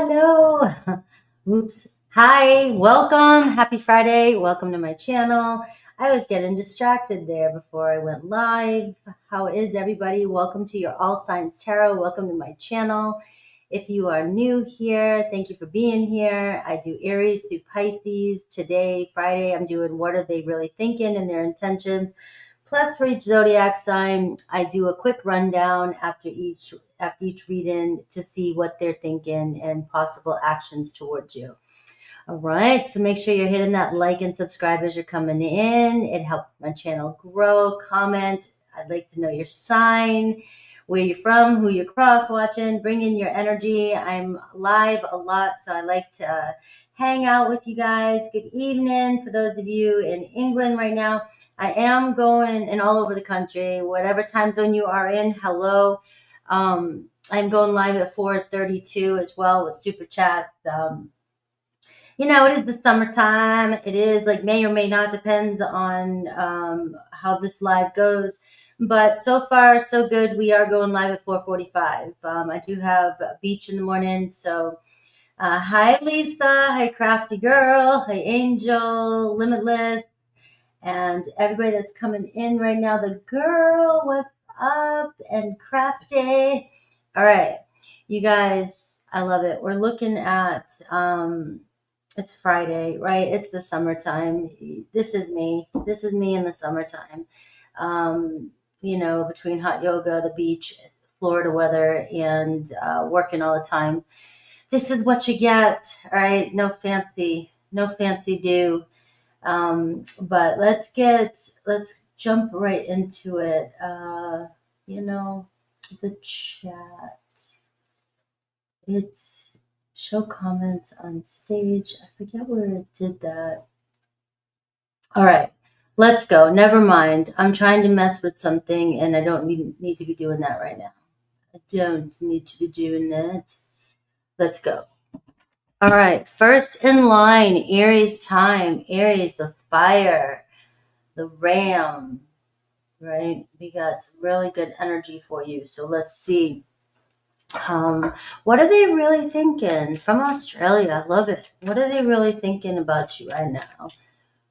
no. Oops. Hi, welcome. Happy Friday. Welcome to my channel. I was getting distracted there before I went live. How is everybody? Welcome to your All Signs Tarot. Welcome to my channel. If you are new here, thank you for being here. I do Aries through Pisces. Today, Friday, I'm doing what are they really thinking and their intentions. Plus, for each zodiac sign, I do a quick rundown after each reading to see what they're thinking and possible actions towards you. All right, so make sure you're hitting that like and subscribe as you're coming in. It helps my channel grow. Comment. I'd like to know your sign, where you're from, who you're cross watching. Bring in your energy. I'm live a lot, so I like to hang out with you guys. Good evening for those of you in England right now. I am going and all over the country, whatever time zone you are in. Hello. I'm going live at 4:32 as well with SUPERCHATS. You know, it is the summertime. It is like may or may not, depends on how this live goes. But so far, so good. We are going live at 4:45. I do have a beach in the morning. So hi, Lisa. Hi, Crafty Girl. Hi, Angel. Limitless. And everybody that's coming in right now. The girl, what's up? And Crafty. All right. You guys, I love it. We're looking at... it's Friday, right? It's the summertime. This is me. This is me in the summertime. You know, between hot yoga, the beach, Florida weather, and working all the time. This is what you get, all right? No fancy do. But let's jump right into it. You know, the chat. It's show comments on stage. I forget where it did that. All right, let's go. Never mind. I'm trying to mess with something and I don't need to be doing that right now. I don't need to be doing that. Let's go. All right, first in line, Aries time. Aries, the fire, the ram, right? We got some really good energy for you. So let's see. What are they really thinking? From Australia, I love it. What are they really thinking about you right now? All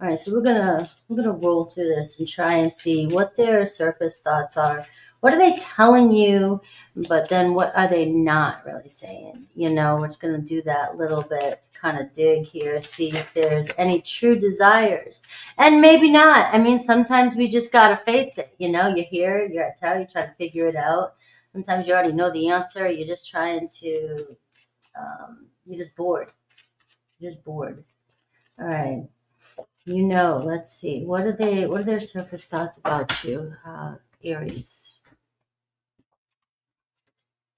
right, so we're gonna roll through this and try and see what their surface thoughts are. What are they telling you? But then what are they not really saying? You know, we're gonna do that little bit, kind of dig here, see if there's any true desires, and maybe not. I mean, sometimes we just gotta face it. You know, you're here, you're at town, you try to figure it out. Sometimes you already know the answer. You're just trying to, you're just bored. You're just bored. All right. You know, let's see. What are their surface thoughts about you, Aries?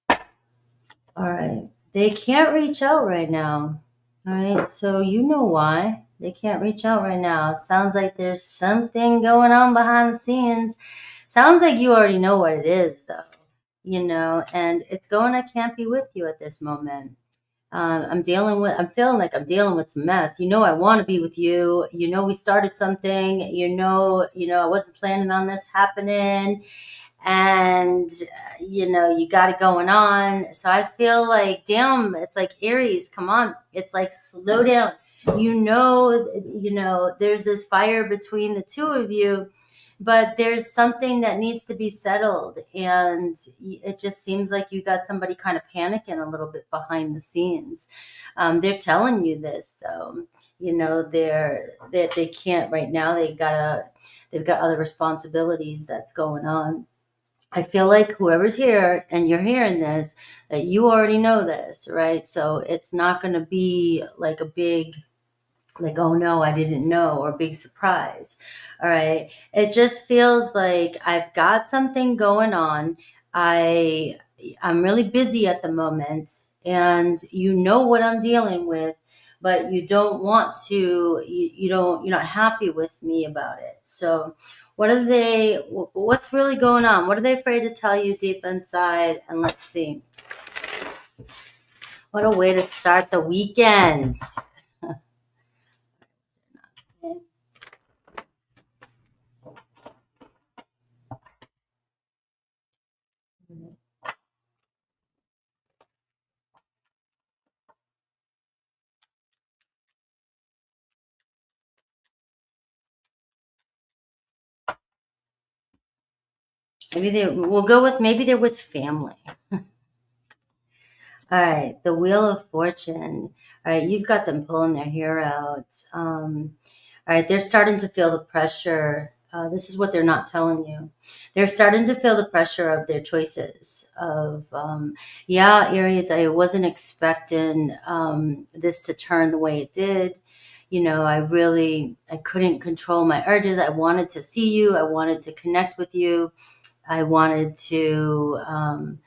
All right. They can't reach out right now. All right. So you know why. They can't reach out right now. Sounds like there's something going on behind the scenes. Sounds like you already know what it is, though. You know, and it's going, I can't be with you at this moment. I'm feeling like I'm dealing with some mess. You know, I want to be with you. You know, we started something, you know, I wasn't planning on this happening, and you know, you got it going on. So I feel like, damn, it's like Aries, come on. It's like, slow down. You know, there's this fire between the two of you, but there's something that needs to be settled, and it just seems like you got somebody kind of panicking a little bit behind the scenes. They're telling you this, though. You know, they can't right now. They've got other responsibilities that's going on. I feel like whoever's here and you're hearing this, that you already know this, right? So it's not going to be like a big, like, oh no, I didn't know, or big surprise. All right. It just feels like I've got something going on. I'm really busy at the moment, and you know what I'm dealing with, but you don't want to, you're not happy with me about it. So what's really going on? What are they afraid to tell you deep inside? And let's see. What a way to start the weekend. we'll go with, maybe they're with family. All right, the Wheel of Fortune. All right, you've got them pulling their hair out. All right, they're starting to feel the pressure. This is what they're not telling you. They're starting to feel the pressure of their choices. Yeah, Aries, I wasn't expecting this to turn the way it did. You know, I couldn't control my urges. I wanted to see you. I wanted to connect with you. I wanted to,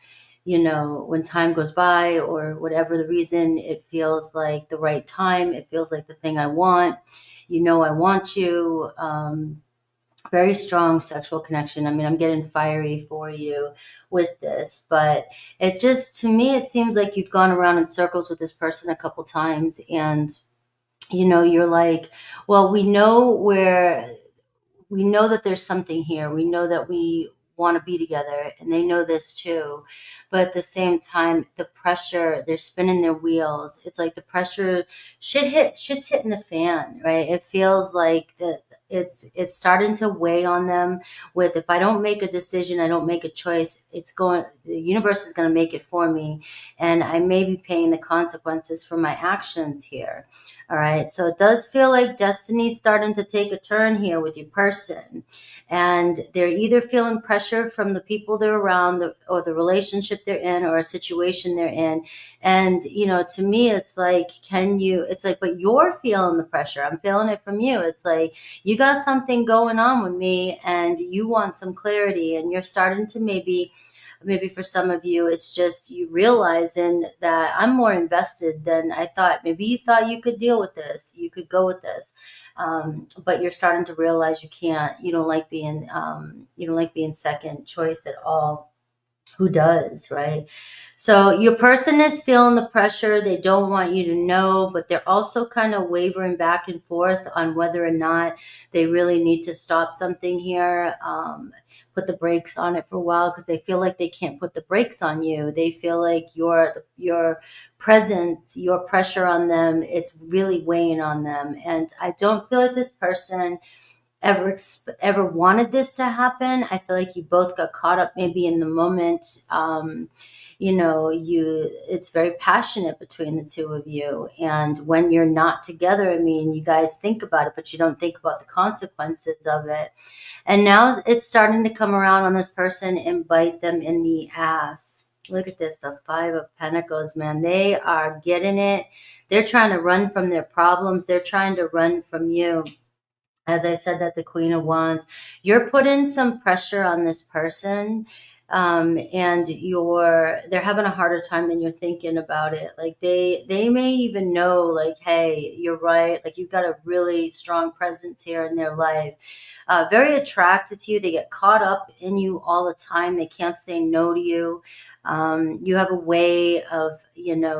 when time goes by or whatever the reason, it feels like the right time. It feels like the thing I want. I want you. Very strong sexual connection. I mean, I'm getting fiery for you with this, but it just, to me, it seems like you've gone around in circles with this person a couple times, and you're like, well, we know that there's something here. We know that we want to be together, and they know this too. But at the same time, the pressure, they're spinning their wheels. It's like the pressure, shit's hitting the fan, right? It feels like that it's starting to weigh on them with, if I don't make a decision, I don't make a choice, the universe is going to make it for me, and I may be paying the consequences for my actions here. All right. So it does feel like destiny's starting to take a turn here with your person. And they're either feeling pressure from the people they're around, or the relationship they're in, or a situation they're in. And, to me, it's like, but you're feeling the pressure. I'm feeling it from you. It's like, you got something going on with me and you want some clarity, and you're starting to maybe for some of you, it's just you realizing that I'm more invested than I thought. Maybe you thought you could deal with this, you could go with this, but you're starting to realize you can't. You don't like being second choice at all. Who does, right? So your person is feeling the pressure. They don't want you to know, but they're also kind of wavering back and forth on whether or not they really need to stop something here, put the brakes on it for a while, because they feel like they can't put the brakes on you. They feel like your presence, your pressure on them, it's really weighing on them. And I don't feel like this person ever wanted this to happen. I feel like you both got caught up maybe in the moment. It's very passionate between the two of you. And when you're not together, I mean, you guys think about it, but you don't think about the consequences of it. And now it's starting to come around on this person and bite them in the ass. Look at this, the Five of Pentacles, man. They are getting it. They're trying to run from their problems. They're trying to run from you. As I said, that the Queen of Wands, you're putting some pressure on this person, and they're having a harder time than you're thinking about it. Like they may even know, like, hey, you're right. Like, you've got a really strong presence here in their life. Very attracted to you. They get caught up in you all the time. They can't say no to you. You have a way of,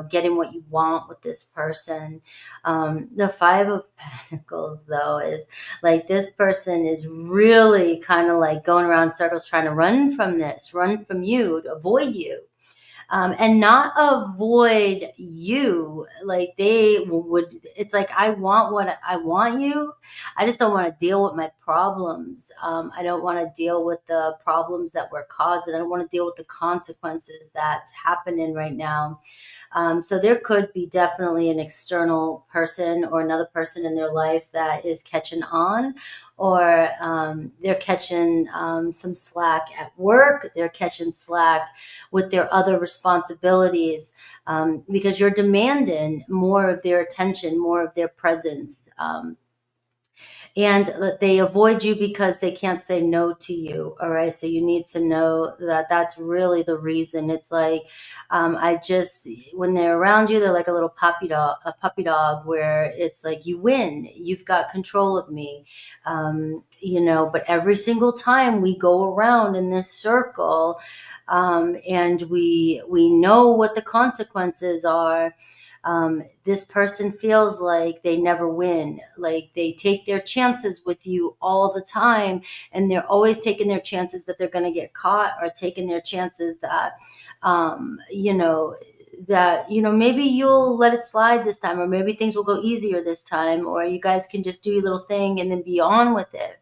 getting what you want with this person. The Five of Pentacles, though, is like, this person is really kind of like going around circles trying to run from you, to avoid you. And not avoid you. Like, it's like, I want what I want you. I just don't want to deal with my problems. I don't want to deal with the problems that were caused. I don't want to deal with the consequences that's happening right now. So there could be definitely an external person or another person in their life that is catching on, or they're catching some slack at work. They're catching slack with their other responsibilities, because you're demanding more of their attention, more of their presence. And they avoid you because they can't say no to you. All right. So you need to know that that's really the reason. It's like, when they're around you, they're like a puppy dog, where it's like, you win, you've got control of me. But every single time we go around in this circle, and we know what the consequences are. This person feels like they never win. Like, they take their chances with you all the time, and they're always taking their chances that they're going to get caught, or taking their chances that, that, maybe you'll let it slide this time, or maybe things will go easier this time, or you guys can just do your little thing and then be on with it.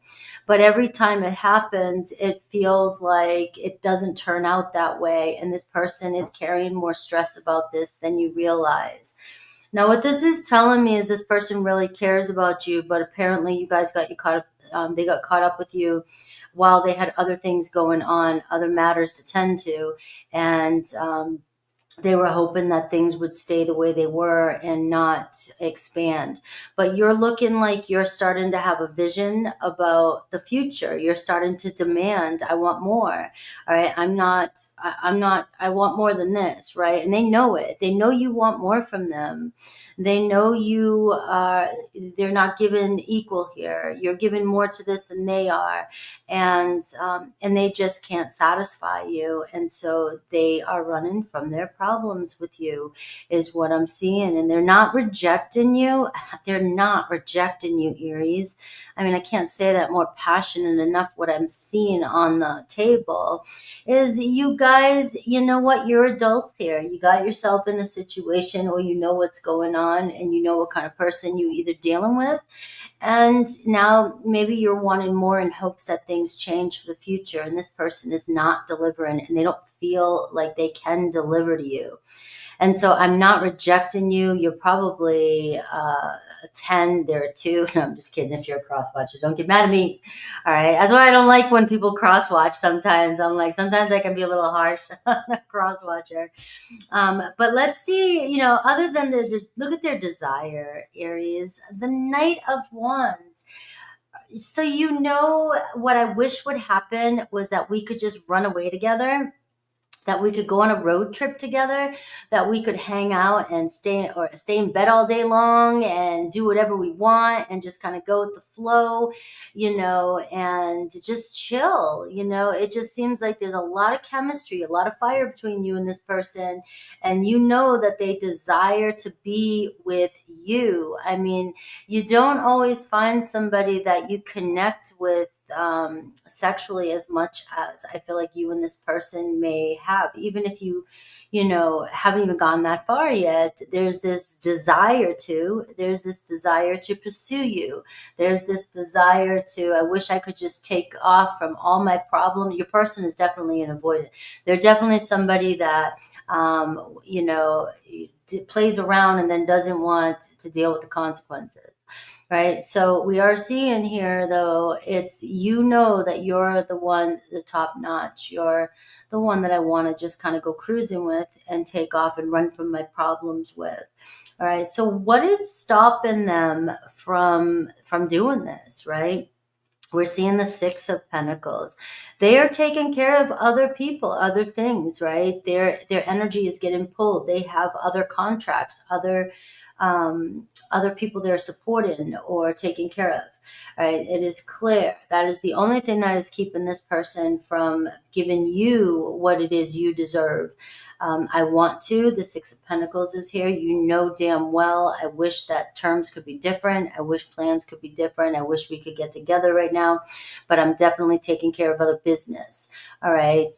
But every time it happens, it feels like it doesn't turn out that way. And this person is carrying more stress about this than you realize. Now, what this is telling me is this person really cares about you, but apparently you guys got you caught up. They got caught up with you while they had other things going on, other matters to tend to. And they were hoping that things would stay the way they were and not expand. But you're looking like you're starting to have a vision about the future. You're starting to demand, I want more. All right. I want more than this. Right. And they know it. They know you want more from them. They know they're not given equal here. You're giving more to this than they are. And they just can't satisfy you. And so they are running from their problems with you, is what I'm seeing. And they're not rejecting you. They're not rejecting you, Aries. I mean, I can't say that more passionate enough. What I'm seeing on the table is, you guys, you know what? You're adults here. You got yourself in a situation where you know what's going on and you know what kind of person you either dealing with. And now maybe you're wanting more in hopes that things change for the future. And this person is not delivering, and they don't feel like they can deliver to you. And so I'm not rejecting you. You're probably a 10, they're a 2. No, I'm just kidding. If you're a cross watcher, don't get mad at me. All right. That's why I don't like when people cross watch sometimes. I'm like, sometimes I can be a little harsh on a cross watcher. But let's see, other than look at their desire, Aries, the Knight of Wands. So, what I wish would happen was that we could just run away together, that we could go on a road trip together, that we could hang out and stay in bed all day long and do whatever we want and just kind of go with the flow, and just chill. It just seems like there's a lot of chemistry, a lot of fire between you and this person, and that they desire to be with you. I mean, you don't always find somebody that you connect with sexually as much as I feel like you and this person may have, even if you haven't even gone that far yet. There's this desire to pursue you. There's this desire to, I wish I could just take off from all my problems. Your person is definitely an avoidant. They're definitely somebody that plays around and then doesn't want to deal with the consequences. Right. So we are seeing here, though, it's, that you're the top notch. You're the one that I want to just kind of go cruising with and take off and run from my problems with. All right. So what is stopping them from doing this? Right. We're seeing the 6 of Pentacles. They are taking care of other people, other things, right? Their energy is getting pulled. They have other contracts, other people they're supporting or taking care of, right? It is clear. That is the only thing that is keeping this person from giving you what it is you deserve. The 6 of Pentacles is here. Damn well, I wish that terms could be different. I wish plans could be different. I wish we could get together right now, but I'm definitely taking care of other business. All right.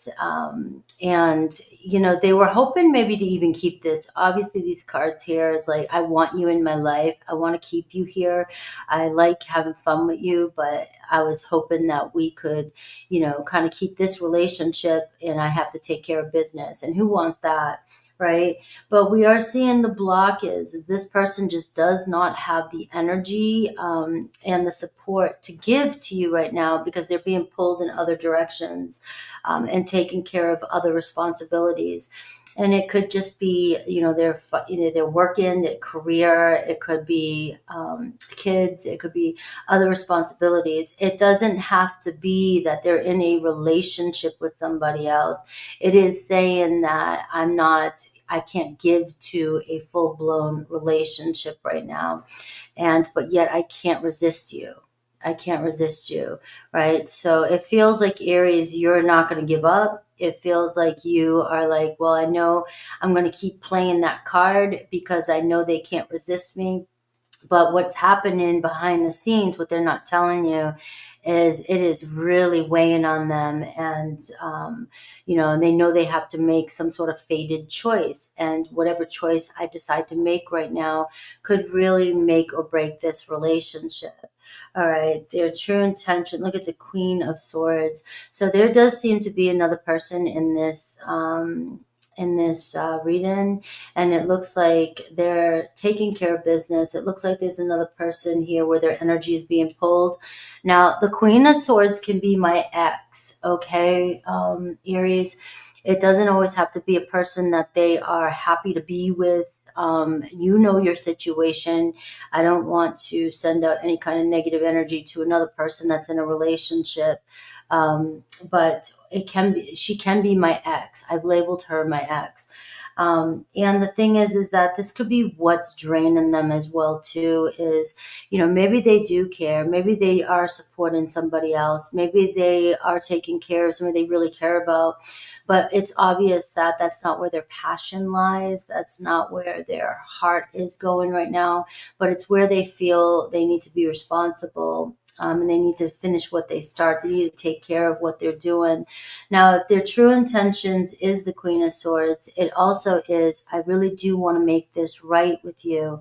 And, they were hoping maybe to even keep this. Obviously, these cards here is like, I want you in my life. I want to keep you here. I like having fun with you, but I was hoping that we could, kind of keep this relationship, and I have to take care of business. And who wants that? Right. But we are seeing the block is this person just does not have the energy and the support to give to you right now, because they're being pulled in other directions and taking care of other responsibilities. And it could just be, they're working, their career. It could be kids. It could be other responsibilities. It doesn't have to be that they're in a relationship with somebody else. It is saying that I can't give to a full-blown relationship right now. But yet I can't resist you. Right? So it feels like, Aries, you're not going to give up. It feels like you are like, well, I know I'm going to keep playing that card because I know they can't resist me. But what's happening behind the scenes, what they're not telling you, is it is really weighing on them. And, they know they have to make some sort of fated choice. And whatever choice I decide to make right now could really make or break this relationship. All right, their true intention. Look at the Queen of Swords. So there does seem to be another person in this reading, and it looks like they're taking care of business. It looks like there's another person here where their energy is being pulled. Now, the Queen of Swords can be my ex, okay, Aries. It doesn't always have to be a person that they are happy to be with. You know your situation. I don't want to send out any kind of negative energy to another person that's in a relationship. But she can be my ex. I've labeled her my ex. And the thing is that this could be what's draining them as well too, is, maybe they do care. Maybe they are supporting somebody else. Maybe they are taking care of somebody they really care about. But it's obvious that that's not where their passion lies. That's not where their heart is going right now. But it's where they feel they need to be responsible. And they need to finish what they start. They need to take care of what they're doing. Now, if their true intentions is the Queen of Swords, it also is, I really do want to make this right with you.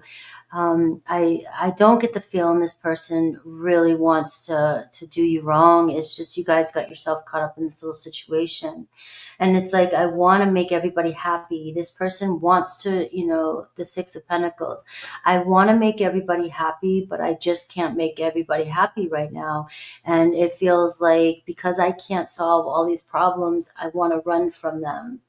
I don't get the feeling this person really wants to do you wrong. It's just you guys got yourself caught up in this little situation. And it's like, I want to make everybody happy. This person wants to, the Six of Pentacles. I want to make everybody happy, but I just can't make everybody happy right now. And it feels like because I can't solve all these problems, I want to run from them.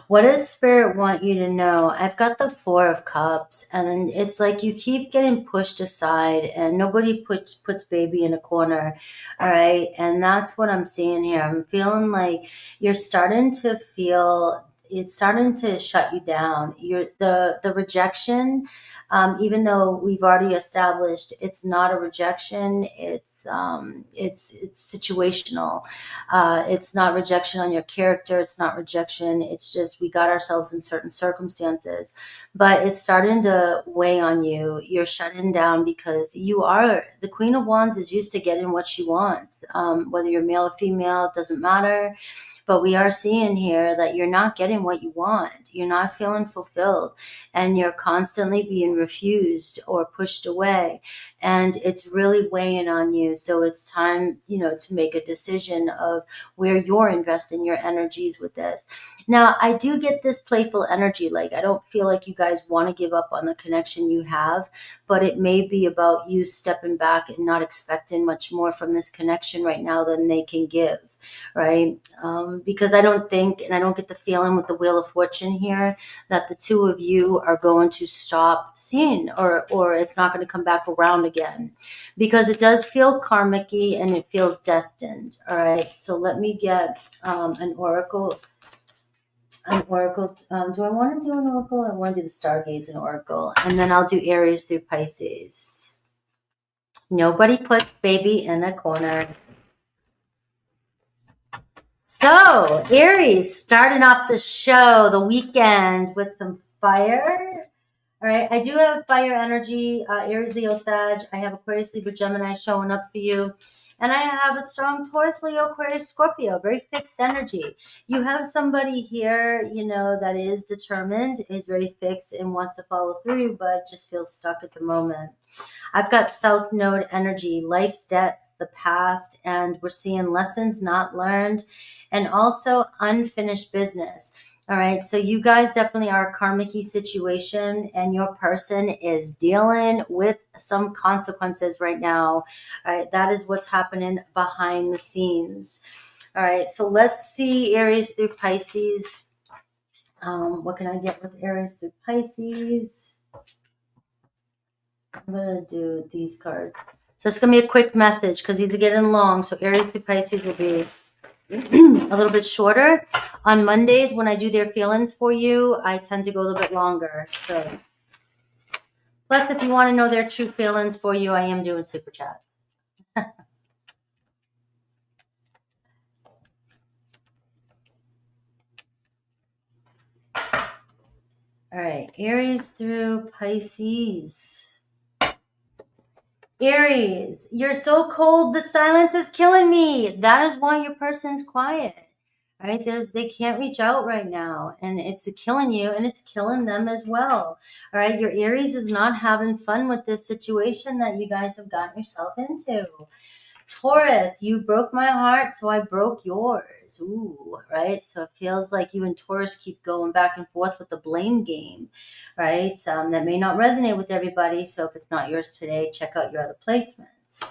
What does Spirit want you to know? I've got the Four of Cups, and it's like you keep getting pushed aside and nobody puts baby in a corner. All right. And that's what I'm seeing here. I'm feeling like you're starting to feel it's starting to shut you down. You're the rejection, even though we've already established it's not a rejection, it's situational. It's not rejection on your character. It's not rejection. It's just we got ourselves in certain circumstances. But it's starting to weigh on you. You're shutting down because you are the Queen of Wands is used to getting what she wants. Whether you're male or female, it doesn't matter. But we are seeing here that you're not getting what you want. You're not feeling fulfilled, and you're constantly being refused or pushed away. And it's really weighing on you. So it's time, to make a decision of where you're investing your energies with this. Now, I do get this playful energy. Like, I don't feel like you guys want to give up on the connection you have, but it may be about you stepping back and not expecting much more from this connection right now than they can give. Right? Because I don't think, and I don't get the feeling with the Wheel of Fortune here, that the two of you are going to stop seeing, or it's not going to come back around again, because it does feel karmic-y and it feels destined. All right. So let me get an oracle. Do I want to do an oracle? I want to do the Stargaze and oracle, and then I'll do Aries through Pisces. Nobody puts baby in a corner. So, Aries, starting off the show, the weekend, with some fire. All right, I do have fire energy, Aries, Leo, Sag. I have Aquarius, Libra, Gemini showing up for you. And I have a strong Taurus, Leo, Aquarius, Scorpio, very fixed energy. You have somebody here, that is determined, is very fixed and wants to follow through, but just feels stuck at the moment. I've got South Node energy, life's debts, the past, and we're seeing lessons not learned, and also unfinished business. All right, so you guys definitely are a karmic-y situation, and your person is dealing with some consequences right now. All right, that is what's happening behind the scenes. All right, so let's see Aries through Pisces. What can I get with Aries through Pisces? I'm going to do these cards. So it's going to be a quick message because these are getting long. So Aries through Pisces will be a little bit shorter. On Mondays, when I do their feelings for you, I tend to go a little bit longer. So, plus, if you want to know their true feelings for you, I am doing super chats. All right, Aries through Pisces. Aries, you're so cold. The silence is killing me. That is why your person's quiet. Right? They can't reach out right now, and it's killing you, and it's killing them as well. All right, your Aries is not having fun with this situation that you guys have gotten yourself into. Taurus, you broke my heart, so I broke yours. Ooh, right? So it feels like you and Taurus keep going back and forth with the blame game, right? That may not resonate with everybody. So if it's not yours today, check out your other placements.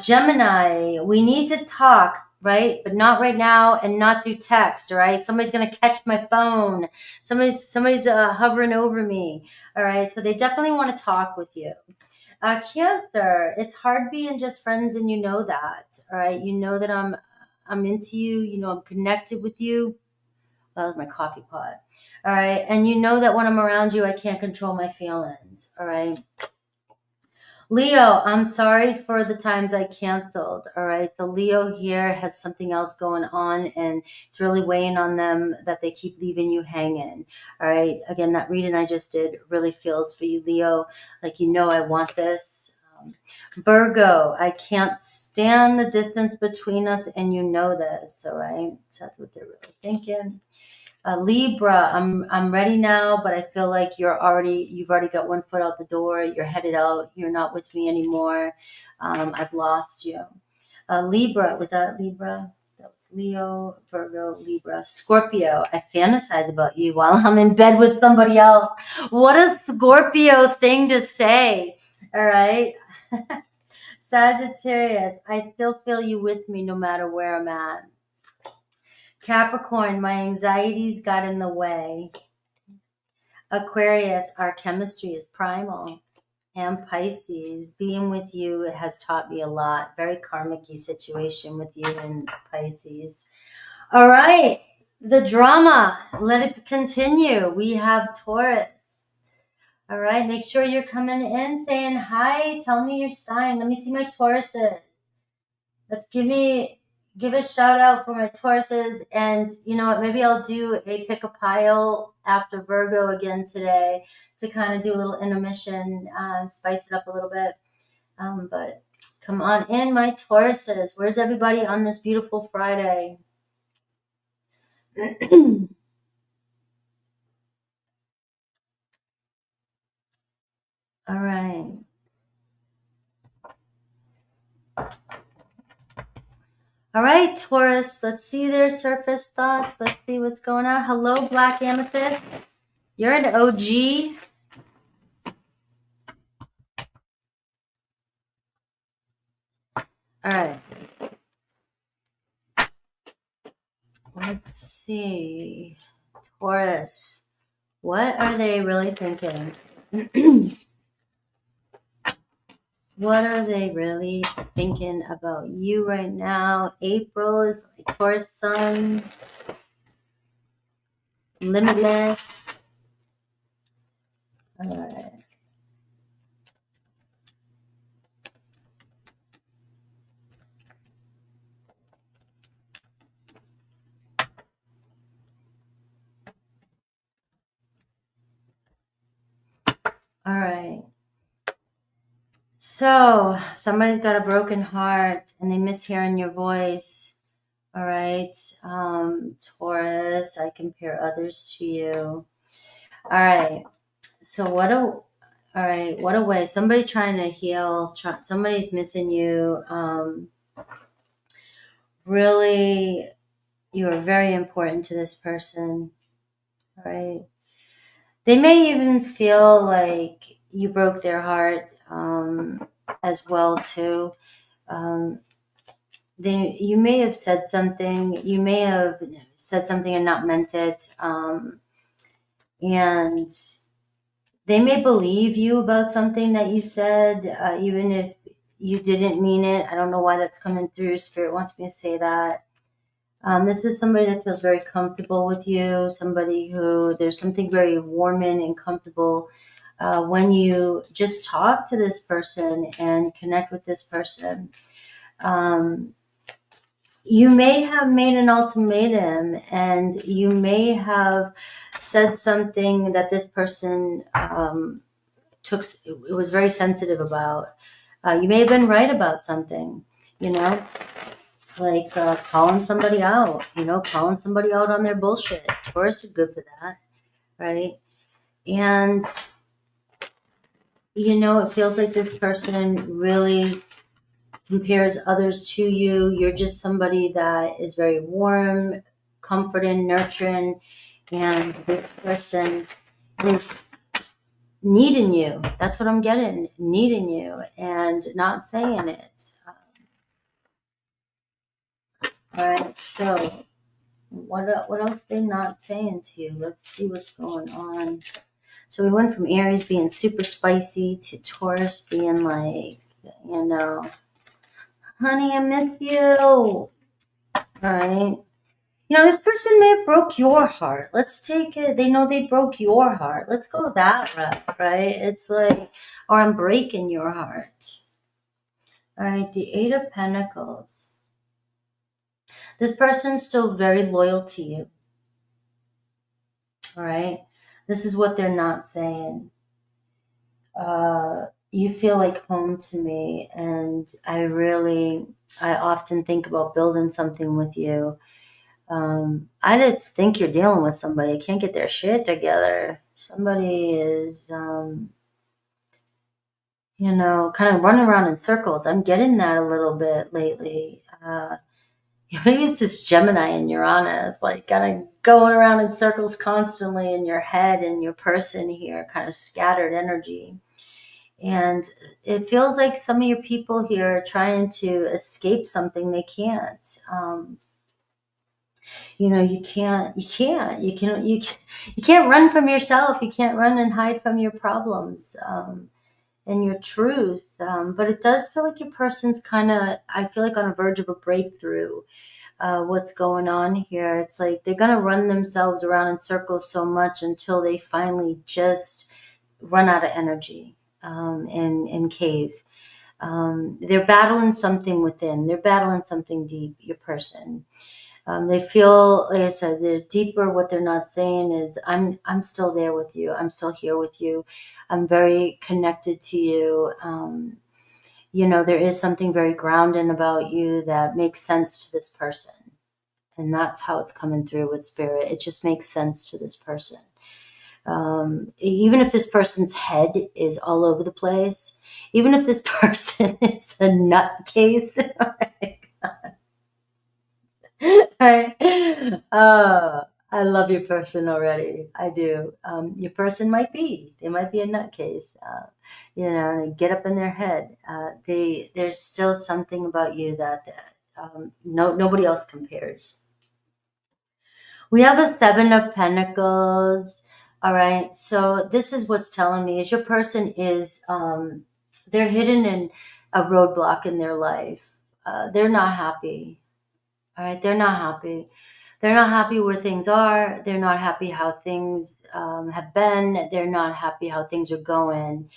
Gemini, we need to talk, right? But not right now and not through text, all right? Somebody's going to catch my phone. Somebody's hovering over me, all right? So they definitely want to talk with you. Cancer, it's hard being just friends, and you know that, all right? You know that I'm into you. You know I'm connected with you. That was my coffee pot. All right, and you know that when I'm around you, I can't control my feelings. All right. Leo, I'm sorry for the times I canceled. All right. So Leo here has something else going on, and it's really weighing on them that they keep leaving you hanging. All right. Again, that reading I just did really feels for you, Leo. Like, you know, I want this. Virgo, I can't stand the distance between us, and you know this. All right. So that's what they're really thinking. Libra, I'm ready now, but I feel like you've already got one foot out the door. You're headed out. You're not with me anymore. I've lost you. Libra, was that Libra? That was Leo, Virgo, Libra, Scorpio. I fantasize about you while I'm in bed with somebody else. What a Scorpio thing to say. All right. Sagittarius, I still feel you with me no matter where I'm at. Capricorn, my anxieties got in the way. Aquarius, our chemistry is primal. And Pisces, being with you has taught me a lot. Very karmic-y situation with you and Pisces. All right, the drama, let it continue. We have Taurus. All right, make sure you're coming in saying hi. Tell me your sign. Let me see my Tauruses. Let's give a shout out for my Tauruses. And you know what, maybe I'll do a pick a pile after Virgo again today to kind of do a little intermission, spice it up a little bit. But come on in, my Tauruses. Where's everybody on this beautiful Friday? All right. All right, Taurus, let's see their surface thoughts. Let's see what's going on. Hello, Black Amethyst. You're an OG. All right. Let's see. Taurus, what are they really thinking? What are they really thinking about you right now? April is my Taurus sun. Limitless. All right. All right. So somebody's got a broken heart and they miss hearing your voice. All right. Taurus, I compare others to you. All right. So what a way. Somebody trying to heal. Somebody's missing you. Really, you are very important to this person. All right. They may even feel like you broke their heart as well too. You may have said something. You may have said something and not meant it, and they may believe you about something that you said, even if you didn't mean it. I don't know why that's coming through. Spirit wants me to say that. This is somebody that feels very comfortable with you, somebody who there's something very warming and comfortable when you just talk to this person and connect with this person. You may have made an ultimatum, and you may have said something that this person was very sensitive about. You may have been right about something, you know, like calling somebody out, calling somebody out on their bullshit. Taurus is good for that, right? And, it feels like this person really compares others to you. You're just somebody that is very warm, comforting, nurturing, and this person is needing you. That's what I'm getting, needing you and not saying it. All right, so what else are they not saying to you? Let's see what's going on. So we went from Aries being super spicy to Taurus being like, honey, I miss you. All right. This person may have broke your heart. Let's take it. They know they broke your heart. Let's go that route, right? It's like, or I'm breaking your heart. All right, the Eight of Pentacles. This person's still very loyal to you. All right. This is what they're not saying. You feel like home to me, and I often think about building something with you. I just think you're dealing with somebody who can't get their shit together. Somebody is, kind of running around in circles. I'm getting that a little bit lately. Maybe it's this Gemini and Uranus, like kind of going around in circles constantly in your head and your person here, kind of scattered energy. And it feels like some of your people here are trying to escape something they can't. You can't run from yourself. You can't run and hide from your problems and your truth. But it does feel like your person's I feel like on a verge of a breakthrough. What's going on here? It's like they're going to run themselves around in circles so much until they finally just run out of energy and cave. They're battling something within. They're battling something deep, your person. They feel, like I said, they're deeper. What they're not saying is, I'm still there with you. I'm still here with you. I'm very connected to you. There is something very grounding about you that makes sense to this person. And that's how it's coming through with spirit. It just makes sense to this person. Even if this person's head is all over the place, even if this person is a nutcase, oh my God. I love your person already. I do. Your person they might be a nutcase. They get up in their head. There's still something about you that nobody else compares. We have a Seven of Pentacles. All right. So this is what's telling me is your person is, they're hidden in a roadblock in their life. They're not happy. All right. They're not happy. They're not happy where things are. They're not happy how things have been. They're not happy how things are going.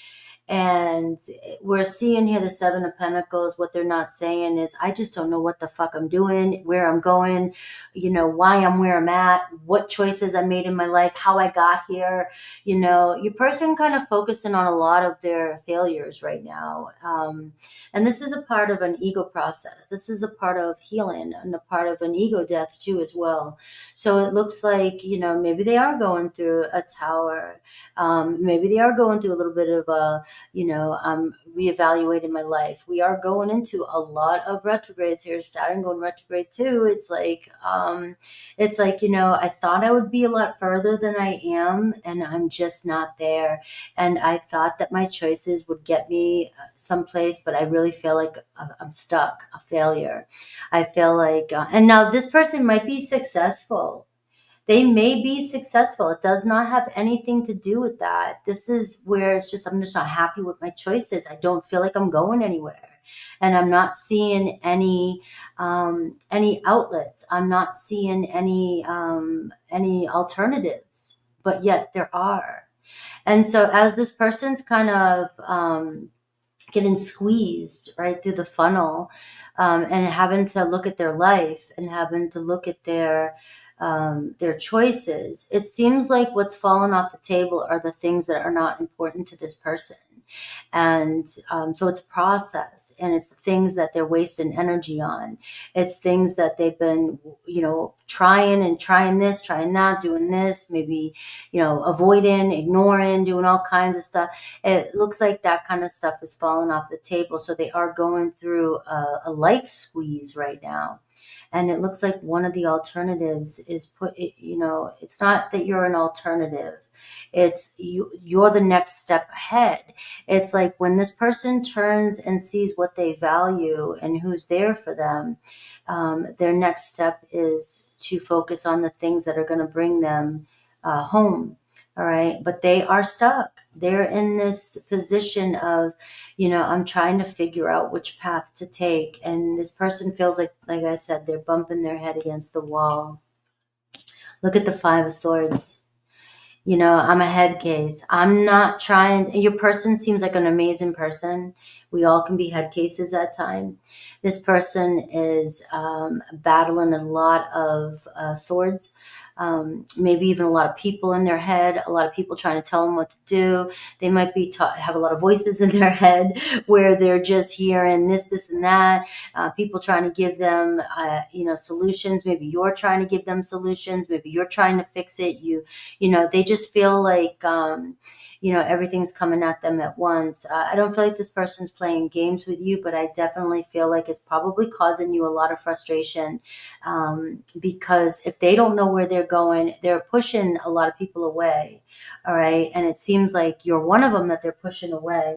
And we're seeing here the Seven of Pentacles. What they're not saying is, I just don't know what the fuck I'm doing, where I'm going, why I'm where I'm at, what choices I made in my life, how I got here. Your person kind of focusing on a lot of their failures right now. And this is a part of an ego process. This is a part of healing and a part of an ego death too as well. So it looks like, maybe they are going through a tower. Maybe they are going through a little bit of I'm reevaluating my life. We are going into a lot of retrogrades here. Saturn going retrograde too. It's like, I thought I would be a lot further than I am, and I'm just not there. And I thought that my choices would get me someplace, but I really feel like I'm stuck, a failure. I feel like, and now this person might be successful. They may be successful. It does not have anything to do with that. This is where it's just, I'm just not happy with my choices. I don't feel like I'm going anywhere. And I'm not seeing any outlets. I'm not seeing any alternatives, but yet there are. And so as this person's kind of getting squeezed right through the funnel, and having to look at their life and having to look at their choices, it seems like what's fallen off the table are the things that are not important to this person. And so it's process, and it's things that they're wasting energy on. It's things that they've been, trying this, trying that, doing this, maybe, avoiding, ignoring, doing all kinds of stuff. It looks like that kind of stuff is falling off the table. So they are going through a life squeeze right now. And it looks like one of the alternatives is it's not that you're an alternative. It's you're the next step ahead. It's like when this person turns and sees what they value and who's there for them, their next step is to focus on the things that are going to bring them home. All right. But they are stuck. They're in this position of, I'm trying to figure out which path to take. And this person feels like I said, they're bumping their head against the wall. Look at the Five of Swords. I'm a head case. I'm not trying. Your person seems like an amazing person. We all can be head cases at times. This person is battling a lot of swords. Maybe even a lot of people in their head, a lot of people trying to tell them what to do. They might be have a lot of voices in their head where they're just hearing this, and that. People trying to give them, solutions. Maybe you're trying to give them solutions. Maybe you're trying to fix it. They just feel like, everything's coming at them at once. I don't feel like this person's playing games with you, but I definitely feel like it's probably causing you a lot of frustration, because if they don't know where they're going, they're pushing a lot of people away. All right. And it seems like you're one of them that they're pushing away.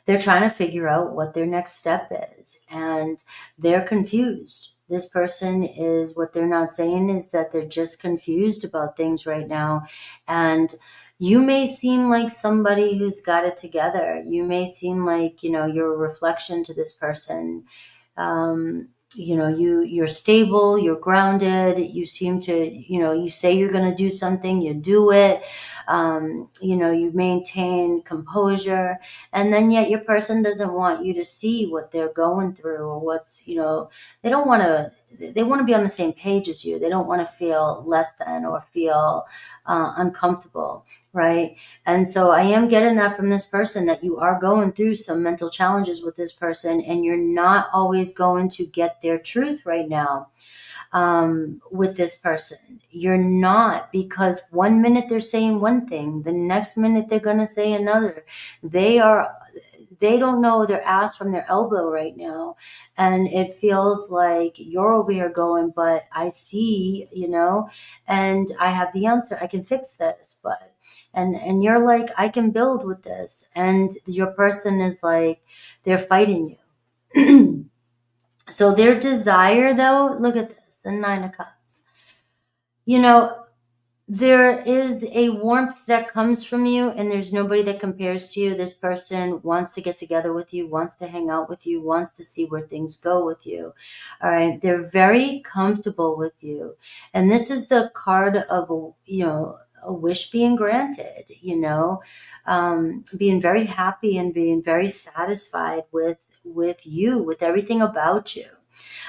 They're trying to figure out what their next step is, and they're confused. This person is, what they're not saying is that they're just confused about things right now. And you may seem like somebody who's got it together. You may seem like, you're a reflection to this person. You're stable, you're grounded. You seem to, you say you're going to do something, you do it. You maintain composure, and then yet your person doesn't want you to see what they're going through, or what's, they want to be on the same page as you. They don't want to feel less than or feel uncomfortable, right? And so I am getting that from this person, that you are going through some mental challenges with this person, and you're not always going to get their truth right now. With this person, you're not, because 1 minute they're saying one thing, the next minute they're going to say another. They don't know their ass from their elbow right now. And it feels like you're over here going, but I see, and I have the answer. I can fix this, but, and you're like, I can build with this. And your person is like, they're fighting you. So their desire, though, look at this, the Nine of Cups. There is a warmth that comes from you, and there's nobody that compares to you. This person wants to get together with you, wants to hang out with you, wants to see where things go with you. All right. They're very comfortable with you. And this is the card of, a wish being granted, being very happy and being very satisfied with you, with everything about you.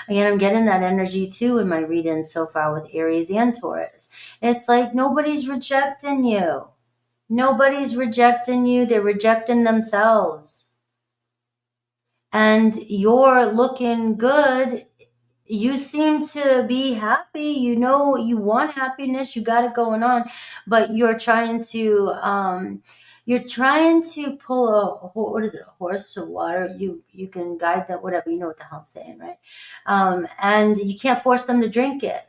Again, I'm getting that energy too in my readings so far with Aries and Taurus. It's like nobody's rejecting you. Nobody's rejecting you. They're rejecting themselves. And you're looking good. You seem to be happy. You want happiness. You got it going on. But you're trying to pull a horse to water. You can guide that, whatever, you know what the hell I'm saying, right? And you can't force them to drink it.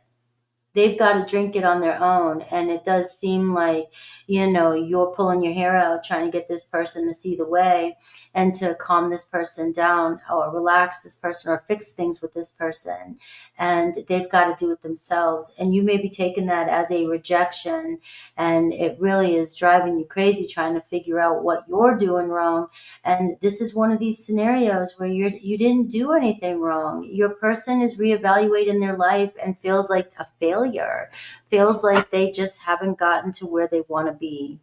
They've got to drink it on their own. And it does seem like, you're pulling your hair out, trying to get this person to see the way and to calm this person down, or relax this person, or fix things with this person. And they've got to do it themselves. And you may be taking that as a rejection, and it really is driving you crazy trying to figure out what you're doing wrong. And this is one of these scenarios where you didn't do anything wrong. Your person is reevaluating their life and feels like a failure, feels like they just haven't gotten to where they want to be.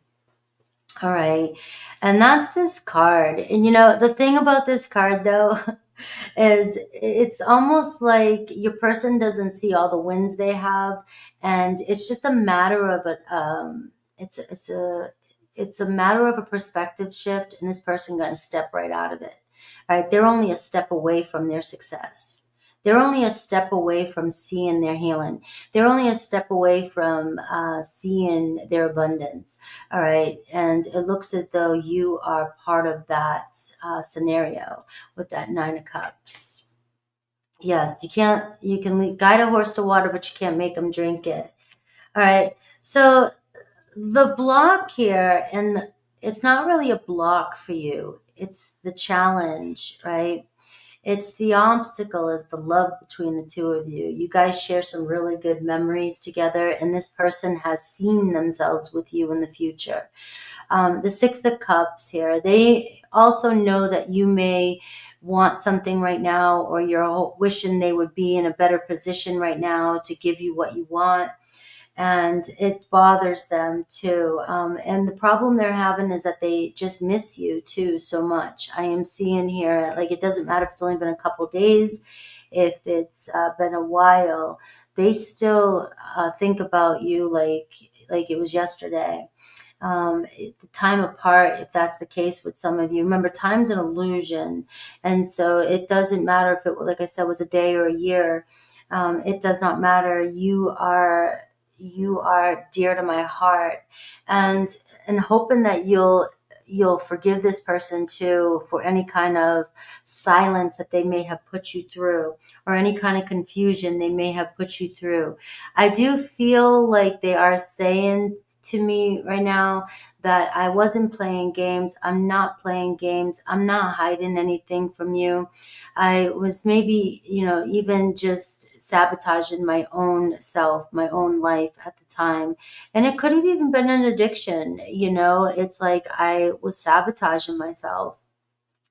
All right. And that's this card. And the thing about this card, though, is it's almost like your person doesn't see all the wins they have. And it's just a matter of it's a matter of a perspective shift, and this person going to step right out of it. All right, they're only a step away from their success. They're only a step away from seeing their healing. They're only a step away from seeing their abundance. All right. And it looks as though you are part of that scenario with that Nine of Cups. Yes, you can guide a horse to water, but you can't make them drink it. All right. So the block here, and it's not really a block for you. It's the challenge, right? It's the obstacle is the love between the two of you. You guys share some really good memories together, and this person has seen themselves with you in the future. The Six of Cups here, they also know that you may want something right now, or you're wishing they would be in a better position right now to give you what you want. And it bothers them too. And the problem they're having is that they just miss you too so much. I am seeing here, like, it doesn't matter if it's only been a couple days, if it's been a while, they still think about you like it was yesterday. The time apart, if that's the case with some of you. Remember, time's an illusion. And so it doesn't matter if it, like I said, was a day or a year. It does not matter. You are dear to my heart, and hoping that you'll forgive this person too for any kind of silence that they may have put you through, or any kind of confusion they may have put you through. I do feel like they are saying to me right now that I wasn't playing games. I'm not playing games. I'm not hiding anything from you. I was maybe, even just sabotaging my own self, my own life at the time. And it could have even been an addiction. It's like I was sabotaging myself.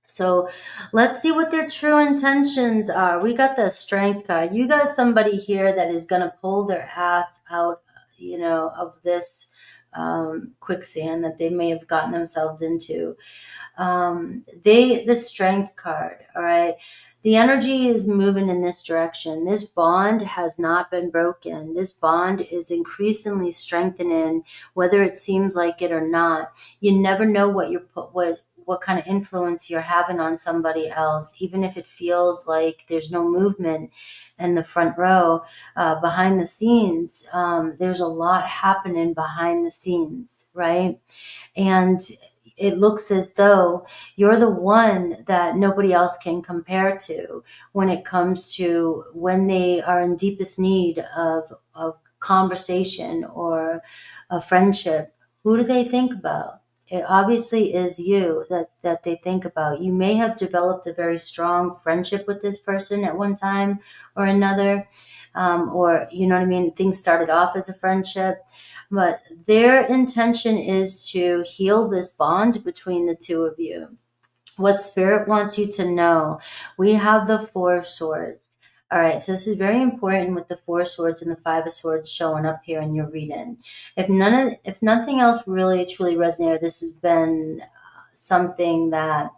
So let's see what their true intentions are. We got the Strength card. You got somebody here that is going to pull their ass out, of this quicksand that they may have gotten themselves into. The Strength card, all right? The energy is moving in this direction. This bond has not been broken. This bond is increasingly strengthening, whether it seems like it or not. You never know what kind of influence you're having on somebody else, even if it feels like there's no movement in the front row. Behind the scenes, there's a lot happening behind the scenes, right? And it looks as though you're the one that nobody else can compare to when it comes to when they are in deepest need of conversation or a friendship. Who do they think about? It obviously is you that they think about. You may have developed a very strong friendship with this person at one time or another, or, you know what I mean? Things started off as a friendship. But their intention is to heal this bond between the two of you. What Spirit wants you to know, we have the Four of Swords. All right, so this is very important with the Four of Swords and the Five of Swords showing up here in your reading. If nothing else really truly resonated, this has been something that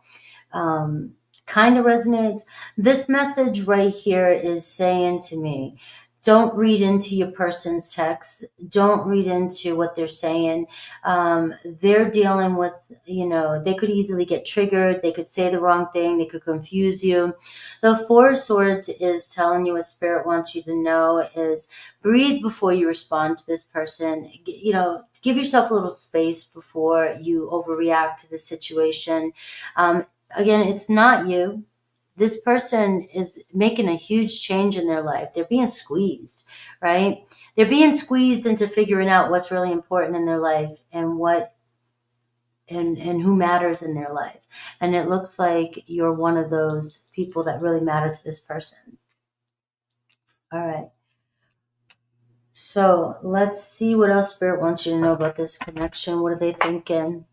kind of resonates. This message right here is saying to me, don't read into your person's text. Don't read into what they're saying. They're dealing with, they could easily get triggered. They could say the wrong thing. They could confuse you. The Four of Swords is telling you what Spirit wants you to know is breathe before you respond to this person. Give yourself a little space before you overreact to the situation. Again, it's not you. This person is making a huge change in their life. They're being squeezed, right? They're being squeezed into figuring out what's really important in their life and and who matters in their life. And it looks like you're one of those people that really matter to this person. All right. So let's see what else Spirit wants you to know about this connection. What are they thinking?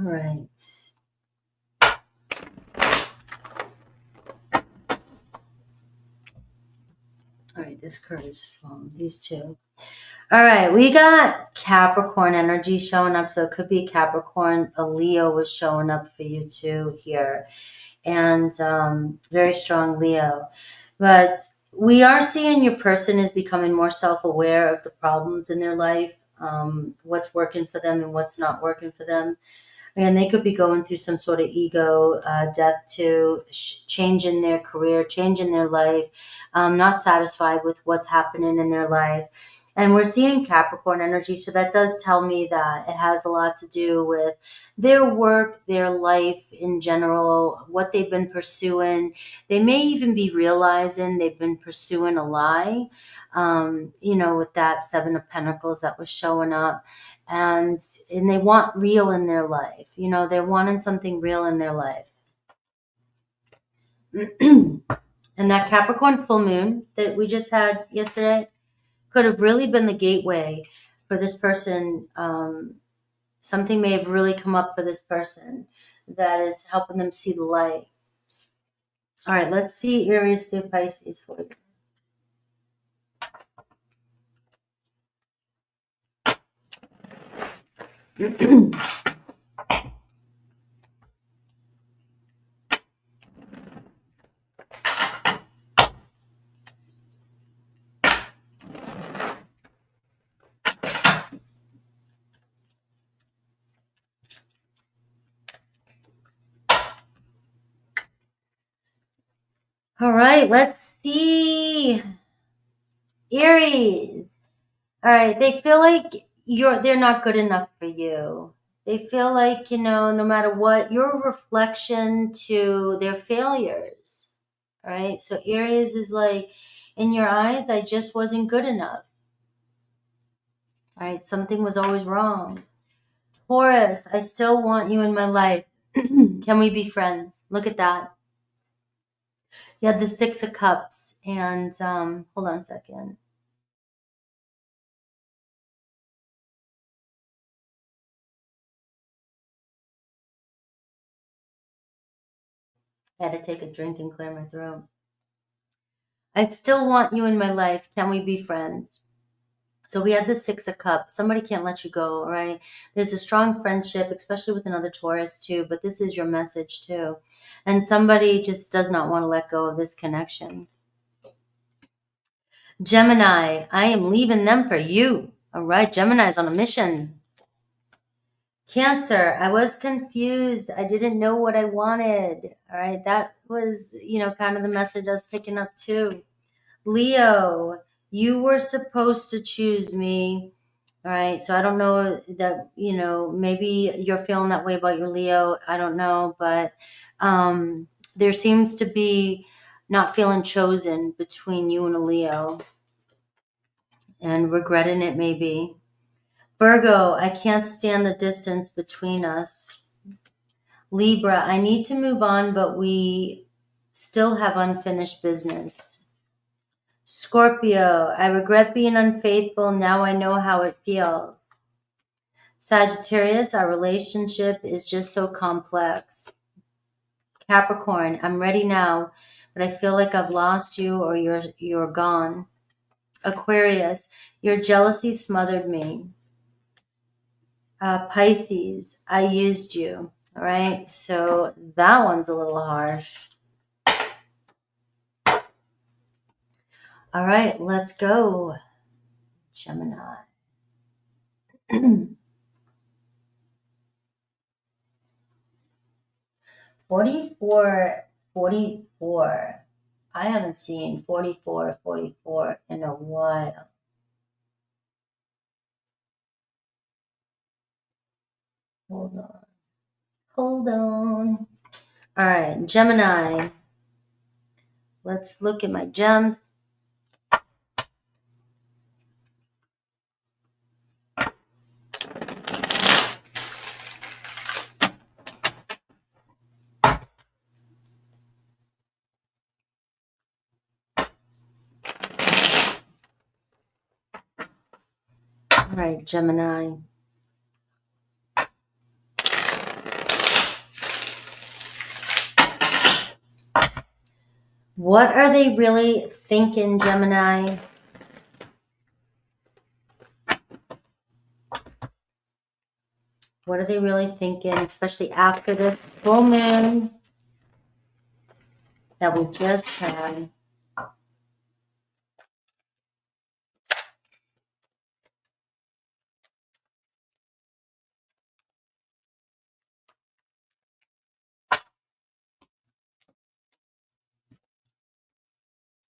All right. All right, this card is from these two. All right, we got Capricorn energy showing up. So it could be Capricorn. A Leo was showing up for you too here. And very strong Leo. But we are seeing your person is becoming more self-aware of the problems in their life, what's working for them and what's not working for them. And they could be going through some sort of ego death to change in their career, change in their life, not satisfied with what's happening in their life. And we're seeing Capricorn energy, so that does tell me that it has a lot to do with their work, their life in general, what they've been pursuing. They may even be realizing they've been pursuing a lie, with that Seven of Pentacles that was showing up. And they want real in their life. They're wanting something real in their life. And that Capricorn full moon that we just had yesterday could have really been the gateway for this person. Something may have really come up for this person that is helping them see the light. All right, let's see Aries through Pisces for you. All right, let's see. Aries. All right, they feel like they're not good enough for you. They feel like, no matter what, you're a reflection to their failures. All right, so Aries is like, in your eyes, I just wasn't good enough. All right, something was always wrong. Taurus, I still want you in my life. Can we be friends? Look at that. You had the Six of Cups, and hold on a second. I had to take a drink and clear my throat. I still want you in my life. Can we be friends? So we had the Six of Cups. Somebody can't let you go, right? There's a strong friendship, especially with another Taurus too, but this is your message too. And somebody just does not want to let go of this connection. Gemini, I am leaving them for you. All right, Gemini's on a mission. Cancer, I was confused. I didn't know what I wanted. All right, that was, kind of the message I was picking up too. Leo, you were supposed to choose me. All right, so I don't know that, maybe you're feeling that way about your Leo. I don't know, but there seems to be not feeling chosen between you and a Leo and regretting it maybe. Virgo, I can't stand the distance between us. Libra, I need to move on, but we still have unfinished business. Scorpio, I regret being unfaithful. Now I know how it feels. Sagittarius, our relationship is just so complex. Capricorn, I'm ready now, but I feel like I've lost you or you're gone. Aquarius, your jealousy smothered me. Pisces, I used you. All right, so that one's a little harsh. All right, let's go. Gemini. 44, 44. I haven't seen 44, 44 in a while. Hold on. Hold on. All right, Gemini. Let's look at my gems. All right, Gemini. What are they really thinking, Gemini? What are they really thinking, especially after this full moon that we just had?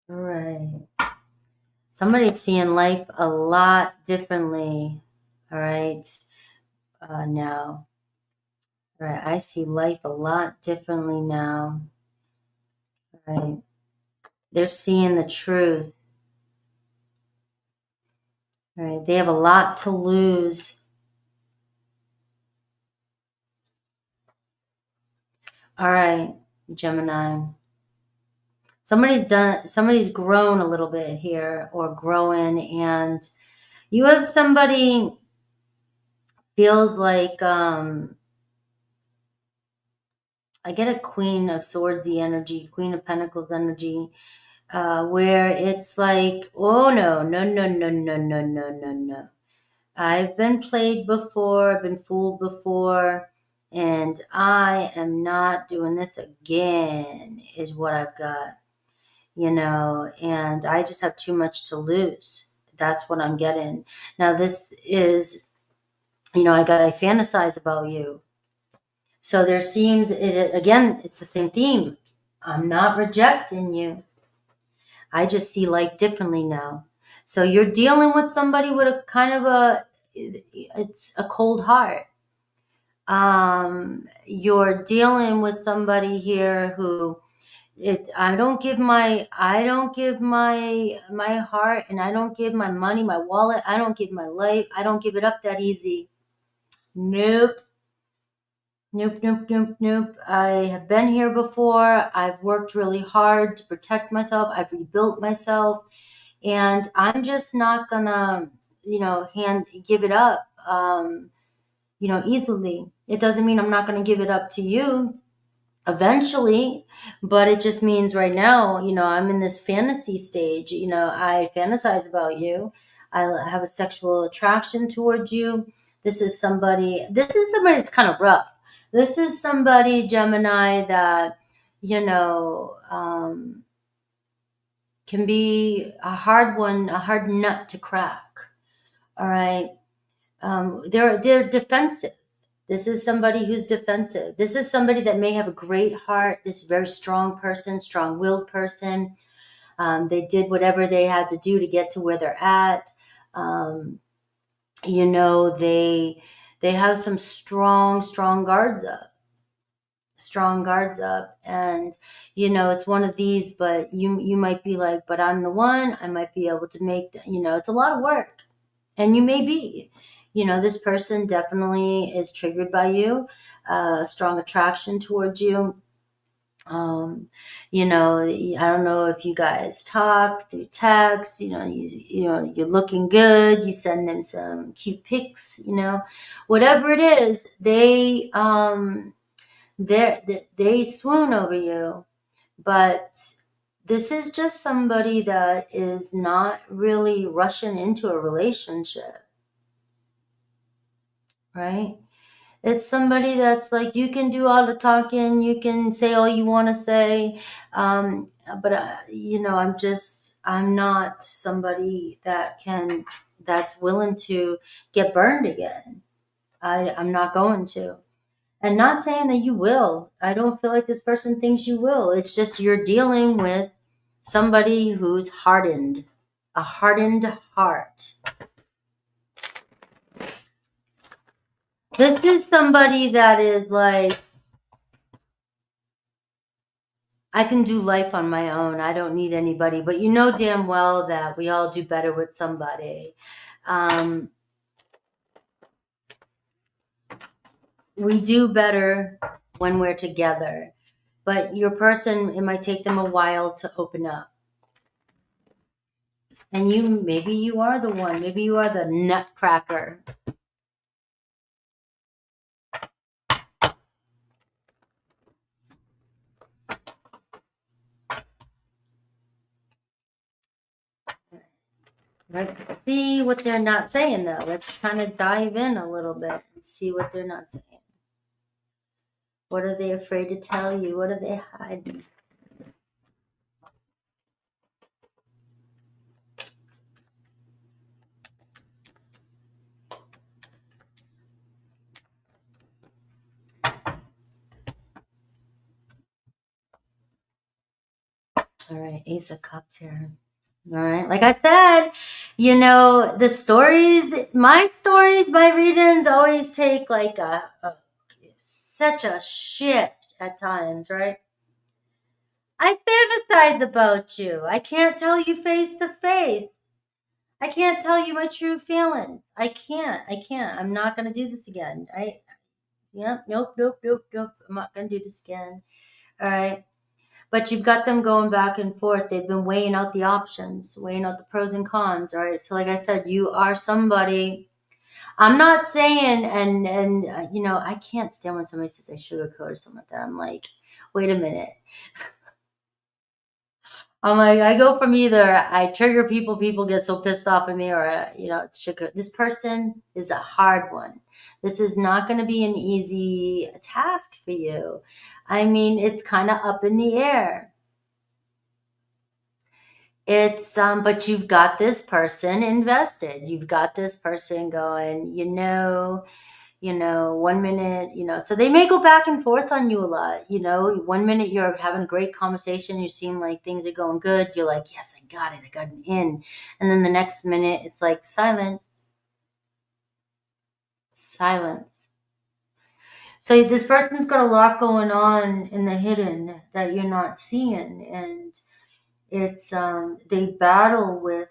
All right. Somebody's seeing life a lot differently. All right. Now. All right. I see life a lot differently now. All right. They're seeing the truth. All right. They have a lot to lose. All right, Gemini. Somebody's grown a little bit here, or growing, and you have somebody feels like I get a Queen of Swordsy energy, Queen of Pentacles energy, where it's like, oh no, no, no, no, no, no, no, no, no. I've been played before, I've been fooled before, and I am not doing this again, is what I've got, you know, and I just have too much to lose. That's what I'm getting. Now, this is, you know, I fantasize about you. So there seems, again, it's the same theme. I'm not rejecting you. I just see life differently now. So you're dealing with somebody with a kind of it's a cold heart. You're dealing with somebody here who I don't give my heart, and I don't give my money, my wallet, I don't give my life, I don't give it up that easy. Nope. Nope, nope, nope, nope. I have been here before. I've worked really hard to protect myself. I've rebuilt myself, and I'm just not gonna, you know, give it up, you know, easily. It doesn't mean I'm not gonna give it up to you eventually, but it just means right now, you know, I'm in this fantasy stage. You know, I fantasize about you. I have a sexual attraction towards you. This is somebody that's kind of rough. This is somebody, Gemini, that, you know, can be a hard one, a hard nut to crack. All right. They're defensive. This is somebody who's defensive. This is somebody that may have a great heart. This very strong person, strong-willed person. They did whatever they had to do to get to where they're at. You know, they have some strong guards up. Strong guards up, and you know, it's one of these. But you might be like, but I'm the one. I might be able to make. You know, it's a lot of work. And you may be, you know, this person definitely is triggered by you, strong attraction towards you. You know, I don't know if you guys talk through text, you know, you're looking good. You send them some cute pics, you know, whatever it is, they swoon over you. But this is just somebody that is not really rushing into a relationship, right? It's somebody that's like, you can do all the talking, you can say all you want to say, but you know, I'm not somebody that's willing to get burned again. I'm not going to. And not saying that you will. I don't feel like this person thinks you will. It's just you're dealing with somebody who's hardened, a hardened heart. This is somebody that is like, I can do life on my own. I don't need anybody. But you know damn well that we all do better with somebody. We do better when we're together. But your person, it might take them a while to open up. And maybe you are the one. Maybe you are the nutcracker. Let's see what they're not saying, though. Let's kind of dive in a little bit and see what they're not saying. What are they afraid to tell you? What are they hiding? All right, Ace of Cups here. All right, like I said, you know, the stories, my readings always take like such a shift at times, right? I fantasize about you. I can't tell you face to face. I can't tell you my true feelings. I can't. I'm not going to do this again. Yep, nope. I'm not going to do this again. All right. But you've got them going back and forth. They've been weighing out the options, weighing out the pros and cons. All right. So, like I said, you are somebody. I'm not saying, you know, I can't stand when somebody says I sugarcoat or something like that. I'm like, wait a minute. I'm like, I go from either I trigger people get so pissed off at me, or you know, it's sugar. This person is a hard one. This is not going to be an easy task for you. I mean, it's kind of up in the air. It's but you've got this person invested. You've got this person going, you know, 1 minute, you know, so they may go back and forth on you a lot. You know, 1 minute you're having a great conversation, you seem like things are going good. You're like, yes, I got an in. And then the next minute it's like silence. So this person's got a lot going on in the hidden that you're not seeing. And it's, they battle with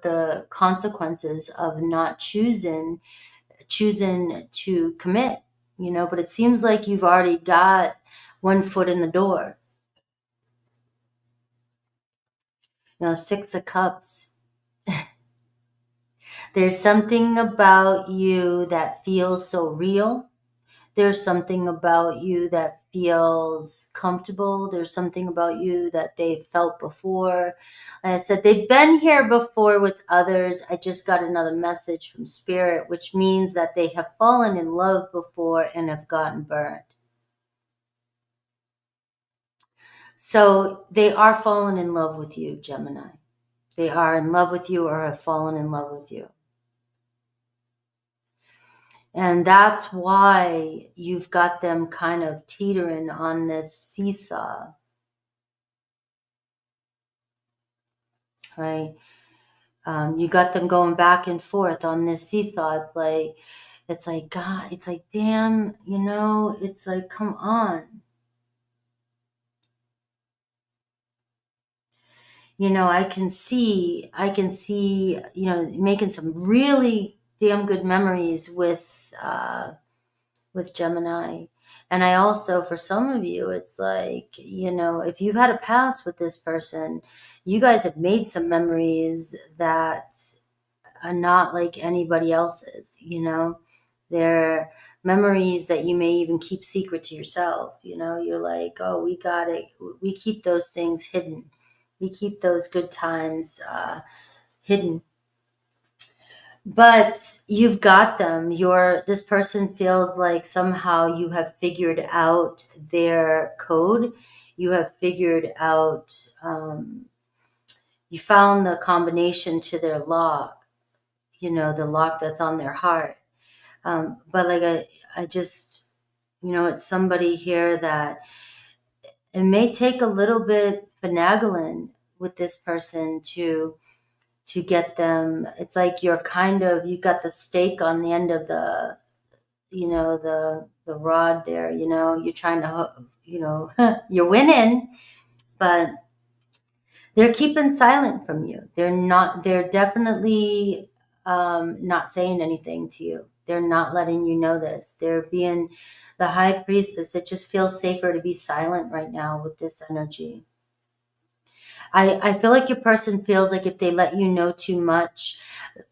the consequences of not choosing to commit, you know, but it seems like you've already got one foot in the door. You know, Six of Cups. There's something about you that feels so real. There's something about you that feels comfortable. There's something about you that they've felt before. Like I said, they've been here before with others. I just got another message from Spirit, which means that they have fallen in love before and have gotten burned. So they are falling in love with you, Gemini. They are in love with you or have fallen in love with you. And that's why you've got them kind of teetering on this seesaw. Right? You got them going back and forth on this seesaw. It's like, God, it's like, damn, you know, it's like, come on. You know, I can see, you know, making some really damn good memories with Gemini. And I also, for some of you, it's like, you know, if you've had a past with this person, you guys have made some memories that are not like anybody else's, you know. They're memories that you may even keep secret to yourself. You know, you're like, oh, we got it. We keep those things hidden. We keep those good times hidden. But you've got them. This person feels like somehow you have figured out their code. You have figured out, you found the combination to their lock, you know, the lock that's on their heart. But like I just, you know, it's somebody here that it may take a little bit finagling with this person to get them. It's like you've got the stake on the end of the, you know, the rod there, you know, you're trying to, you know, you're winning, but they're keeping silent from you. They're definitely not saying anything to you. They're not letting you know this. They're being the high priestess. It just feels safer to be silent right now with this energy. I feel like your person feels like if they let you know too much.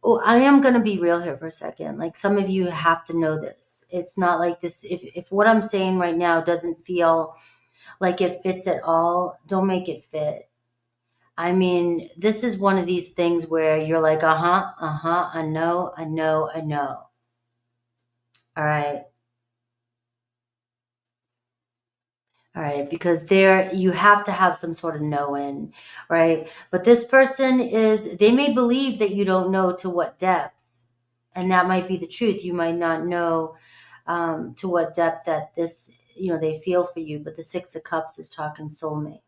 Oh, I am going to be real here for a second. Like, some of you have to know this. It's not like this. If what I'm saying right now doesn't feel like it fits at all, don't make it fit. I mean, this is one of these things where you're like, I know, I know, I know. All right. All right, because there you have to have some sort of knowing, right? But this person is, they may believe that you don't know to what depth, and that might be the truth. You might not know to what depth that this, they feel for you. But the Six of Cups is talking soulmate.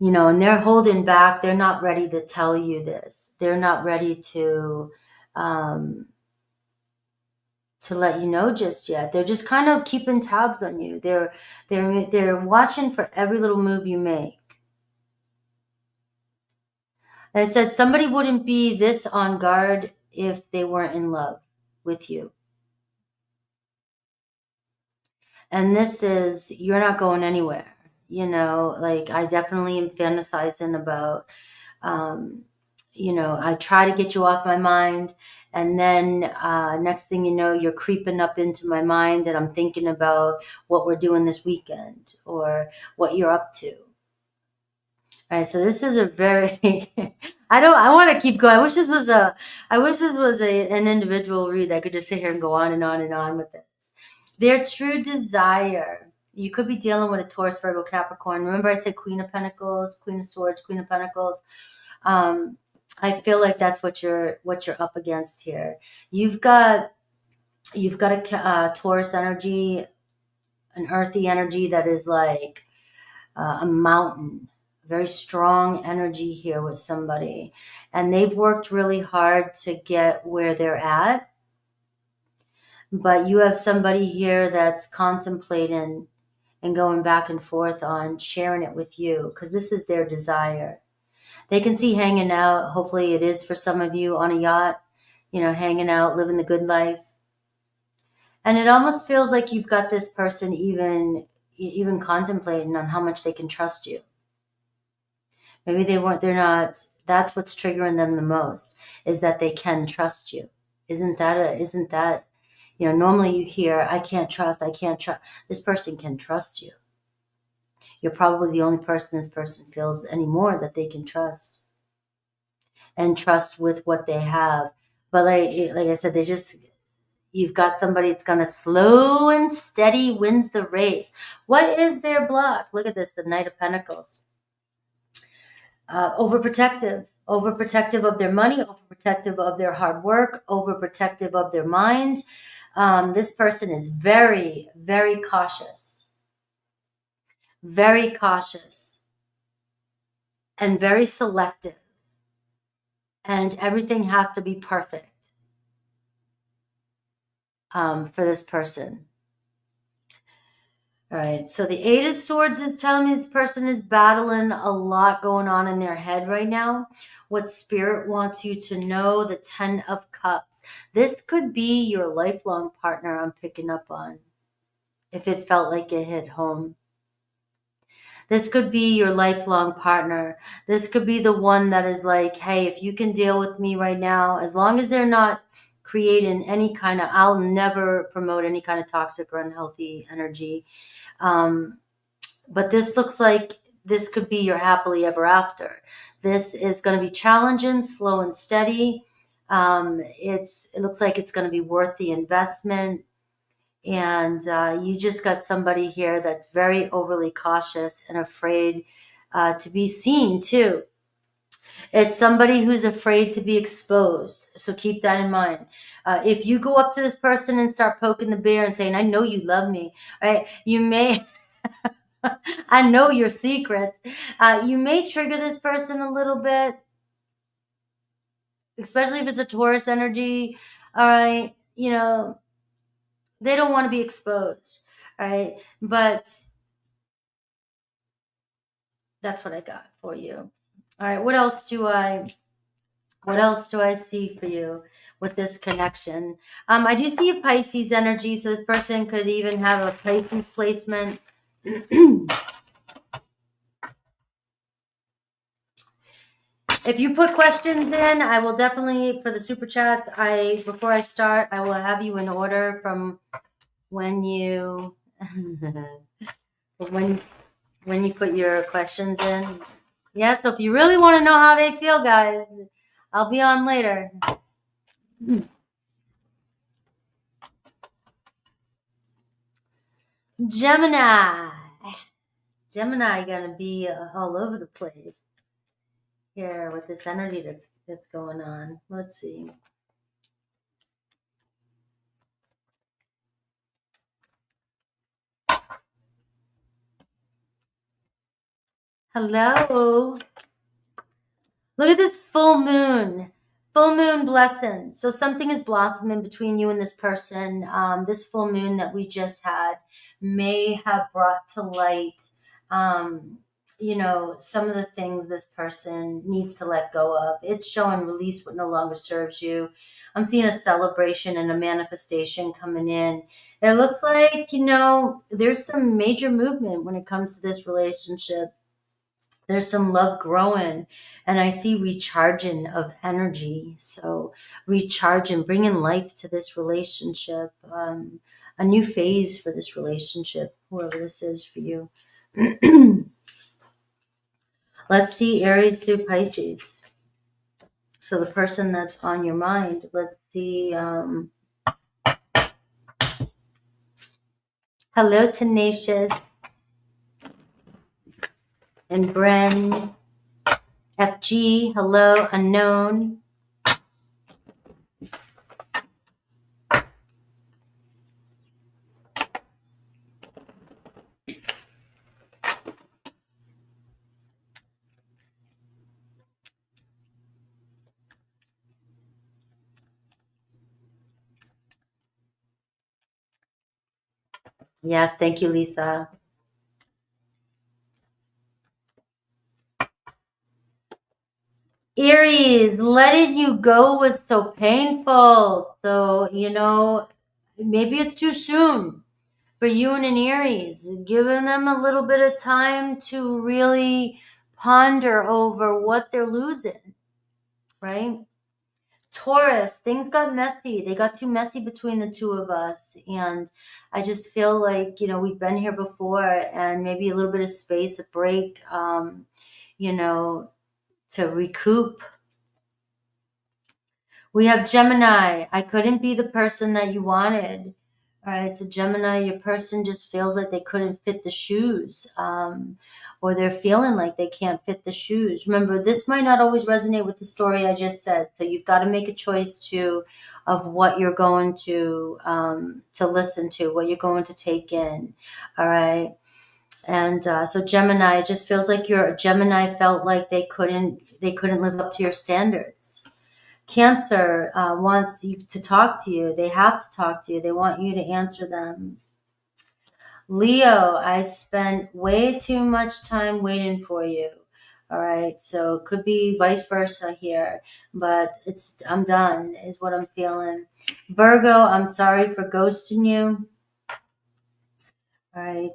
And they're holding back. They're not ready to tell you this. They're not ready um, to let you know just yet. They're just kind of keeping tabs on you. They're watching for every little move you make. And I said somebody wouldn't be this on guard if they weren't in love with you. And this is, you're not going anywhere. Like I definitely am fantasizing about, I try to get you off my mind. And then next thing you know, you're creeping up into my mind and I'm thinking about what we're doing this weekend or what you're up to. All right, so this is a very, I want to keep going. I wish this was an individual read. I could just sit here and go on and on and on with this. Their true desire. You could be dealing with a Taurus, Virgo, Capricorn. Remember I said Queen of Pentacles, Queen of Swords, Queen of Pentacles. I feel like that's what you're up against here. You've got a Taurus energy, an earthy energy that is like a mountain, very strong energy here with somebody, and they've worked really hard to get where they're at. But you have somebody here that's contemplating and going back and forth on sharing it with you because this is their desire. They can see hanging out. Hopefully it is for some of you on a yacht, hanging out, living the good life. And it almost feels like you've got this person even contemplating on how much they can trust you. Maybe they're not, that's what's triggering them the most, is that they can trust you. Isn't that, normally you hear, I can't trust. This person can trust you. You're probably the only person this person feels anymore that they can trust. And trust with what they have. But like I said, you've got somebody that's going to slow and steady wins the race. What is their block? Look at this, the Knight of Pentacles. Overprotective of their money, overprotective of their hard work, overprotective of their mind. This person is very, very cautious. Very cautious. And very selective. And everything has to be perfect for this person. All right, so the Eight of Swords is telling me this person is battling a lot going on in their head right now. What Spirit wants you to know, the Ten of Cups. This could be your lifelong partner I'm picking up on, if it felt like it hit home. This could be your lifelong partner. This could be the one that is like, hey, if you can deal with me right now, as long as they're not creating any kind of, I'll never promote any kind of toxic or unhealthy energy. But this looks like this could be your happily ever after. This is going to be challenging, slow and steady. It looks like it's going to be worth the investment. And you just got somebody here that's very overly cautious and afraid to be seen too. It's somebody who's afraid to be exposed. So keep that in mind. If you go up to this person and start poking the bear and saying, I know you love me, right? You may, I know your secrets. You may trigger this person a little bit, especially if it's a Taurus energy. All right. They don't want to be exposed. All right. But that's what I got for you. All right. What else do I see for you with this connection? I do see a Pisces energy. So this person could even have a Pisces placement. If you put questions in, I will definitely, for the super chats, before I start, I will have you in order from when you when you put your questions in. Yeah, so if you really want to know how they feel, guys, I'll be on later. Gemini. Gemini gonna be all over the place here with this energy that's going on. Let's see. Hello. Look at this full moon. Full moon blessings. So something is blossoming between you and this person. This full moon that we just had may have brought to light, some of the things this person needs to let go of. It's showing release what no longer serves you. I'm seeing a celebration and a manifestation coming in. It looks like, there's some major movement when it comes to this relationship. There's some love growing, and I see recharging of energy. So recharging, bringing life to this relationship, a new phase for this relationship, whoever this is for you. Let's see Aries through Pisces. So the person that's on your mind, let's see. Hello, Tenacious. And Bren. FG, hello, Unknown. Yes, thank you, Lisa. Aries, letting you go was so painful. So, maybe it's too soon for you and an Aries. Giving them a little bit of time to really ponder over what they're losing, right? Taurus, things got messy. They got too messy between the two of us. And I just feel like, we've been here before, and maybe a little bit of space, a break, to recoup. We have Gemini. I couldn't be the person that you wanted. All right. So Gemini, your person just feels like they couldn't fit the shoes, or they're feeling like they can't fit the shoes. Remember, this might not always resonate with the story I just said. So you've got to make a choice too of what you're going to listen to, what you're going to take in. All right. And so Gemini, it just feels like your Gemini felt like they couldn't live up to your standards. Cancer wants you to talk to you. They have to talk to you. They want you to answer them. Leo, I spent way too much time waiting for you. All right, so it could be vice versa here, but I'm done is what I'm feeling. Virgo, I'm sorry for ghosting you. All right,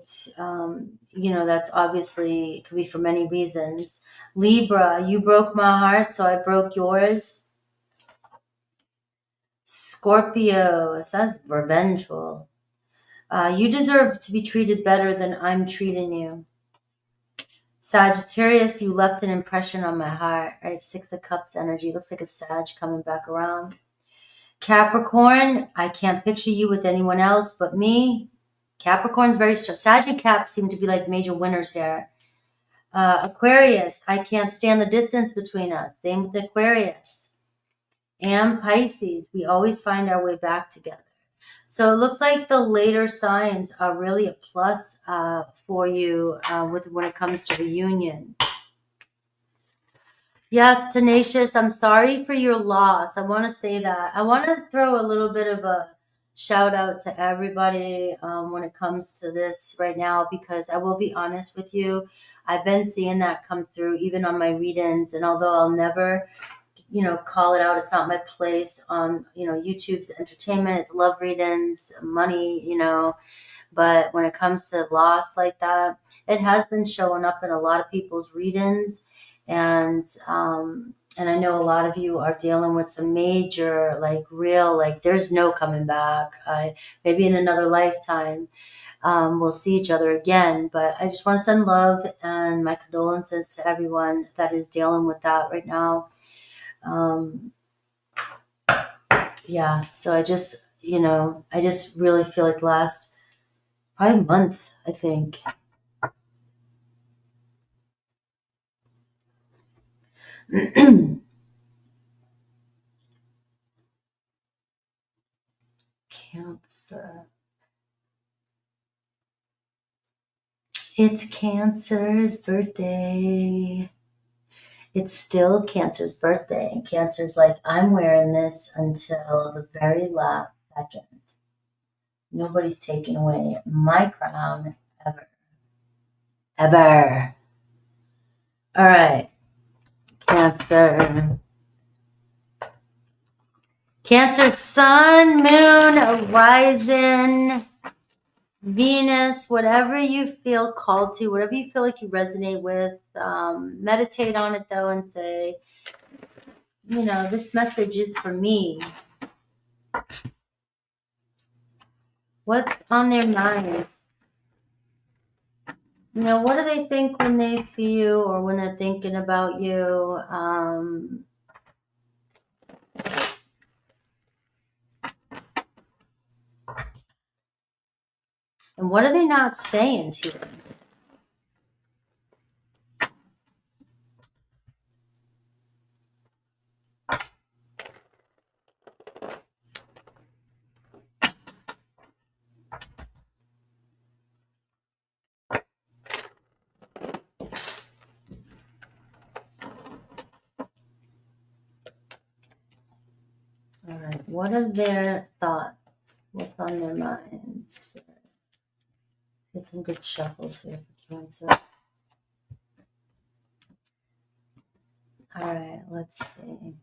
that's obviously, it could be for many reasons. Libra, you broke my heart, so I broke yours. Scorpio, that's revengeful. You deserve to be treated better than I'm treating you. Sagittarius, you left an impression on my heart. Right, Six of Cups energy. Looks like a Sag coming back around. Capricorn, I can't picture you with anyone else but me. Capricorn's very strong. Sag and Cap seem to be like major winners here. Aquarius, I can't stand the distance between us. Same with Aquarius. And Pisces, we always find our way back together. So it looks like the later signs are really a plus for you when it comes to reunion. Yes, Tenacious, I'm sorry for your loss. I want to say that. I want to throw a little bit of a shout out to everybody when it comes to this right now, because I will be honest with you. I've been seeing that come through even on my read-ins, and although I'll never call it out. It's not my place on, YouTube's entertainment. It's love readings, money, but when it comes to loss like that, it has been showing up in a lot of people's readings. And I know a lot of you are dealing with some major, real, there's no coming back, maybe in another lifetime. we'll see each other again. But I just want to send love and my condolences to everyone that is dealing with that right now. Yeah, so I just, I just really feel like last probably month, I think. Cancer. It's Cancer's birthday. It's still Cancer's birthday. And Cancer's like, I'm wearing this until the very last second. Nobody's taking away my crown ever. Ever. All right. Cancer. Cancer, sun, moon, rising, Venus, whatever you feel called to, whatever you feel like you resonate with, meditate on it though and say, this message is for me. What's on their mind? What do they think when they see you or when they're thinking about you? And what are they not saying to you? All right. What are their thoughts? What's on their minds? Get some good shuffles here for Cancer. All right. Let's see.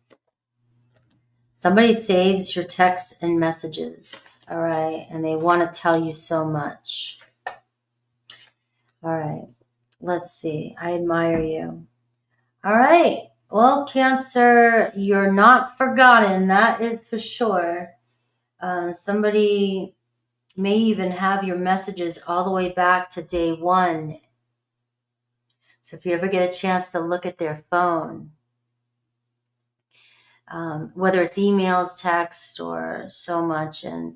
Somebody saves your texts and messages. All right. And they want to tell you so much. All right. Let's see. I admire you. All right. Well, Cancer, you're not forgotten. That is for sure. Somebody may even have your messages all the way back to day one. So if you ever get a chance to look at their phone, whether it's emails, text, or so much, and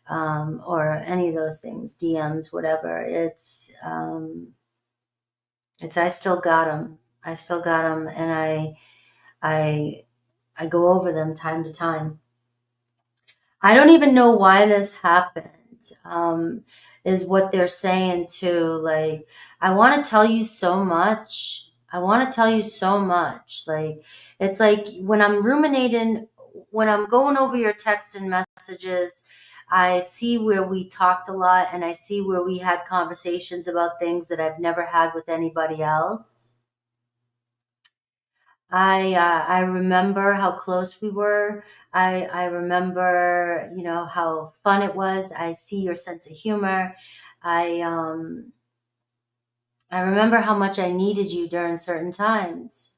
or any of those things, DMs, whatever, it's I still got them. I still got them, and I go over them time to time. I don't even know why this happened, is what they're saying too. Like, I want to tell you so much. I want to tell you so much. Like, it's like when I'm ruminating, when I'm going over your text and messages, I see where we talked a lot and I see where we had conversations about things that I've never had with anybody else. I remember how close we were. I remember, how fun it was. I see your sense of humor. I remember how much I needed you during certain times.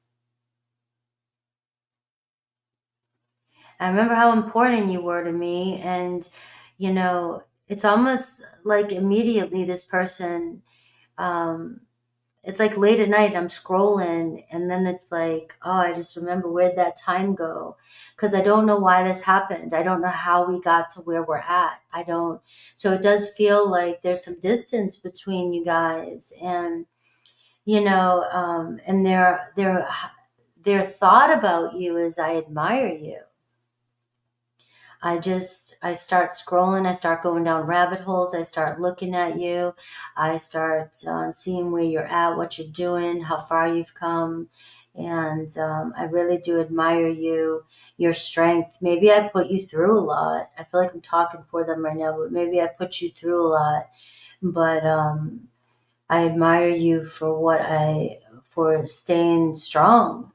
I remember how important you were to me, and it's almost like immediately this person. It's like late at night, I'm scrolling, and then it's like, oh, I just remember, where'd that time go? Because I don't know why this happened. I don't know how we got to where we're at. I don't. So it does feel like there's some distance between you guys, and and their thought about you is, I admire you. I start scrolling, I start going down rabbit holes, I start looking at you, I start seeing where you're at, what you're doing, how far you've come. And I really do admire you, your strength. Maybe I put you through a lot. I feel like I'm talking for them right now, but maybe I put you through a lot. But I admire you for staying strong.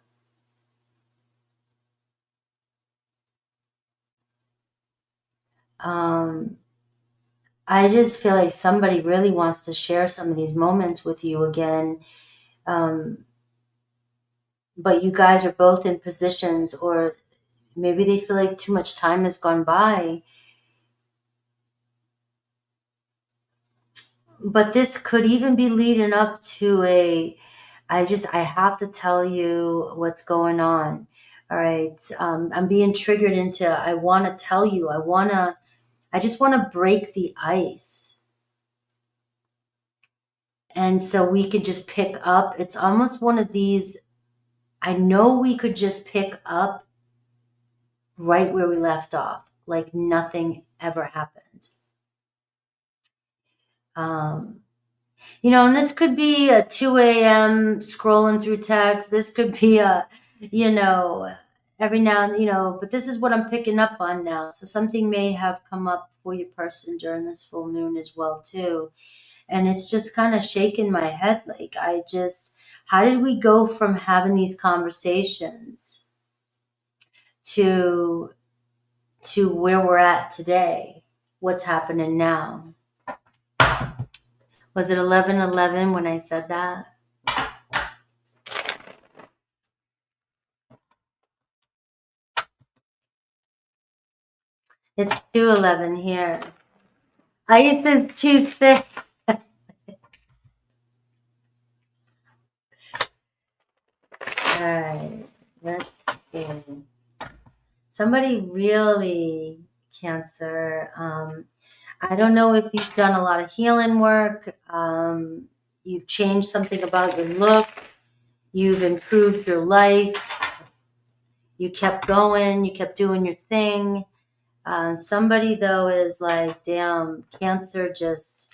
I just feel like somebody really wants to share some of these moments with you again. But you guys are both in positions, or maybe they feel like too much time has gone by. But this could even be leading up to I have to tell you what's going on. All right. I'm being triggered into, I want to tell you, I just want to break the ice. And so we could just pick up. It's almost one of these, I know we could just pick up right where we left off, like nothing ever happened. And this could be a 2 a.m. scrolling through text. This could be every now and, but this is what I'm picking up on now. So something may have come up for your person during this full moon as well, too. And it's just kind of shaking my head. Like, how did we go from having these conversations to where we're at today? What's happening now? Was it 11:11 when I said that? It's 2:11 here. Ice is too thick. All right, let's see. Somebody really, Cancer. I don't know if you've done a lot of healing work. You've changed something about your look. You've improved your life. You kept going. You kept doing your thing. Somebody, though, is like, damn, Cancer just...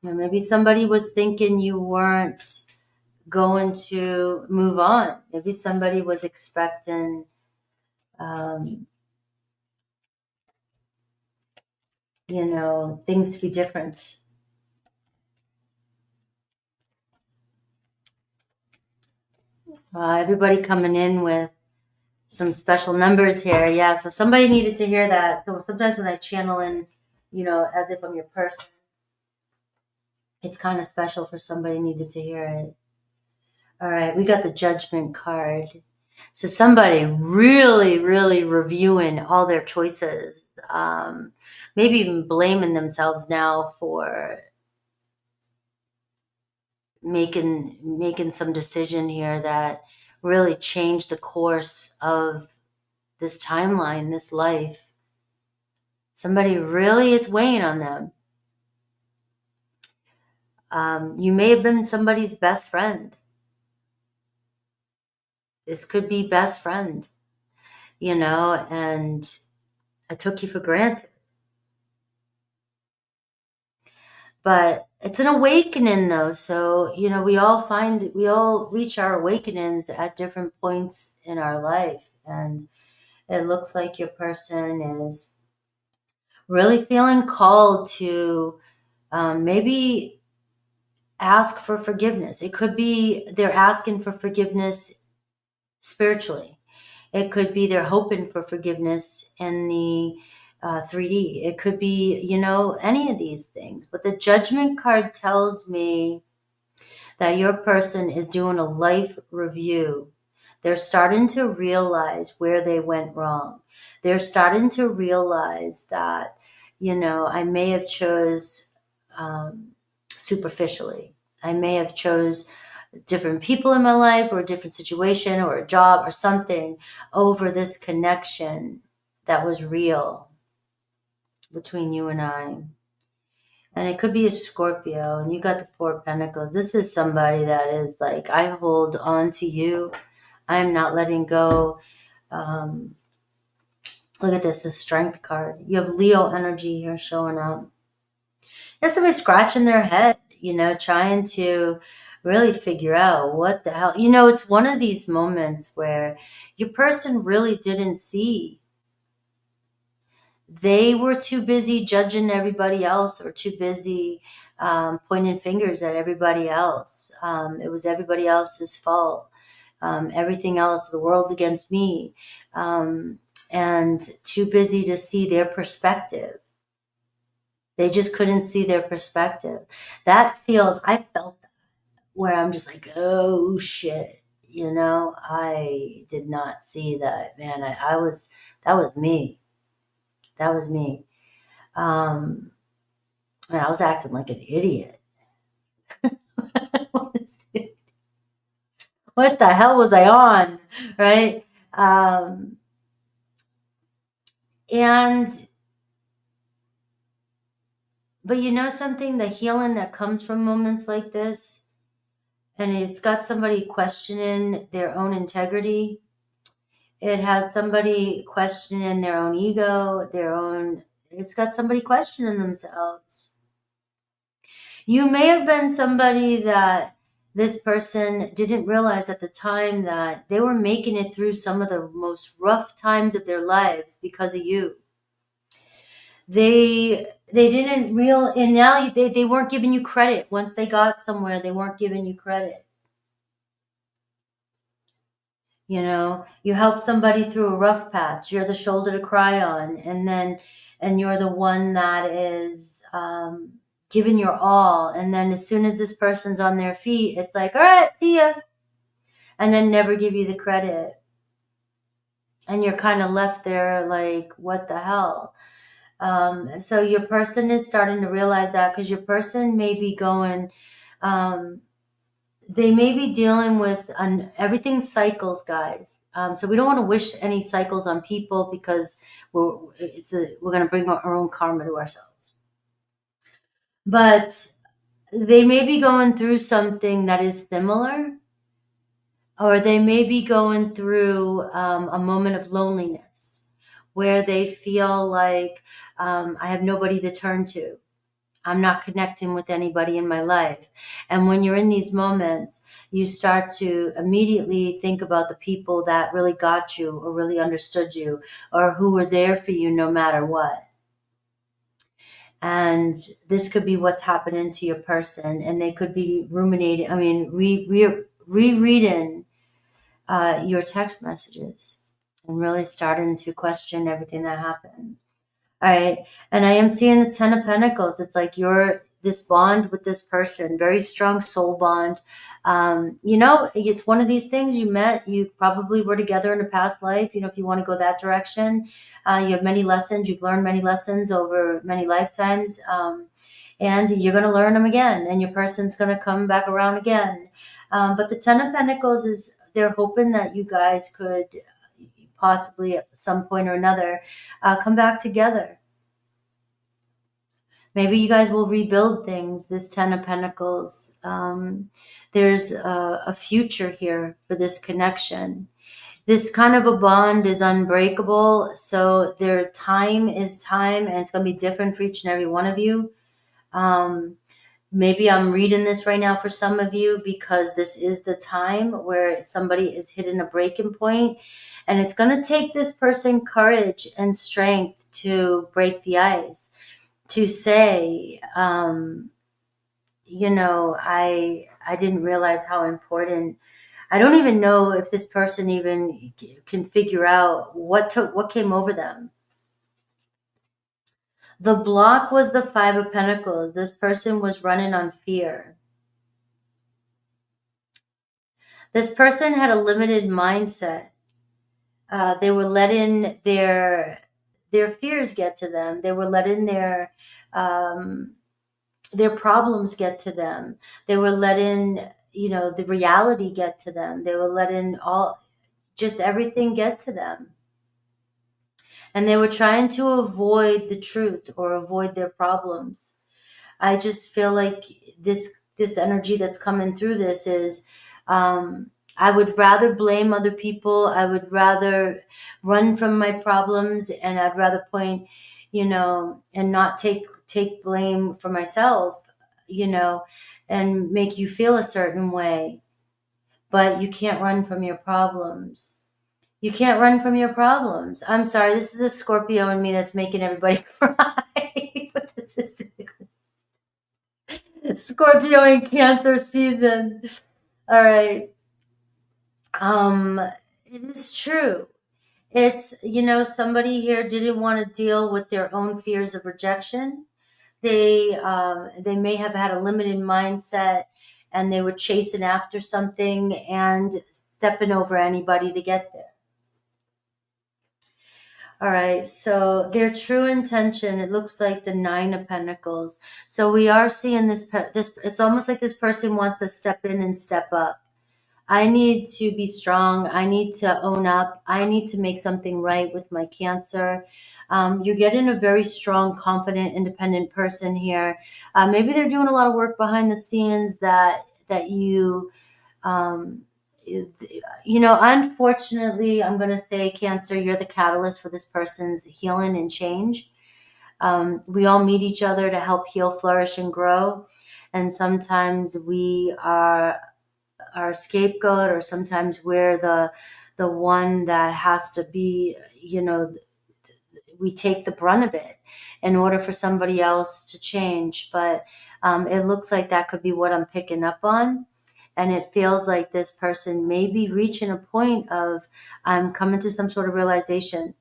maybe somebody was thinking you weren't going to move on. Maybe somebody was expecting things to be different. Everybody coming in with some special numbers here. Yeah, so somebody needed to hear that. So sometimes when I channel in, as if I'm your person, it's kind of special for somebody needed to hear it. All right, we got the Judgment card. So somebody really, really reviewing all their choices. Maybe even blaming themselves now for making some decision here that really changed the course of this timeline, this life. Somebody really, it's weighing on them. You may have been somebody's best friend. This could be best friend, and I took you for granted. But it's an awakening, though. So, we all reach our awakenings at different points in our life. And it looks like your person is really feeling called to maybe ask for forgiveness. It could be they're asking for forgiveness spiritually. It could be they're hoping for forgiveness in the 3D. It could be, any of these things. But the Judgment card tells me that your person is doing a life review. They're starting to realize where they went wrong. They're starting to realize that, I may have chose superficially. I may have chose different people in my life or a different situation or a job or something over this connection that was real between you and I. And it could be a Scorpio, and you got the Four of Pentacles. This is somebody that is like, I hold on to you. I'm not letting go. Look at this, the Strength card. You have Leo energy here showing up. There's somebody scratching their head, trying to really figure out what the hell. It's one of these moments where your person really didn't see. They were too busy judging everybody else or too busy pointing fingers at everybody else. It was everybody else's fault. Everything else, the world's against me. And too busy to see their perspective. They just couldn't see their perspective. I felt that, where I'm just like, oh shit, I did not see that, man. That was me. That was me. And I was acting like an idiot. What the hell was I on, right? And but you know something, the healing that comes from moments like this, and it's got somebody questioning their own integrity. It has somebody questioning their own ego, it's got somebody questioning themselves. You may have been somebody that this person didn't realize at the time that they were making it through some of the most rough times of their lives because of you. They didn't and now they weren't giving you credit. Once they got somewhere, they weren't giving you credit. You know, you help somebody through a rough patch. You're the shoulder to cry on, and you're the one that is giving your all. And then as soon as this person's on their feet, it's like, all right, see ya, and then never give you the credit. And you're kind of left there like, what the hell? So your person is starting to realize that, because your person may be going, they may be dealing with everything cycles, guys. So we don't want to wish any cycles on people, because we're going to bring our own karma to ourselves. But they may be going through something that is similar, or they may be going through a moment of loneliness where they feel like, I have nobody to turn to. I'm not connecting with anybody in my life. And when you're in these moments, you start to immediately think about the people that really got you, or really understood you, or who were there for you no matter what. And this could be what's happening to your person. And they could be ruminating, rereading your text messages and really starting to question everything that happened. All right. And I am seeing the 10 of Pentacles. It's like you're this bond with this person, very strong soul bond. You know, it's one of these things you probably were together in a past life. You know, if you want to go that direction, you have many lessons. You've learned many lessons over many lifetimes. And you're going to learn them again, and your person's going to come back around again. But the 10 of Pentacles they're hoping that you guys could possibly at some point or another come back together. Maybe you guys will rebuild things. This 10 of Pentacles, there's a future here for this connection. This kind of a bond is unbreakable. So their time is time, and it's going to be different for each and every one of you. Maybe I'm reading this right now for some of you because this is the time where somebody is hitting a breaking point, and it's going to take this person courage and strength to break the ice, to say, you know, I didn't realize how important. I don't even know if this person even can figure out what came over them. The block was the 5 of Pentacles. This person was running on fear. This person had a limited mindset. They were letting their fears get to them. They were letting their problems get to them. They were letting, you know, the reality get to them. They were letting just everything get to them. And they were trying to avoid the truth or avoid their problems. I just feel like this energy that's coming through this is, I would rather blame other people. I would rather run from my problems, and I'd rather point, you know, and not take blame for myself, you know, and make you feel a certain way. But you can't run from your problems. You can't run from your problems. I'm sorry, this is a Scorpio in me that's making everybody cry. But this is Scorpio and Cancer season. All right. It is true. It's, you know, somebody here didn't want to deal with their own fears of rejection. They may have had a limited mindset, and they were chasing after something and stepping over anybody to get there. All right, so their true intention, it looks like the Nine of Pentacles. So we are seeing this, it's almost like this person wants to step in and step up. I need to be strong. I need to own up. I need to make something right with my Cancer. You're getting a very strong, confident, independent person here. Maybe they're doing a lot of work behind the scenes that you um, you know, unfortunately, I'm going to say, Cancer, you're the catalyst for this person's healing and change. We all meet each other to help heal, flourish, and grow. And sometimes we are our scapegoat, or sometimes we're the one that has to be, you know, we take the brunt of it in order for somebody else to change. But it looks like that could be what I'm picking up on. And it feels like this person may be reaching a point of coming to some sort of realization.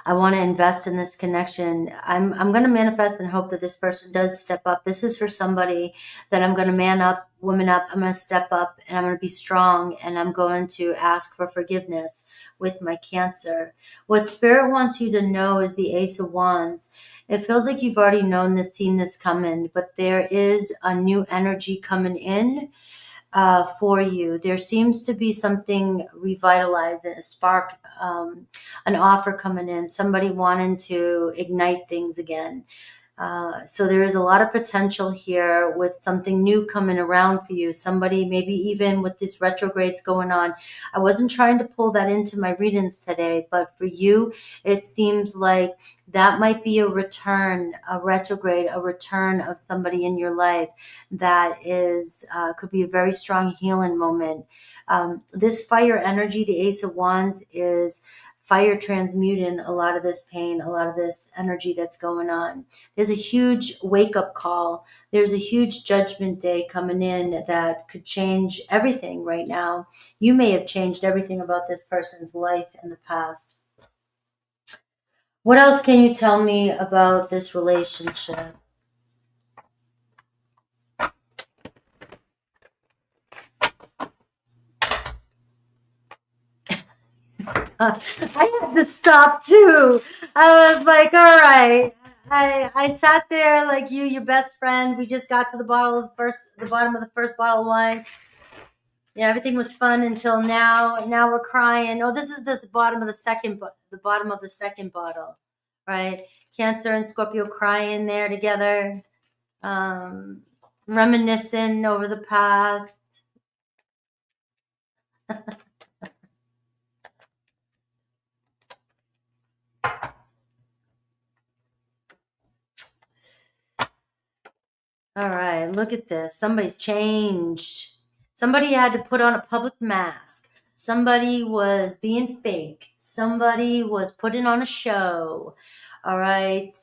I want to invest in this connection. I'm going to manifest and hope that this person does step up. This is for somebody that I'm going to man up, woman up. I'm going to step up and I'm going to be strong, and I'm going to ask for forgiveness with my Cancer. What Spirit wants you to know is the Ace of Wands. It feels like you've already known this, seen this coming, but there is a new energy coming in for you. There seems to be something revitalized, a spark, an offer coming in, somebody wanting to ignite things again. So there is a lot of potential here with something new coming around for you. Somebody, maybe even with these retrogrades going on. I wasn't trying to pull that into my readings today, but for you, it seems like that might be a return, a retrograde, a return of somebody in your life that is could be a very strong healing moment. This fire energy, the Ace of Wands, is fire transmuting a lot of this pain, a lot of this energy that's going on. There's a huge wake-up call. There's a huge judgment day coming in that could change everything right now. You may have changed everything about this person's life in the past. What else can you tell me about this relationship? I had to stop too. I was like, all right. I sat there like you, your best friend. We just got to the bottom of the first bottle of wine. Yeah, everything was fun until now. Now we're crying. Oh, this is the bottom of the bottom of the second bottle, right? Cancer and Scorpio crying there together, reminiscing over the past. All right, look at this. Somebody's changed. Somebody had to put on a public mask. Somebody was being fake. Somebody was putting on a show. All right.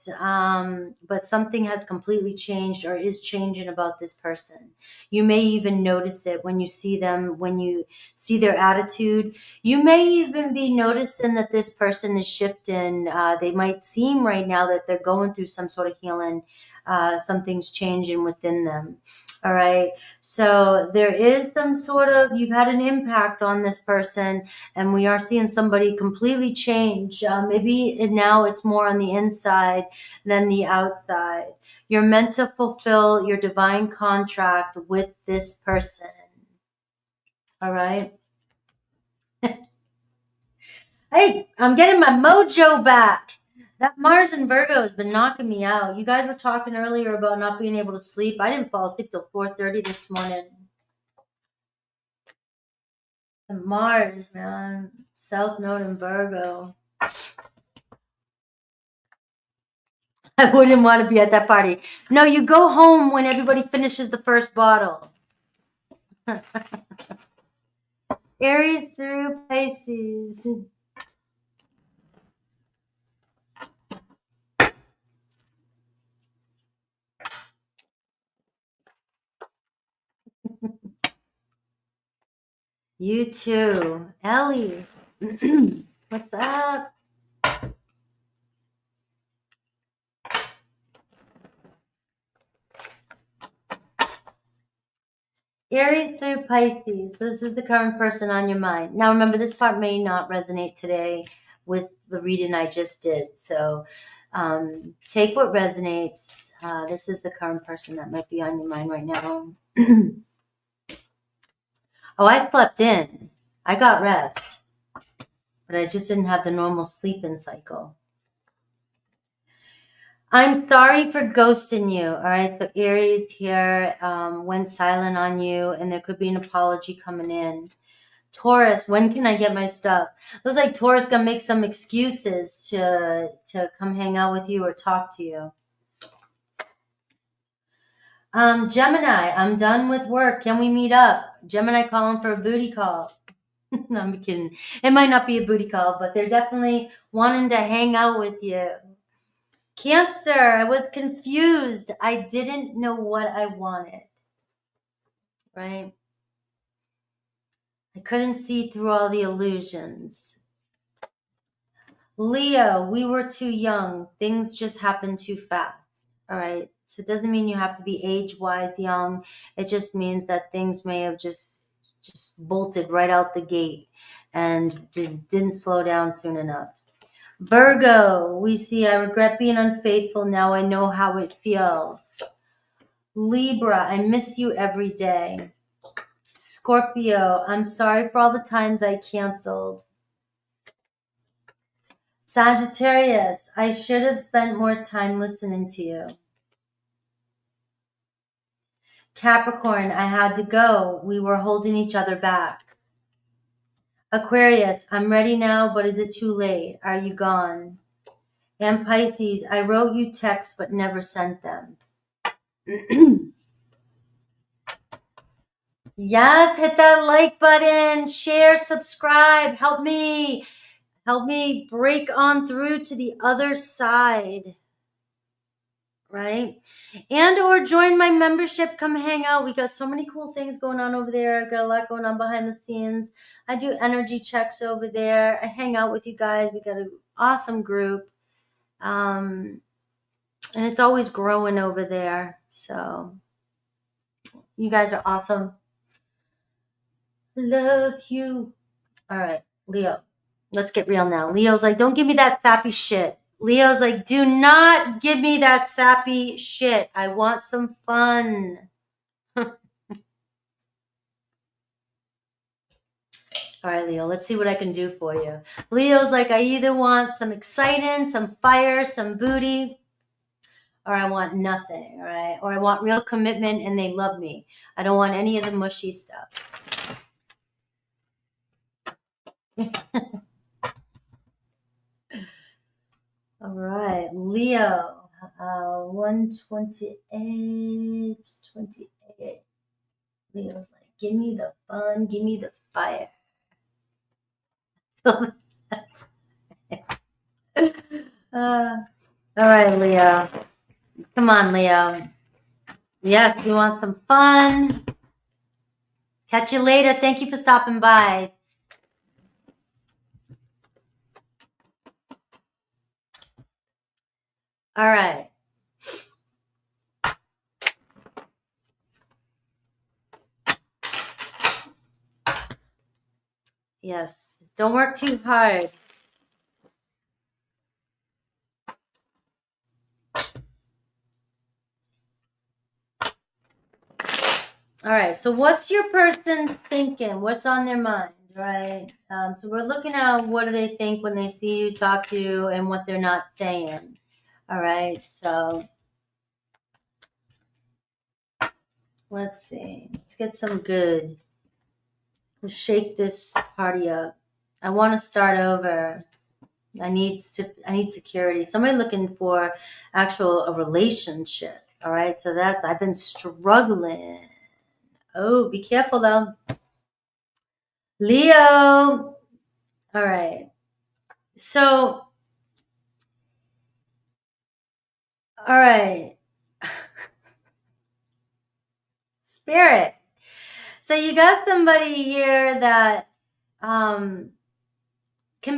But something has completely changed or is changing about this person. You may even notice it when you see them, when you see their attitude. You may even be noticing that this person is shifting. They might seem right now that they're going through some sort of healing. Something's changing within them. All right. So there is some sort of, you've had an impact on this person, and we are seeing somebody completely change. Maybe now it's more on the inside than the outside. You're meant to fulfill your divine contract with this person. All right. Hey, I'm getting my mojo back. That Mars and Virgo has been knocking me out. You guys were talking earlier about not being able to sleep. I didn't fall asleep till 4:30 this morning. And Mars, man. South Node in Virgo. I wouldn't want to be at that party. No, you go home when everybody finishes the first bottle. Aries through Pisces. You too. Ellie. What's up? Aries through Pisces. This is the current person on your mind. Now remember, this part may not resonate today, with the reading I just did. So take what resonates. This is the current person that might be on your mind right now. Oh, I slept in. I got rest, but I just didn't have the normal sleep-in cycle. I'm sorry for ghosting you. All right, so Aries here went silent on you, and there could be an apology coming in. Taurus, when can I get my stuff? Looks like Taurus gonna make some excuses to come hang out with you or talk to you. Gemini, I'm done with work. Can we meet up? Gemini calling for a booty call. No, I'm kidding. It might not be a booty call, but they're definitely wanting to hang out with you. Cancer, I was confused. I didn't know what I wanted. Right? I couldn't see through all the illusions. Leo, we were too young. Things just happened too fast. All right. So it doesn't mean you have to be age-wise young. It just means that things may have just bolted right out the gate and didn't slow down soon enough. Virgo, we see, I regret being unfaithful. Now I know how it feels. Libra, I miss you every day. Scorpio, I'm sorry for all the times I canceled. Sagittarius, I should have spent more time listening to you. Capricorn, I had to go. We were holding each other back. Aquarius, I'm ready now, but is it too late? Are you gone? And Pisces, I wrote you texts but never sent them. Yes, hit that like button, share, subscribe, help me break on through to the other side. Right? And or join my membership, come hang out. We got so many cool things going on over there. I've got a lot going on behind the scenes. I do energy checks over there. I hang out with you guys. We got an awesome group. And it's always growing over there. So you guys are awesome. Love you. All right, Leo, let's get real now. Leo's like, don't give me that sappy shit. Leo's like, do not give me that sappy shit. I want some fun. All right, Leo, let's see what I can do for you. Leo's like, I either want some exciting, some fire, some booty, or I want nothing, all right? Or I want real commitment and they love me. I don't want any of the mushy stuff. All right, Leo, 128, 28. Leo's like, give me the fun, give me the fire. All right, Leo. Come on, Leo. Yes, you want some fun? Catch you later. Thank you for stopping by. All right. Yes, don't work too hard. All right, so what's your person thinking? What's on their mind, right? So we're looking at what do they think when they see you, talk to you, and what they're not saying. All right, so let's see. Let's get some good. Let's shake this party up. I want to start over. I need security. Somebody looking for a relationship. All right, so I've been struggling. Oh, be careful though. Leo. All right. So, all right. Spirit. So you got somebody here that can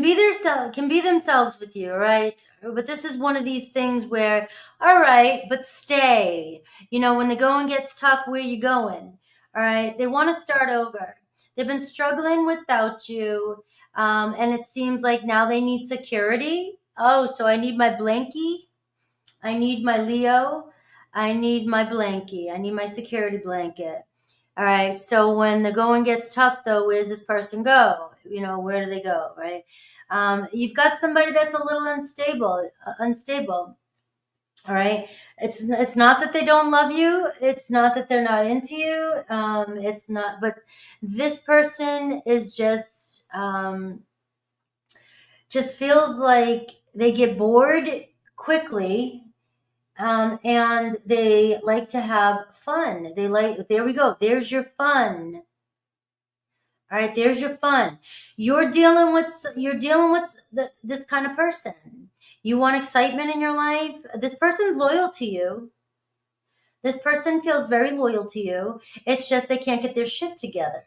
be themselves with you, right? But this is one of these things where, all right, but stay. You know, when the going gets tough, where you going? All right, they want to start over. They've been struggling without you. And it seems like now they need security. Oh, so I need my blankie. I need my Leo. I need my blankie. I need my security blanket. All right. So when the going gets tough, though, where does this person go? You know, where do they go? Right. You've got somebody that's a little unstable. Unstable. All right. It's not that they don't love you. It's not that they're not into you. It's not. But this person is just feels like they get bored quickly, and they like to have fun. They like, there we go. There's your fun. All right, there's your fun. You're dealing with this kind of person. You want excitement in your life. This person's loyal to you. This person feels very loyal to you. It's just they can't get their shit together.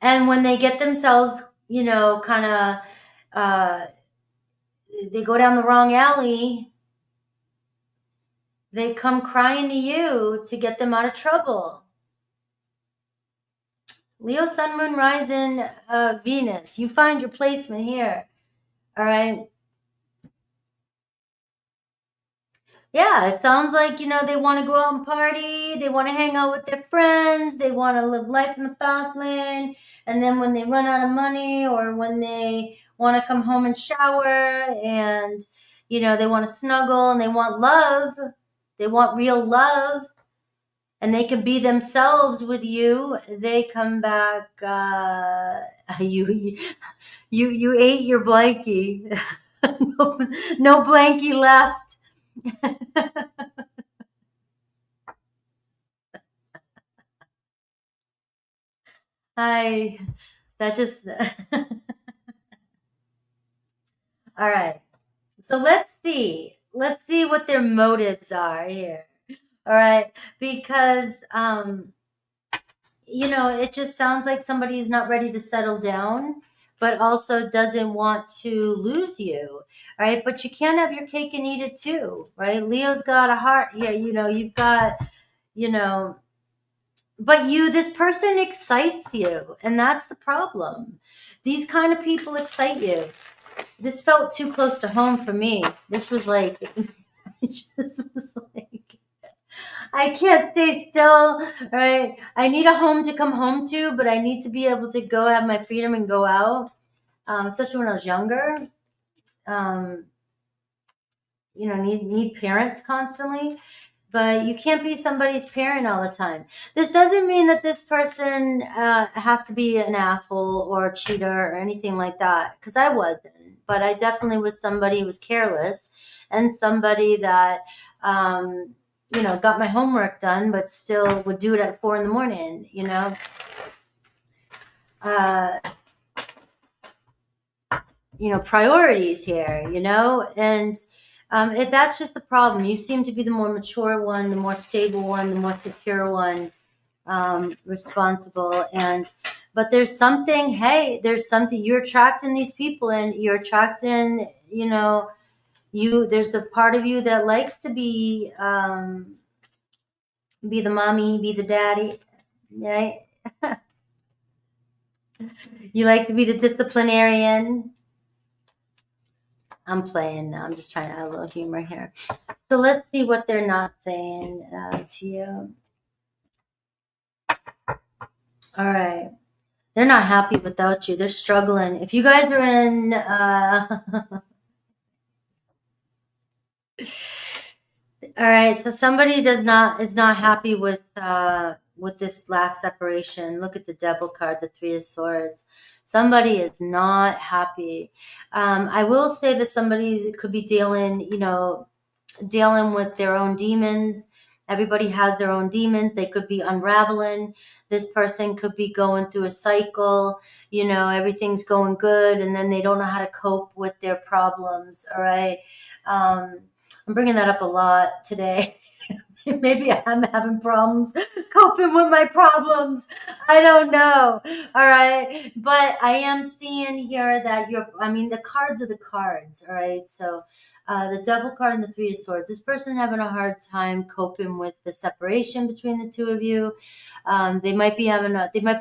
And when they get themselves, you know, kind of, they go down the wrong alley, they come crying to you to get them out of trouble. Leo, Sun, Moon, Rising, Venus. You find your placement here. All right. Yeah, it sounds like, you know, they want to go out and party. They want to hang out with their friends. They want to live life in the fast lane. And then when they run out of money, or when they want to come home and shower, and, you know, they want to snuggle and they want love, they want real love, and they can be themselves with you, they come back, you ate your blankie. No blankie left. That just all right. So let's see what their motives are here. All right, because you know, it just sounds like somebody's not ready to settle down, but also doesn't want to lose you, right? But you can't have your cake and eat it too, right? Leo's got a heart here. You know, you've got, you know, but this person excites you, and that's the problem. These kind of people excite you. This felt too close to home for me. This was like, it just was like, I can't stay still, right? I need a home to come home to, but I need to be able to go have my freedom and go out, especially when I was younger. Um, you know, need parents constantly, but you can't be somebody's parent all the time. This doesn't mean that this person has to be an asshole or a cheater or anything like that, because I wasn't. But I definitely was somebody who was careless, and somebody that, you know, got my homework done, but still would do it at 4 a.m, you know. You know, priorities here, you know, and if that's just the problem. You seem to be the more mature one, the more stable one, the more secure one, responsible. But there's something, hey, there's something, you're attracting these people, and you're attracting, you know, there's a part of you that likes to be the mommy, be the daddy, right? You like to be the disciplinarian. I'm playing now. I'm just trying to add a little humor here. So let's see what they're not saying to you. All right. They're not happy without you. They're struggling. If you guys are in... all right. So somebody is not happy with this last separation. Look at the Devil card, the Three of Swords. Somebody is not happy. I will say that somebody could be dealing with their own demons. Everybody has their own demons. They could be unraveling. This person could be going through a cycle. You know, everything's going good, and then they don't know how to cope with their problems. All right. I'm bringing that up a lot today. Maybe I'm having problems coping with my problems. I don't know. All right. But I am seeing here that the cards are the cards. All right. So The Devil card and the Three of Swords. This person having a hard time coping with the separation between the two of you. They might be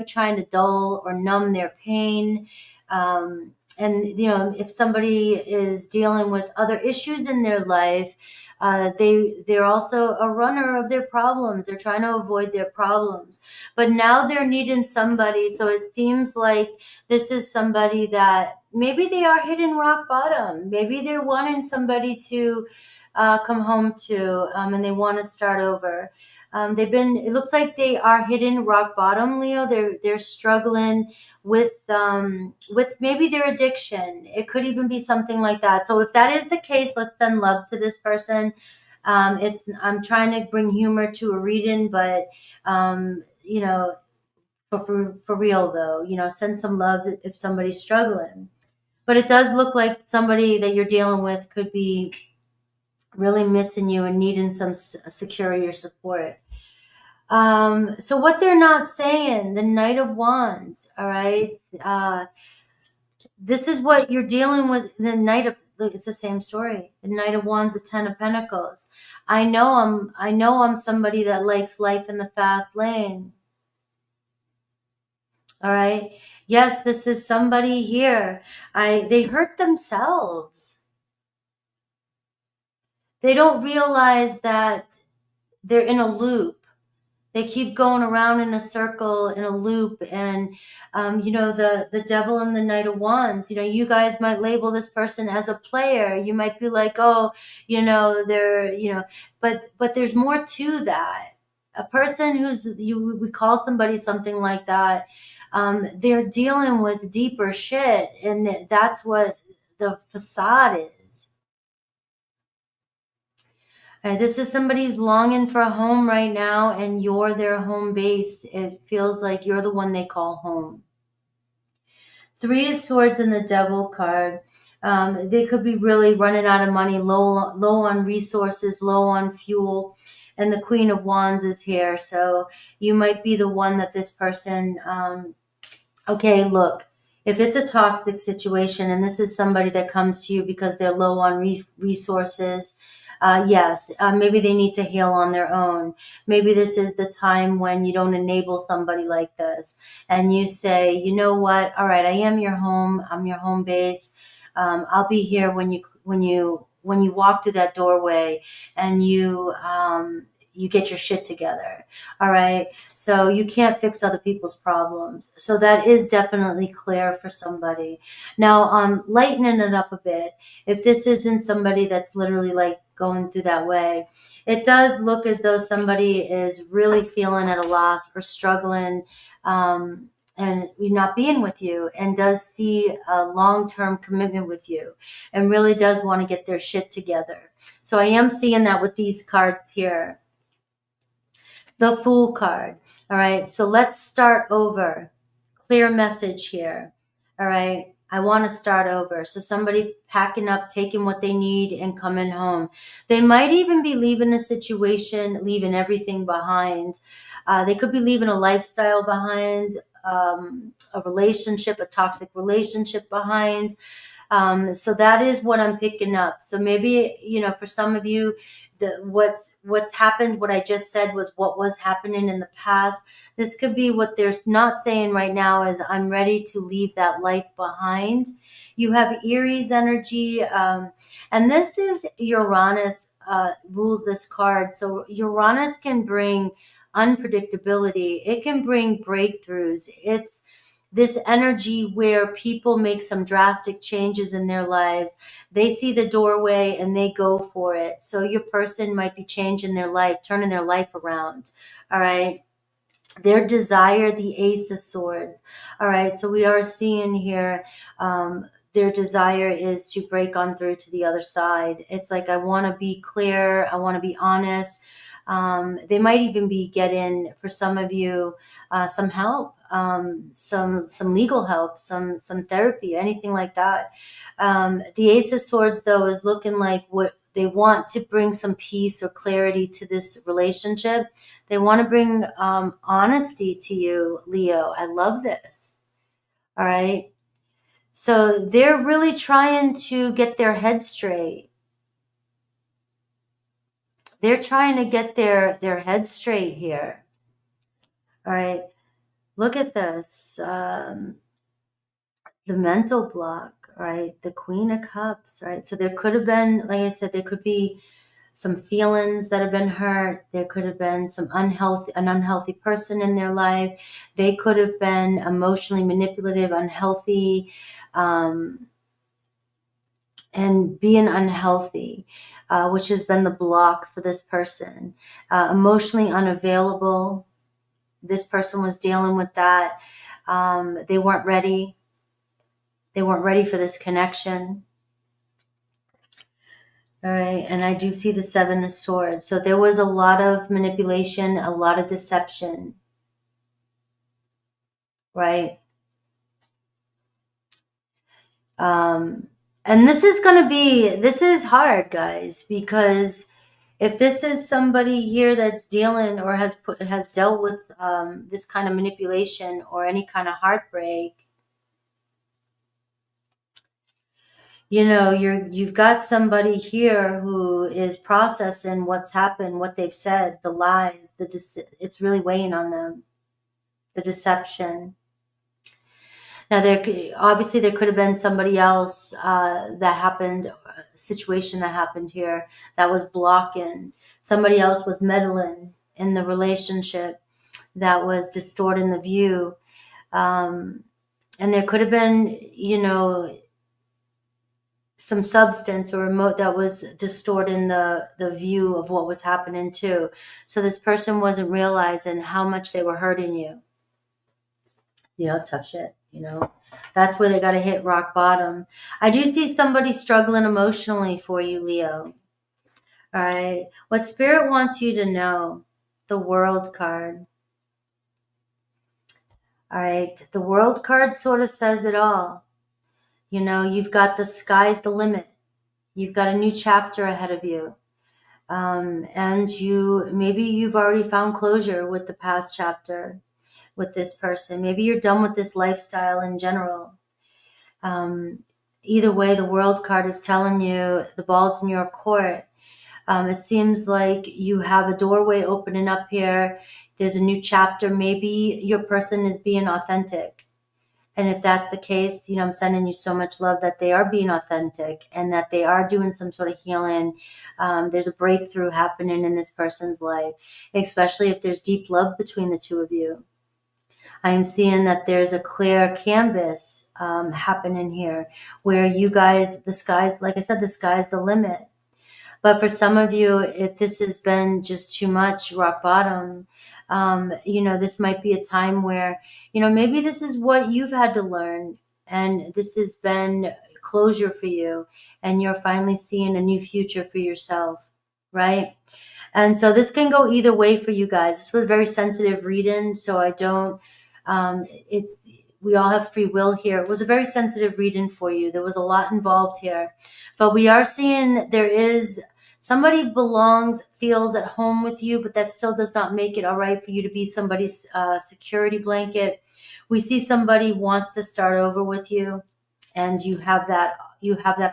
trying to dull or numb their pain. And if somebody is dealing with other issues in their life, they're also a runner of their problems. They're trying to avoid their problems, but now they're needing somebody. So it seems like this is somebody that maybe they are hitting rock bottom. Maybe they're wanting somebody to come home to, and they want to start over. It looks like they are hitting rock bottom, Leo. They're struggling with maybe their addiction. It could even be something like that. So if that is the case, let's send love to this person. I'm trying to bring humor to a reading, but for real though, send some love if somebody's struggling. But it does look like somebody that you're dealing with could be really missing you and needing some security or support. So what they're not saying, the Knight of Wands, all right? This is what you're dealing with. It's the same story. The Knight of Wands, the Ten of Pentacles. I know I'm somebody that likes life in the fast lane. All right. Yes, this is somebody here. They hurt themselves. They don't realize that they're in a loop. They keep going around in a circle, in a loop. And, the Devil and the Knight of Wands, you guys might label this person as a player. You might be like, oh, but there's more to that. A person we call somebody something like that. They're dealing with deeper shit. And that's what the facade is. This is somebody who's longing for a home right now, and you're their home base. It feels like you're the one they call home. Three of Swords and the Devil card. They could be really running out of money, low on resources, low on fuel. And the Queen of Wands is here. So you might be the one that this person, okay, look, if it's a toxic situation and this is somebody that comes to you because they're low on resources, yes, maybe they need to heal on their own. Maybe this is the time when you don't enable somebody like this and you say, you know what? All right, I am your home. I'm your home base. I'll be here when you walk through that doorway and you get your shit together. All right. So you can't fix other people's problems. So that is definitely clear for somebody. Now, lightening it up a bit. If this isn't somebody that's literally like going through that way, it does look as though somebody is really feeling at a loss or struggling, and not being with you, and does see a long-term commitment with you and really does want to get their shit together. So I am seeing that with these cards here. The Fool card. All right. So let's start over. Clear message here. All right. I want to start over. So somebody packing up, taking what they need and coming home. They might even be leaving a situation, leaving everything behind. They could be leaving a lifestyle behind, a relationship, a toxic relationship behind. So that is what I'm picking up. So maybe, for some of you, what's happened, what I just said was what was happening in the past. This could be what they're not saying right now is I'm ready to leave that life behind. You have Aries energy, and this is Uranus rules this card. So Uranus can bring unpredictability. It can bring breakthroughs. It's this energy where people make some drastic changes in their lives. They see the doorway and they go for it. So your person might be changing their life, turning their life around. All right. Their desire, the Ace of Swords. All right. So we are seeing here, their desire is to break on through to the other side. It's like, I want to be clear. I want to be honest. They might even be getting, for some of you, some help, some legal help, some therapy, anything like that. The Ace of Swords, though, is looking like what they want to bring some peace or clarity to this relationship. They want to bring honesty to you, Leo. I love this. All right. So they're really trying to get their head straight. They're trying to get their head straight here. All right. Look at this. The mental block, right? The Queen of Cups, right? So there could have been, like I said, there could be some feelings that have been hurt. There could have been an unhealthy person in their life. They could have been emotionally manipulative, unhealthy, and being unhealthy, which has been the block for this person. Emotionally unavailable. This person was dealing with that. They weren't ready. They weren't ready for this connection. All right. And I do see the Seven of Swords. So there was a lot of manipulation, a lot of deception. Right. And this is hard, guys, because if this is somebody here that's dealing or has dealt with this kind of manipulation or any kind of heartbreak, you know, you've got somebody here who is processing what's happened, what they've said, the lies, it's really weighing on them, the deception. Now, obviously there could have been somebody else a situation that happened here that was blocking. Somebody else was meddling in the relationship that was distorting the view. And there could have been, you know, some substance or remote that was distorting the view of what was happening too. So this person wasn't realizing how much they were hurting you. You know, tough shit, you know. That's where they got to hit rock bottom. I do see somebody struggling emotionally for you, Leo. All right. What Spirit wants you to know, the World card. All right. The World card sort of says it all. You know, you've got the sky's the limit. You've got a new chapter ahead of you. And maybe you've already found closure with the past chapter with this person. Maybe you're done with this lifestyle in general. Either way, the World card is telling you the ball's in your court. It seems like you have a doorway opening up here. There's a new chapter. Maybe your person is being authentic. And if that's the case, you know, I'm sending you so much love that they are being authentic and that they are doing some sort of healing. There's a breakthrough happening in this person's life, especially if there's deep love between the two of you. I am seeing that there's a clear canvas happening here where you guys, the sky's, like I said, the sky's the limit. But for some of you, if this has been just too much, rock bottom, you know, this might be a time where, you know, maybe this is what you've had to learn and this has been closure for you and you're finally seeing a new future for yourself, right? And so this can go either way for you guys. This was a very sensitive reading, so I don't, we all have free will here. It was a very sensitive reading for you. There was a lot involved here, but we are seeing there is somebody feels at home with you, but that still does not make it all right for you to be somebody's security blanket. We see somebody wants to start over with you, and you have that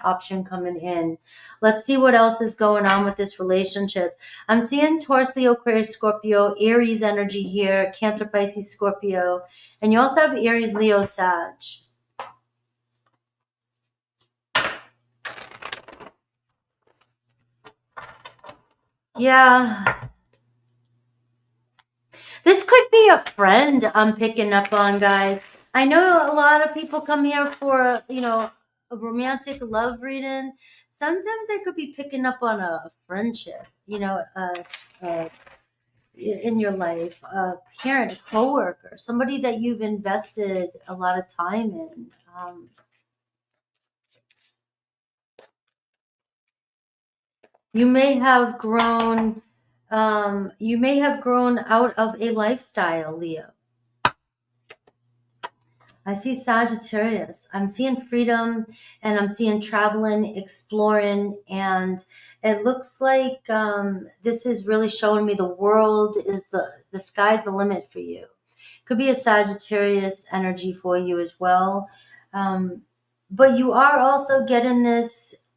option coming in. Let's see what else is going on with this relationship. I'm seeing Taurus, Leo, Aquarius, Scorpio, Aries energy here, Cancer, Pisces, Scorpio, and you also have Aries, Leo, Sag. Yeah. This could be a friend I'm picking up on, guys. I know a lot of people come here for, you know, a romantic love reading. Sometimes I could be picking up on a friendship, you know, in your life, a parent, a coworker, somebody that you've invested a lot of time in. You may have grown out of a lifestyle, Leo. I see Sagittarius. I'm seeing freedom and I'm seeing traveling, exploring, and it looks like this is really showing me the world is the sky's the limit for you. Could be a Sagittarius energy for you as well. But you are also getting this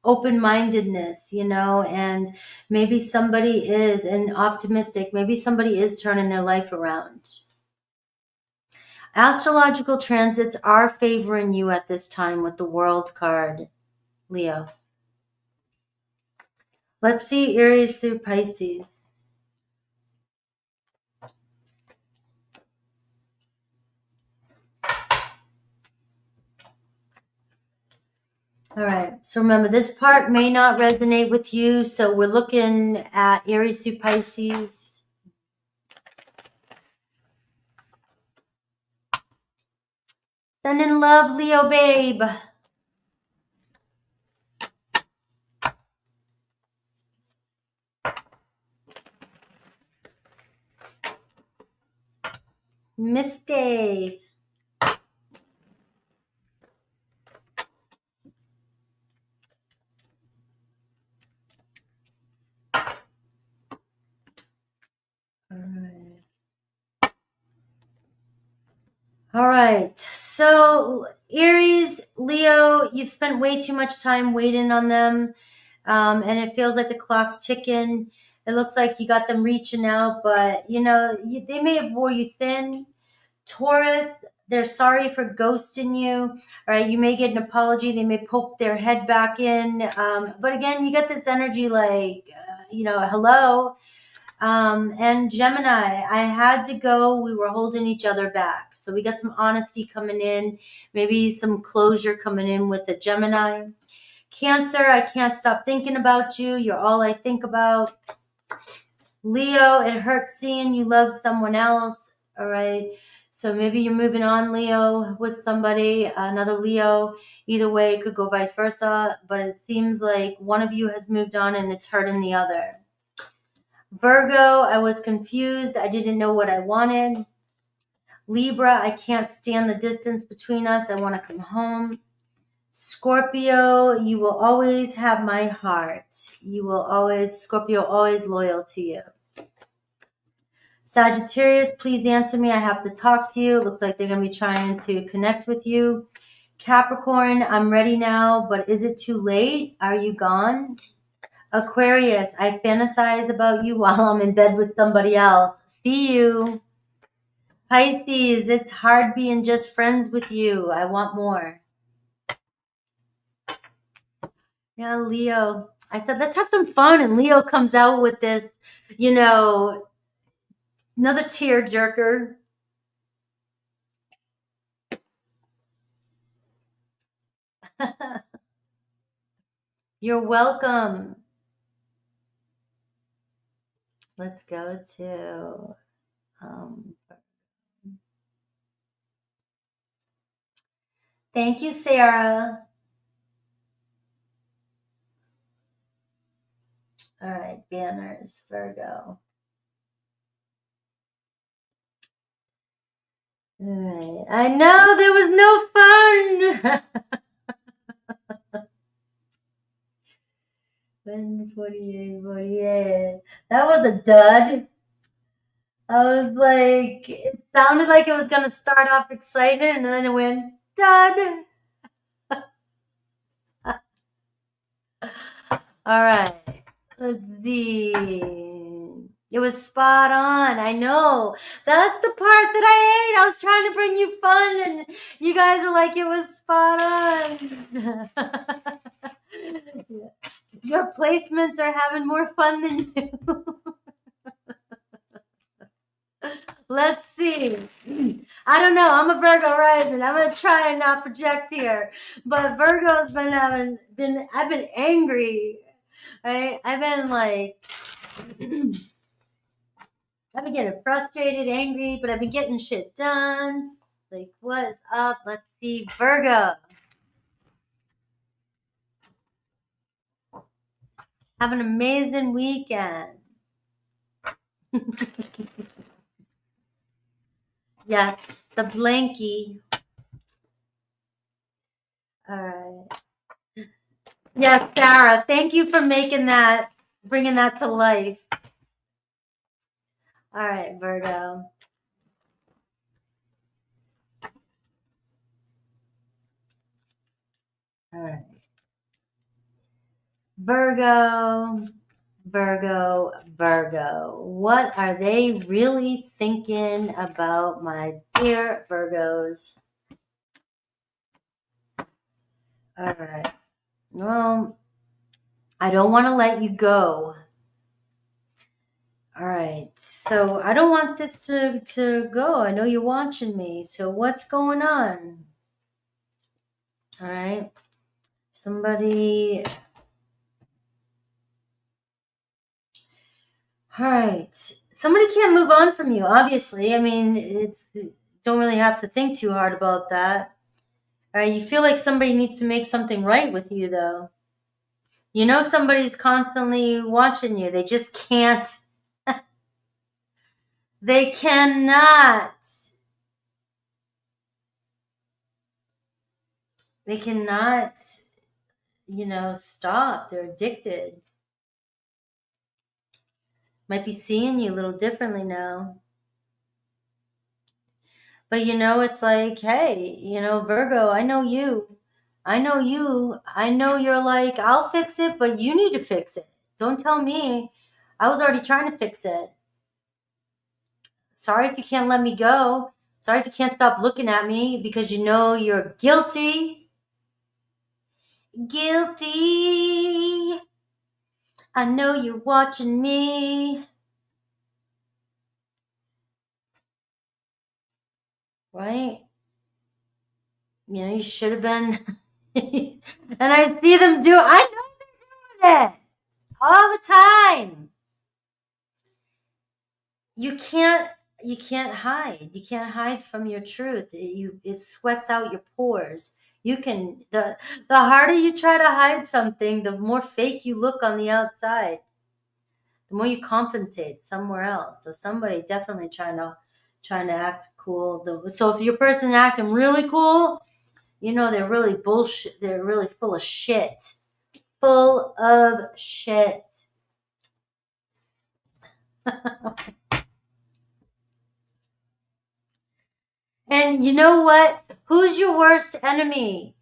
open-mindedness, you know, and maybe somebody is and optimistic. Maybe somebody is turning their life around. Astrological transits are favoring you at this time with the World card, Leo. Let's see Aries through Pisces. All right, so remember, this part may not resonate with you, so we're looking at Aries through Pisces. Sending love, Leo babe. Misty. All right, so Aries, Leo, you've spent way too much time waiting on them, and it feels like the clock's ticking. It looks like you got them reaching out, but you know, they may have wore you thin. Taurus, they're sorry for ghosting you. All right, you may get an apology. They may poke their head back in, but again, you get this energy like, you know, hello. And Gemini, I had to go. We were holding each other back. So we got some honesty coming in, maybe some closure coming in with the Gemini. Cancer, I can't stop thinking about you. You're all I think about. Leo, it hurts seeing you love someone else. All right. So maybe you're moving on, Leo, with somebody, another Leo. Either way, it could go vice versa. But it seems like one of you has moved on and it's hurting the other. Virgo, I was confused. I didn't know what I wanted. Libra, I can't stand the distance between us. I want to come home. Scorpio, you will always have my heart. You will always, Scorpio, always loyal to you. Sagittarius, please answer me. I have to talk to you. It looks like they're going to be trying to connect with you. Capricorn, I'm ready now, but is it too late? Are you gone? Aquarius, I fantasize about you while I'm in bed with somebody else. See you. Pisces, it's hard being just friends with you. I want more. Yeah, Leo. I said, let's have some fun. And Leo comes out with this, you know, another tear jerker. You're welcome. Let's go to thank you, Sarah. All right, banners, Virgo. All right. I know there was no fun. 48. That was a dud. I was like, it sounded like it was going to start off excited, and then it went dud. All right. Let's see. It was spot on. I know. That's the part that I hate. I was trying to bring you fun, and you guys were like, it was spot on. Your placements are having more fun than you. Let's see. I don't know. I'm a Virgo rising. I'm gonna try and not project here, but Virgo's I've been angry. Right? I've been like, I've been getting frustrated, angry, but I've been getting shit done. Like, what's up? Let's see, Virgo. Have an amazing weekend. Yes, the blankie. All right. Yes, Sarah, thank you for making that, bringing that to life. All right, Virgo. All right. Virgo, Virgo, Virgo. What are they really thinking about, my dear Virgos? All right. Well, I don't want to let you go. All right. So I don't want this to go. I know you're watching me. So what's going on? All right. Somebody. All right. Somebody can't move on from you, obviously. I mean, don't really have to think too hard about that. All right. You feel like somebody needs to make something right with you, though. You know somebody's constantly watching you. They just can't. They cannot. They cannot, stop. They're addicted. Might be seeing you a little differently now. But it's like, hey, Virgo, I know you. I know you. I know you're like, I'll fix it, but you need to fix it. Don't tell me. I was already trying to fix it. Sorry if you can't let me go. Sorry if you can't stop looking at me because you know you're guilty. Guilty. I know you're watching me. Right? You should have been. And I see them do. I know they're doing it all the time. You can't hide. You can't hide from your truth. It sweats out your pores. The harder you try to hide something, the more fake you look on the outside. The more you compensate somewhere else. So somebody definitely trying to act cool. So if your person acting really cool, they're really bullshit. They're really full of shit. Full of shit. And you know what? Who's your worst enemy?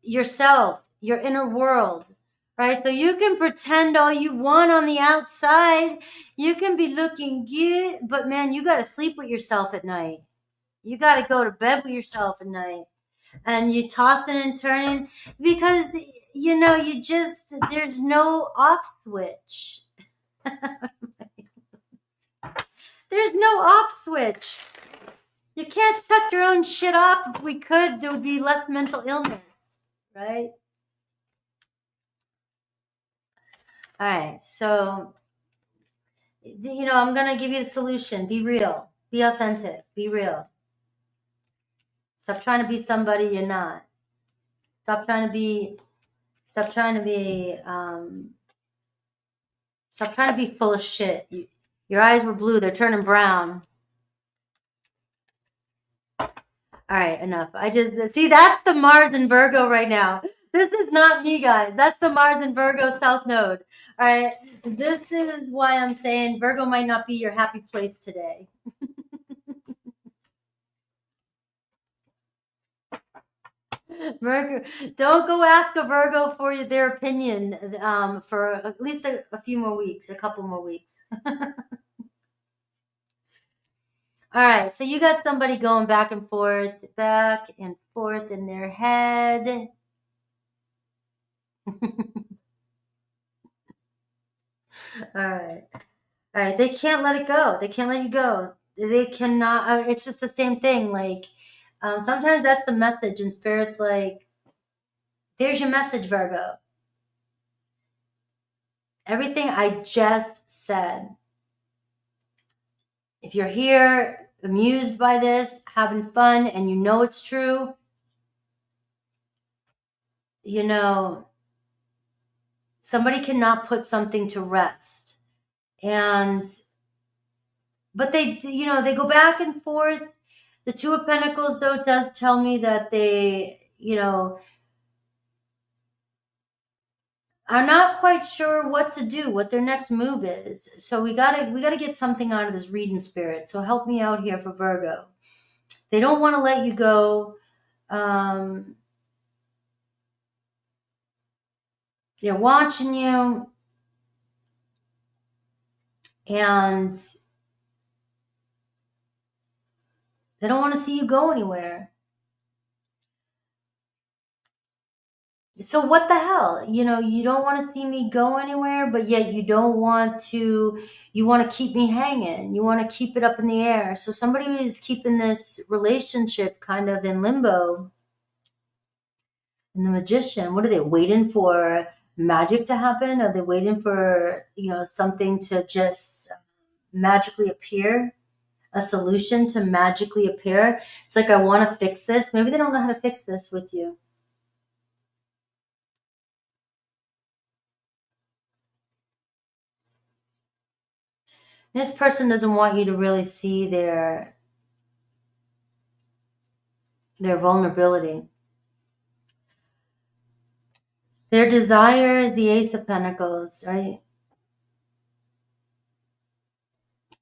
Yourself, your inner world, right? So you can pretend all you want on the outside. You can be looking good, but man, you got to sleep with yourself at night. You got to go to bed with yourself at night. And you tossing and turning because, there's no off switch. There's no off switch. You can't shut your own shit off. If we could, there would be less mental illness, right? All right, so, I'm going to give you the solution. Be real. Be authentic. Be real. Stop trying to be somebody you're not. Stop trying to be Stop trying to be full of shit. Your eyes were blue. They're turning brown. All right, enough. See, that's the Mars in Virgo right now. This is not me, guys. That's the Mars in Virgo South Node. All right. This is why I'm saying Virgo might not be your happy place today. Virgo, don't go ask a Virgo for their opinion for at least a few more weeks, a couple more weeks. All right, so you got somebody going back and forth in their head. All right, they can't let it go. They can't let you go. They cannot. It's just the same thing. Like, sometimes that's the message, and Spirit's like, there's your message, Virgo. Everything I just said. If you're here, amused by this, having fun, and you know it's true, somebody cannot put something to rest. But they go back and forth. The Two of Pentacles, though, does tell me that they, are not quite sure what to do, what their next move is. So we gotta get something out of this reading, Spirit. So help me out here for Virgo. They don't want to let you go. They're watching you, and they don't want to see you go anywhere. So what the hell? You know, you don't want to see me go anywhere, but yet you don't want to, you want to keep me hanging. You want to keep it up in the air. So somebody is keeping this relationship kind of in limbo. And the Magician, what are they waiting for? Magic to happen? Are they waiting for, you know, something to just magically appear? A solution to magically appear? It's like, I want to fix this. Maybe they don't know how to fix this with you. This person doesn't want you to really see their vulnerability. Their desire is the Ace of Pentacles, right?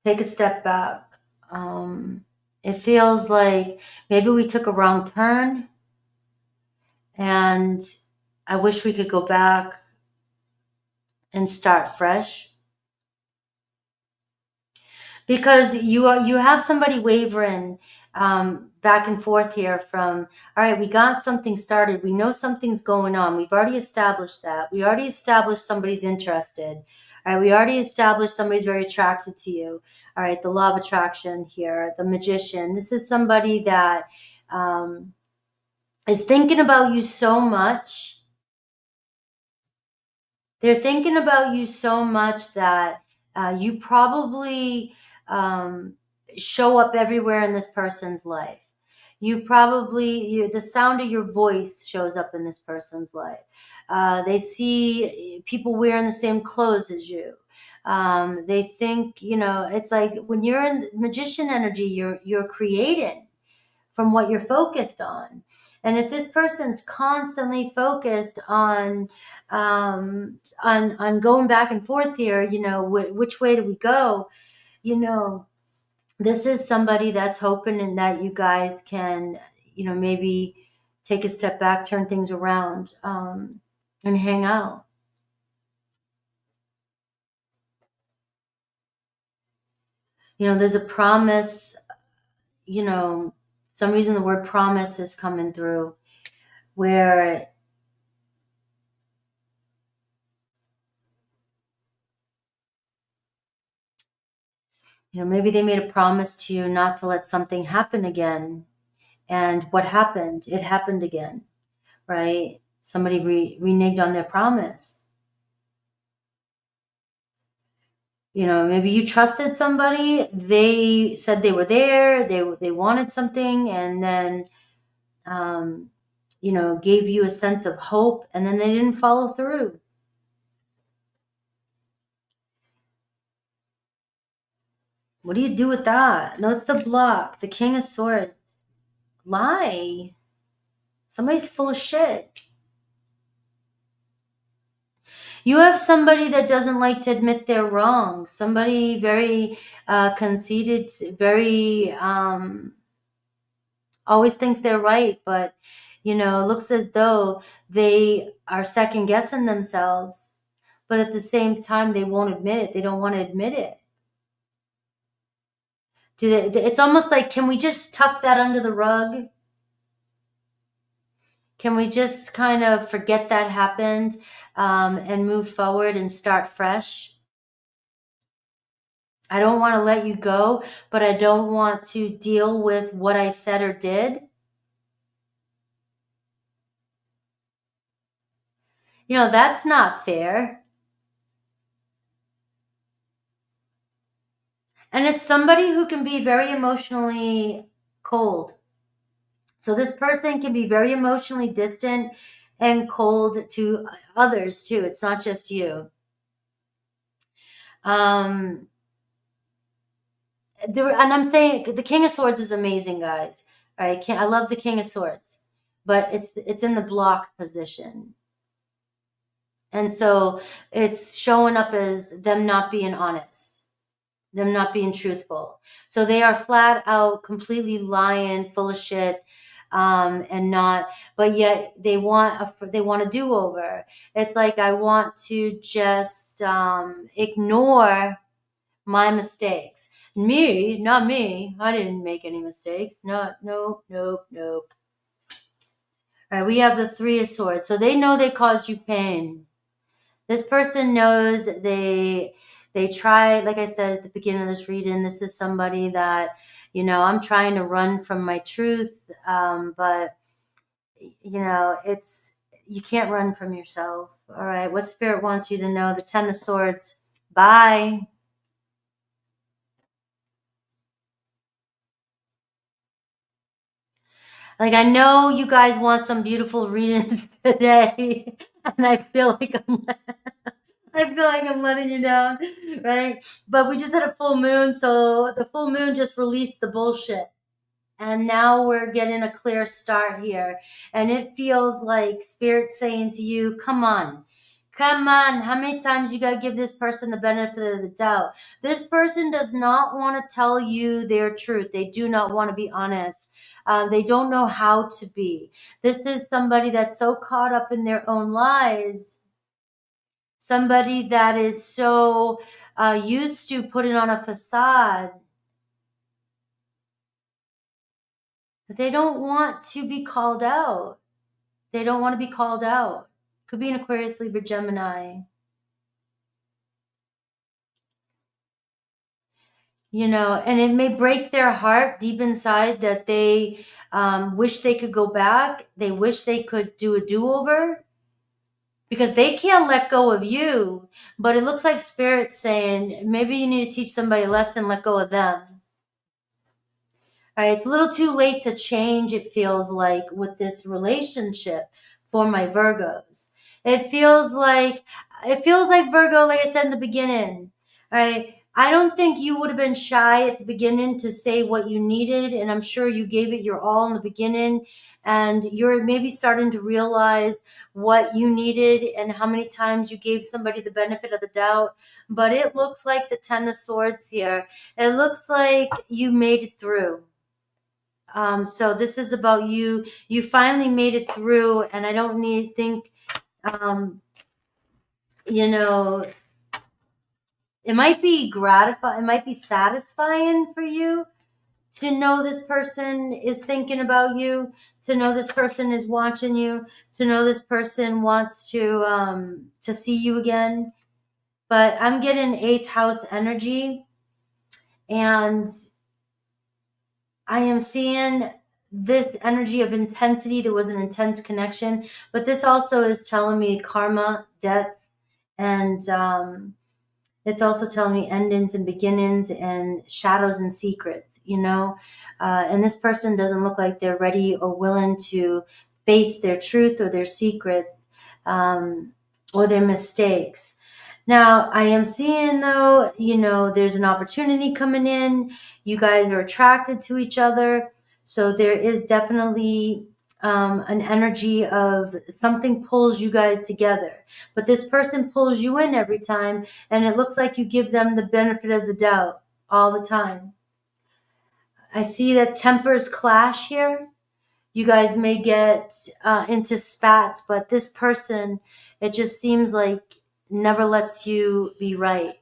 Take a step back. It feels like maybe we took a wrong turn, and I wish we could go back and start fresh. Because you have somebody wavering back and forth here from, all right, we got something started. We know something's going on. We've already established that. We already established somebody's interested. All right, we already established somebody's very attracted to you. All right, the law of attraction here, the Magician. This is somebody that is thinking about you so much. They're thinking about you so much that you probably show up everywhere in this person's life. You probably, the sound of your voice shows up in this person's life. They see people wearing the same clothes as you. They think, you know, it's like when you're in Magician energy, you're creating from what you're focused on. And if this person's constantly focused on going back and forth here, you know, which way do we go? You know, this is somebody that's hoping and that you guys can, you know, maybe take a step back, turn things around, and hang out. You know, there's a promise, you know, some reason the word promise is coming through, where you know, maybe they made a promise to you not to let something happen again. And what happened? It happened again, right? Somebody reneged on their promise. You know, maybe you trusted somebody. They said they were there. They wanted something, and then, you know, gave you a sense of hope, and then they didn't follow through. What do you do with that? No, it's the block, the King of Swords. Lie. Somebody's full of shit. You have somebody that doesn't like to admit they're wrong. Somebody very conceited, very always thinks they're right, but you know, looks as though they are second guessing themselves. But at the same time, they won't admit it. They don't want to admit it. It's almost like, can we just tuck that under the rug? Can we just kind of forget that happened and move forward and start fresh? I don't want to let you go, but I don't want to deal with what I said or did. You know, that's not fair. And it's somebody who can be very emotionally cold. So this person can be very emotionally distant and cold to others too. It's not just you. And I'm saying the King of Swords is amazing, guys. All right, I love the King of Swords, but it's in the block position. And so it's showing up as them not being honest, them not being truthful. So they are flat out, completely lying, full of shit. and not, but yet they want a do-over. It's like, I want to just ignore my mistakes. Me, not me. I didn't make any mistakes. No, nope, nope, nope. All right, we have the Three of Swords. So they know they caused you pain. This person knows they try, like I said at the beginning of this reading, this is somebody that, I'm trying to run from my truth, but, you can't run from yourself. All right, what Spirit wants you to know? The Ten of Swords. Bye. Like, I know you guys want some beautiful readings today, and I feel like I'm letting you down, right? But we just had a full moon, so the full moon just released the bullshit. And now we're getting a clear start here. And it feels like Spirit saying to you, come on. Come on. How many times you got to give this person the benefit of the doubt? This person does not want to tell you their truth. They do not want to be honest. They don't know how to be. This is somebody that's so caught up in their own lies. Somebody that is so used to putting on a facade. But they don't want to be called out. They don't want to be called out. Could be an Aquarius, Libra, Gemini. And it may break their heart deep inside that they wish they could go back. They wish they could do a do-over because they can't let go of you. But it looks like Spirit's saying, maybe you need to teach somebody a lesson, let go of them. All right, it's a little too late to change, it feels like, with this relationship for my Virgos. It feels like Virgo, like I said in the beginning. All right, I don't think you would have been shy at the beginning to say what you needed, and I'm sure you gave it your all in the beginning, and you're maybe starting to realize what you needed and how many times you gave somebody the benefit of the doubt. But it looks like the Ten of Swords here. It looks like you made it through. So this is about you. You finally made it through, and I don't think, it might be gratifying, it might be satisfying for you to know this person is thinking about you, to know this person is watching you, to know this person wants to see you again. But I'm getting 8th house energy, and I am seeing this energy of intensity. There was an intense connection, but this also is telling me karma, death, and it's also telling me endings and beginnings and shadows and secrets, and this person doesn't look like they're ready or willing to face their truth or their secrets, or their mistakes. Now, I am seeing, though, there's an opportunity coming in. You guys are attracted to each other. So there is definitely an energy of something pulls you guys together. But this person pulls you in every time, and it looks like you give them the benefit of the doubt all the time. I see that tempers clash here. You guys may get into spats, but this person, it just seems like, never lets you be right,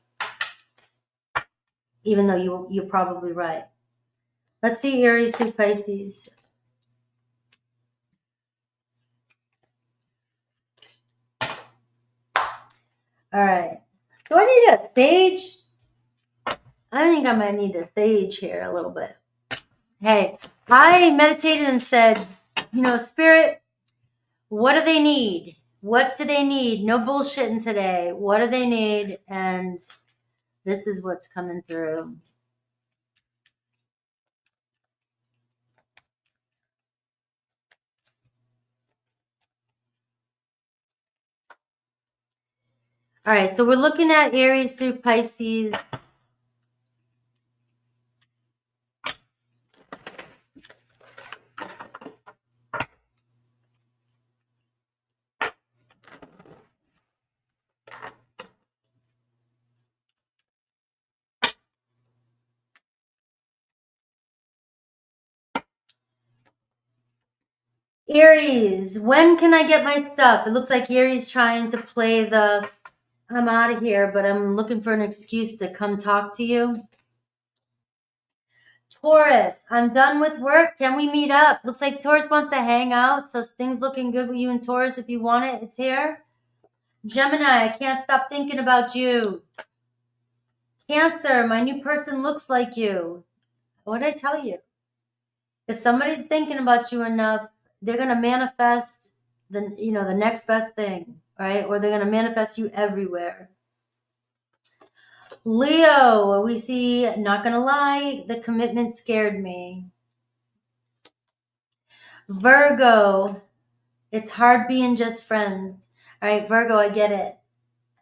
even though you're probably right. Let's see Aries through Pisces. All right. Do I need a sage? I think I might need a sage here a little bit. Hey, I meditated and said, Spirit, what do they need? What do they need? No bullshitting today. What do they need? And this is what's coming through. All right, so we're looking at Aries through Pisces. Aries, when can I get my stuff? It looks like Aries trying to play the, I'm out of here, but I'm looking for an excuse to come talk to you. Taurus, I'm done with work. Can we meet up? Looks like Taurus wants to hang out, so things looking good with you and Taurus. If you want it, it's here. Gemini, I can't stop thinking about you. Cancer, my new person looks like you. What did I tell you? If somebody's thinking about you enough, they're going to manifest the next best thing, right? Or they're going to manifest you everywhere. Leo, we see, not going to lie, the commitment scared me. Virgo, it's hard being just friends. All right, Virgo, I get it.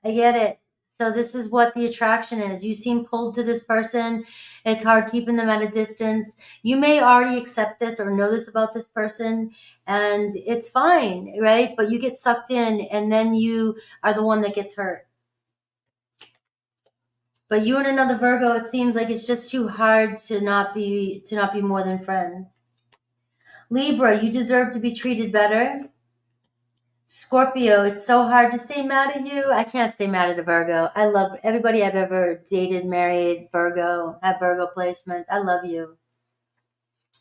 I get it. So this is what the attraction is. You seem pulled to this person. It's hard keeping them at a distance. You may already accept this or know this about this person, and it's fine, right? But you get sucked in, and then you are the one that gets hurt. But you and another Virgo, it seems like it's just too hard to not be more than friends. Libra, you deserve to be treated better. Scorpio, it's so hard to stay mad at you. I can't stay mad at a Virgo. I love everybody I've ever dated, married, Virgo, have Virgo placements. I love you.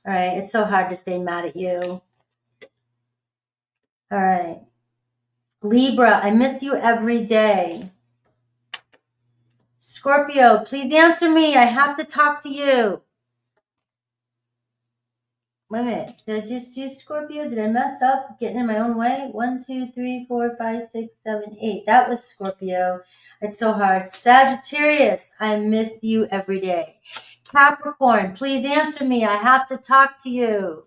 All right, it's so hard to stay mad at you. All right. Libra, I missed you every day. Scorpio, please answer me. I have to talk to you. Wait a minute. Did I just do Scorpio? Did I mess up? Getting in my own way? 1, 2, 3, 4, 5, 6, 7, 8. That was Scorpio. It's so hard. Sagittarius, I miss you every day. Capricorn, please answer me. I have to talk to you.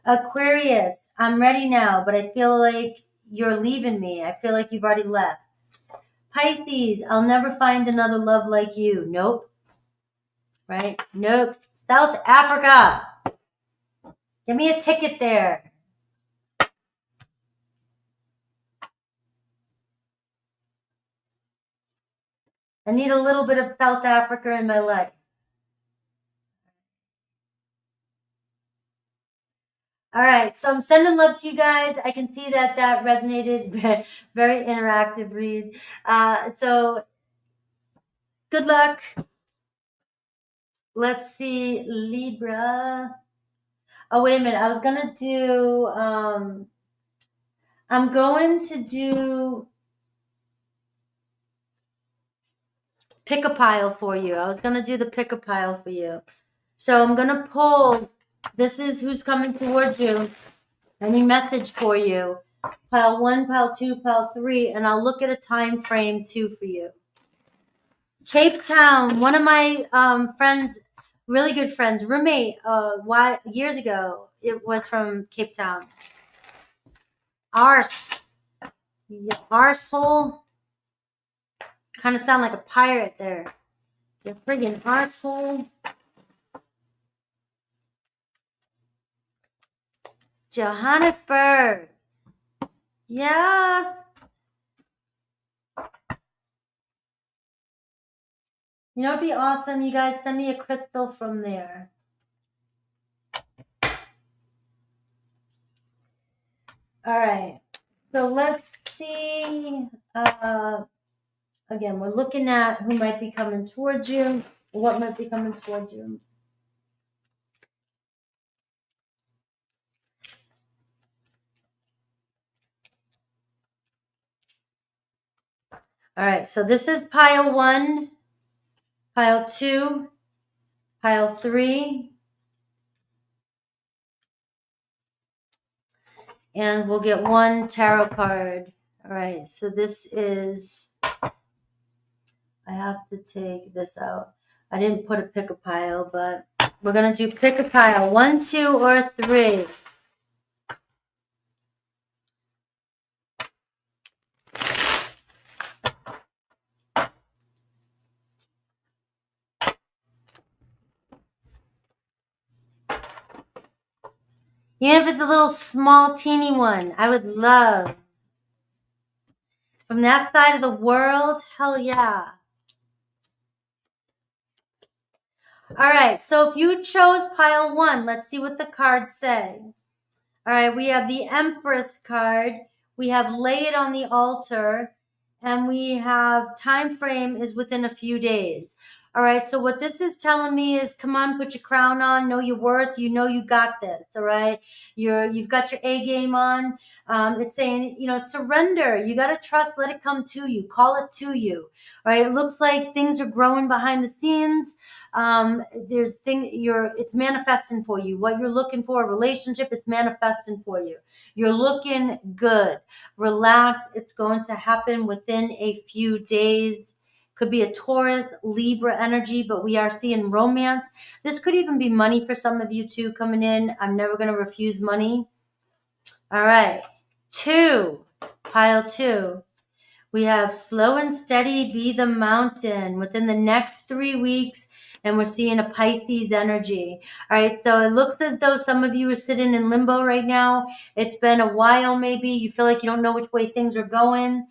Aquarius, I'm ready now, but I feel like you're leaving me. I feel like you've already left. Pisces, I'll never find another love like you. Nope. Right? Nope. South Africa. Give me a ticket there. I need a little bit of South Africa in my life. All right, so I'm sending love to you guys. I can see that resonated. Very interactive read. So good luck. Let's see, Libra. Oh, wait a minute. I was going to do, I'm going to do pick a pile for you. I was going to do the pick a pile for you. So I'm going to pull, this is who's coming towards you. Any message for you. Pile 1, pile 2, pile 3, and I'll look at a time frame too for you. Cape Town, one of my friends, really good friends, roommate, years ago, it was from Cape Town. Arsehole. Kind of sound like a pirate there. You friggin' arsehole. Johannesburg. Yes. You know, it'd be awesome. You guys send me a crystal from there. All right. So let's see. Again, we're looking at who might be coming towards you, what might be coming towards you. All right, so this is pile 1, pile 2, pile 3, and we'll get 1 tarot card. All right, so this is, I have to take this out. I didn't put a pick a pile, but we're going to do pick a pile, 1, 2, or 3. Even if it's a little small, teeny one, I would love. From that side of the world, hell yeah. All right, so if you chose pile 1, let's see what the cards say. All right, we have the Empress card. We have lay it on the altar. And we have time frame is within a few days. All right, so what this is telling me is, come on, put your crown on, know your worth, you know you got this. All right, you've got your A game on. It's saying, you know, surrender. You got to trust. Let it come to you. Call it to you. All right, it looks like things are growing behind the scenes. It's manifesting for you. What you're looking for, a relationship, it's manifesting for you. You're looking good. Relax. It's going to happen within a few days. Could be a Taurus, Libra energy, but we are seeing romance. This could even be money for some of you too coming in. I'm never going to refuse money. All right. Pile 2. We have slow and steady be the mountain within the next 3 weeks. And we're seeing a Pisces energy. All right, so it looks as though some of you are sitting in limbo right now. It's been a while, maybe. You feel like you don't know which way things are going.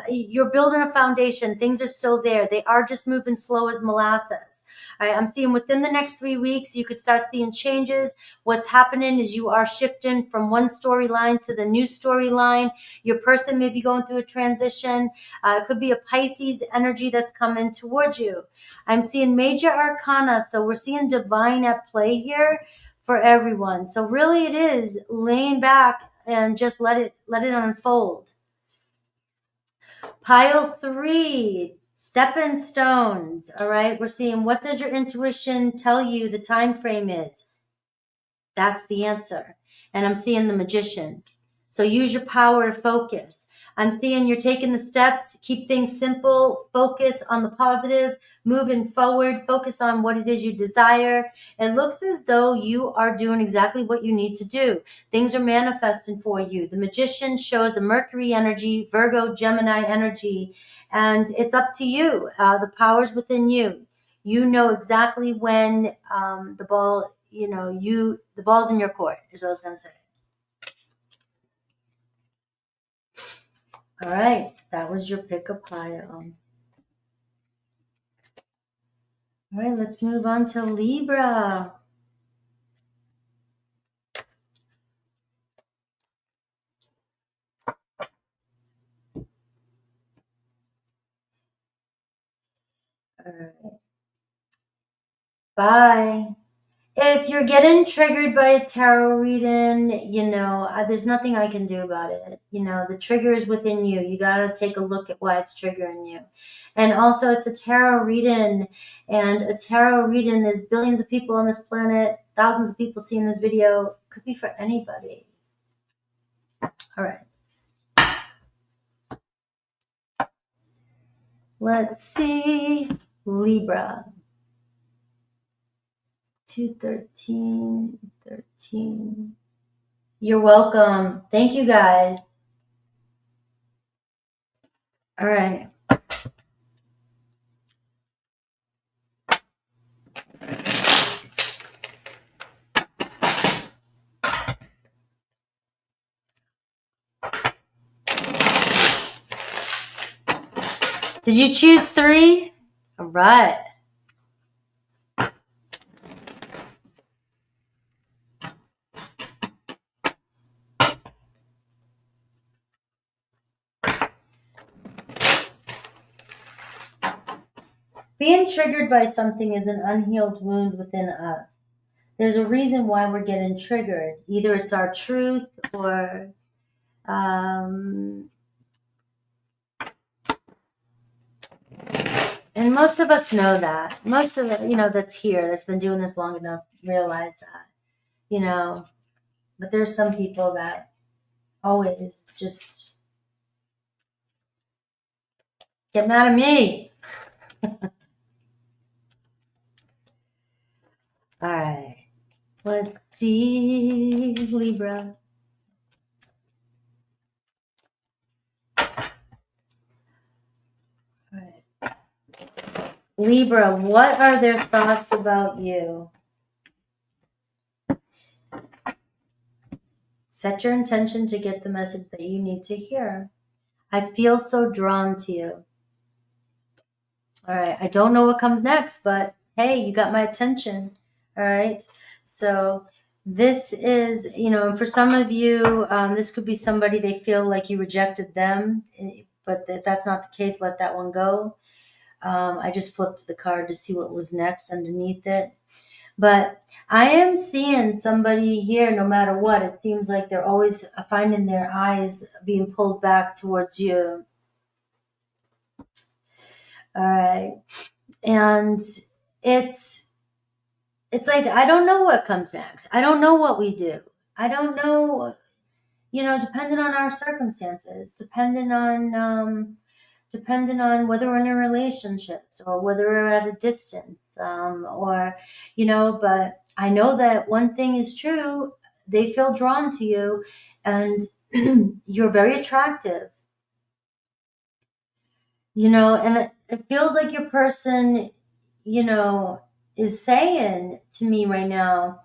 You're building a foundation. Things are still there. They are just moving slow as molasses. All right, I'm seeing within the next 3 weeks, you could start seeing changes. What's happening is you are shifting from one storyline to the new storyline. Your person may be going through a transition. It could be a Pisces energy that's coming towards you. I'm seeing major arcana, so we're seeing divine at play here for everyone. So really it is laying back and just let it unfold. Pile 3, stepping stones. All right, we're seeing, what does your intuition tell you the time frame is? That's the answer. And I'm seeing the Magician. So use your power to focus. I'm seeing you're taking the steps, keep things simple, focus on the positive, moving forward, focus on what it is you desire. It looks as though you are doing exactly what you need to do. Things are manifesting for you. The Magician shows a Mercury energy, Virgo, Gemini energy, and it's up to you. The power's within you. You know exactly when the ball's in your court, is what I was going to say. All right, that was your pick-up pile. All right, let's move on to Libra. All right. Bye. If you're getting triggered by a tarot reading, there's nothing I can do about it. The trigger is within you. You got to take a look at why it's triggering you. And also, it's a tarot reading. And a tarot reading, there's billions of people on this planet, thousands of people seeing this video. Could be for anybody. All right. Let's see. Libra. 213. You're welcome. Thank you, guys. All right. Did you choose 3? All right. Being triggered by something is an unhealed wound within us. There's a reason why we're getting triggered. Either it's our truth or and most of us know that. Most of it, that's here, that's been doing this long enough, realize that. But there's some people that always just get mad at me. All right. Let's see, Libra. All right. Libra, what are their thoughts about you? Set your intention to get the message that you need to hear. I feel so drawn to you. All right. I don't know what comes next, but hey, you got my attention. All right. So This is, you know, for some of you, this could be somebody they feel like you rejected them, but if that's not the case, let that one go. I just flipped the card to see what was next underneath it. But I am seeing somebody here, no matter what, it seems like they're always finding their eyes being pulled back towards you. All right. And it's like, I don't know what comes next. I don't know what we do. I don't know, you know, depending on our circumstances, depending on whether we're in a relationships or whether we're at a distance, or, you know, but I know that one thing is true. They feel drawn to you, and you're very attractive, you know, and it feels like your person, you know, is saying to me right now,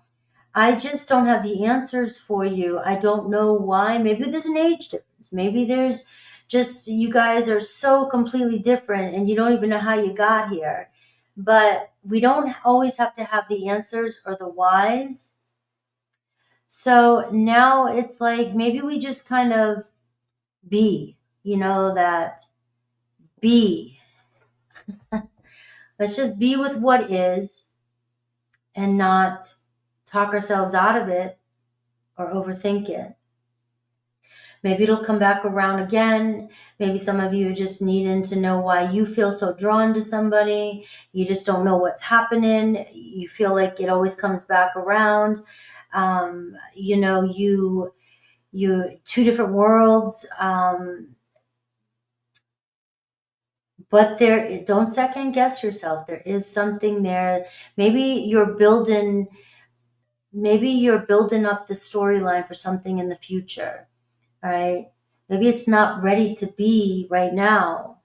I just don't have the answers for you. I don't know why. Maybe there's an age difference. Maybe there's just, you guys are so completely different and you don't even know how you got here. But we don't always have to have the answers or the whys. So now it's like maybe we just kind of be, you know, that be. Let's just be with what is and not talk ourselves out of it or overthink it. Maybe it'll come back around again. Maybe some of you are just needing to know why you feel so drawn to somebody. You just don't know what's happening. You feel like it always comes back around. You know, you two different worlds. But there, don't second guess yourself. There is something there. Maybe you're building up the storyline for something in the future. All right. Maybe it's not ready to be right now,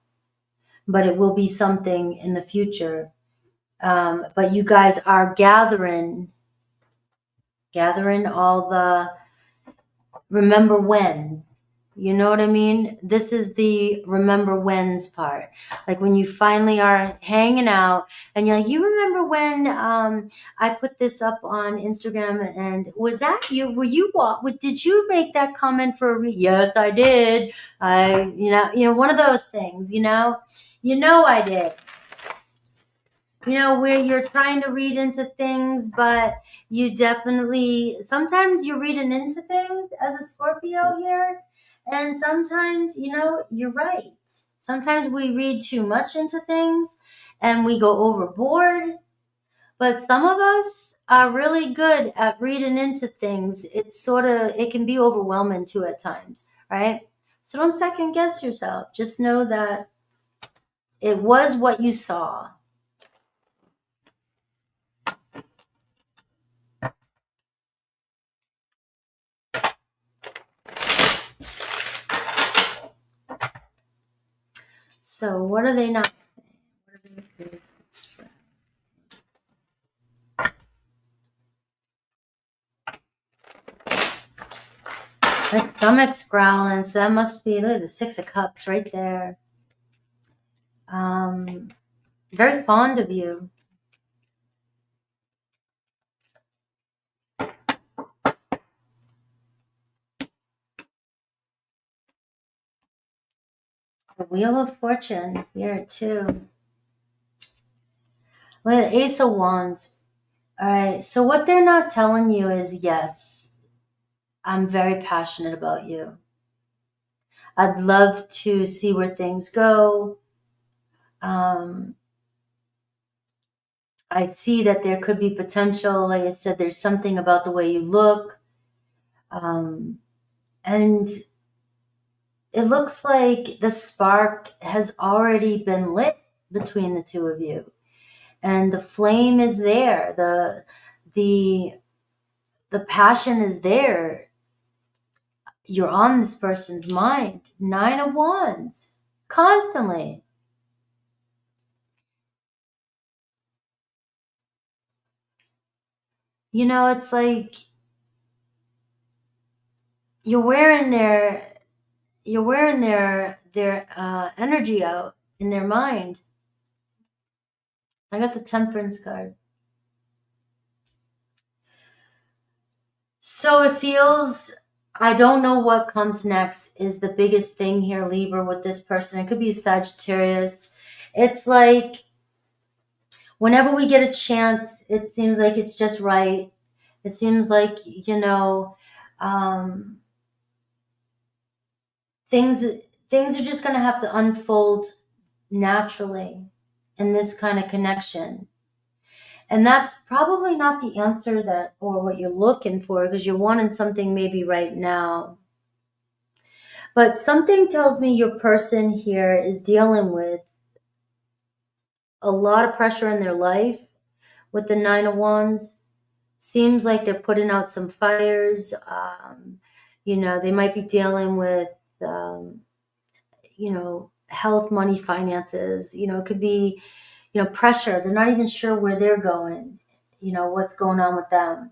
but it will be something in the future. But you guys are gathering all the remember whens. You know what I mean? This is the remember whens part. Like when you finally are hanging out and you're like, you remember when I put this up on Instagram, and was that you? Were you did you make that comment for a Yes, I did. You know, one of those things, you know I did. You know, where you're trying to read into things, but you definitely, sometimes you're reading into things as a Scorpio here. And sometimes, you know, you're right. Sometimes we read too much into things and we go overboard. But some of us are really good at reading into things. It can be overwhelming too at times, right? So don't second guess yourself. Just know that it was what you saw. So what are they not saying? My stomach's growling, so that must be, look at the Six of Cups right there. Very fond of you. The Wheel of Fortune here too. Look at the Ace of Wands. All right, so what they're not telling you is, yes, I'm very passionate about you. I'd love to see where things go. I see that there could be potential. Like I said, there's something about the way you look. And it looks like the spark has already been lit between the two of you. And the flame is there. The passion is there. You're on this person's mind. 9 of Wands. Constantly. You know, it's like you're wearing their energy out in their mind. I got the Temperance card. So it feels, I don't know what comes next is the biggest thing here, Libra, with this person. It could be Sagittarius. It's like whenever we get a chance, it seems like it's just right. It seems like, um, things things are just going to have to unfold naturally in this kind of connection. And that's probably not the answer that or what you're looking for, because you're wanting something maybe right now. But something tells me your person here is dealing with a lot of pressure in their life with the Nine of Wands. Seems like they're putting out some fires. They might be dealing with, health, money, finances. It could be, pressure. They're not even sure where they're going, what's going on with them.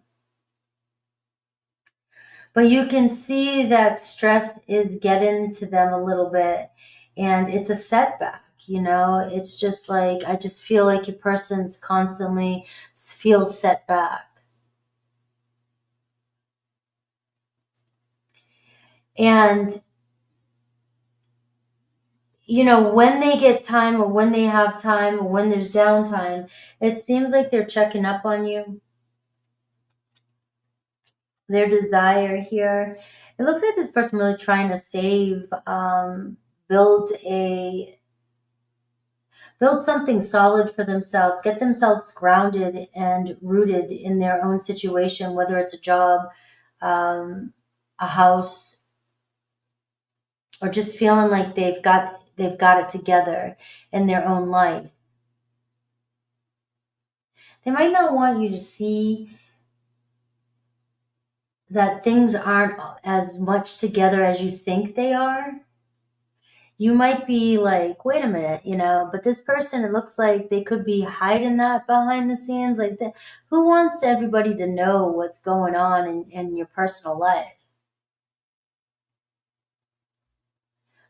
But you can see that stress is getting to them a little bit, and it's a setback. It's just like, I just feel like your person's constantly feels set back. And, when they get time or when they have time or when there's downtime, it seems like they're checking up on you. Their desire here. It looks like this person really trying to save, build something solid for themselves, get themselves grounded and rooted in their own situation, whether it's a job, a house, or just feeling like they've got it together in their own life. They might not want you to see that things aren't as much together as you think they are. You might be like, wait a minute, but this person, it looks like they could be hiding that behind the scenes. Like, who wants everybody to know what's going on in your personal life?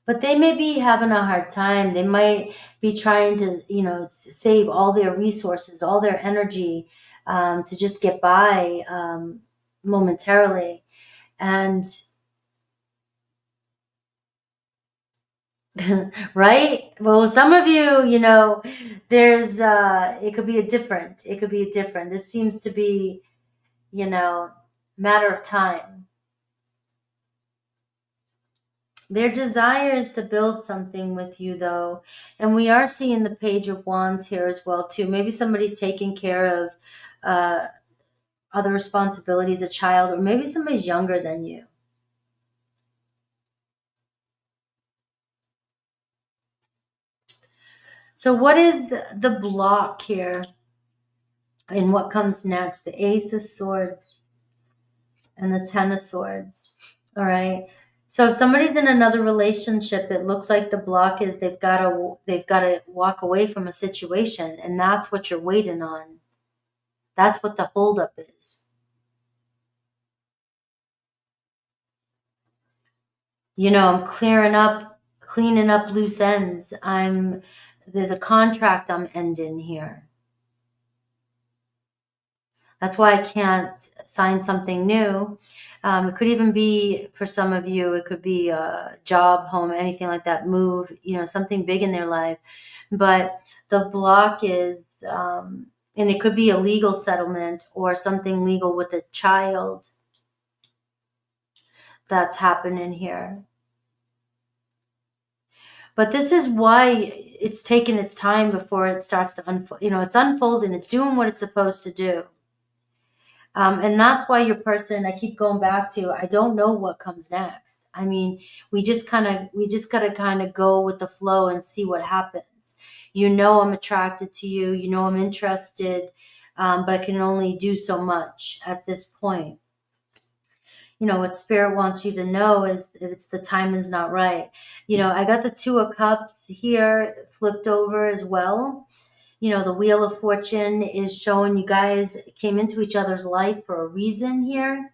But they may be having a hard time. They might be trying to, save all their resources, all their energy, to just get by, momentarily. And right? Well, some of you, there's it could be a different. This seems to be, matter of time. Their desire is to build something with you, though. And we are seeing the Page of Wands here as well, too. Maybe somebody's taking care of other responsibilities, a child, or maybe somebody's younger than you. So what is the block here? And what comes next? The Ace of Swords and the Ten of Swords. All right. So if somebody's in another relationship, it looks like the block is they've got to walk away from a situation, and that's what you're waiting on. That's what the holdup is. I'm cleaning up loose ends. There's a contract I'm ending here. That's why I can't sign something new. It could even be, for some of you, it could be a job, home, anything like that, move, something big in their life. But the block is, and it could be a legal settlement or something legal with a child that's happening here. But this is why it's taken its time before it starts to unfold. It's unfolding. It's doing what it's supposed to do. And that's why your person, I keep going back to, I don't know what comes next. I mean, we just got to kind of go with the flow and see what happens. I'm attracted to you. I'm interested, but I can only do so much at this point. What Spirit wants you to know is it's the time is not right. I got the Two of Cups here flipped over as well. The Wheel of Fortune is showing you guys came into each other's life for a reason here.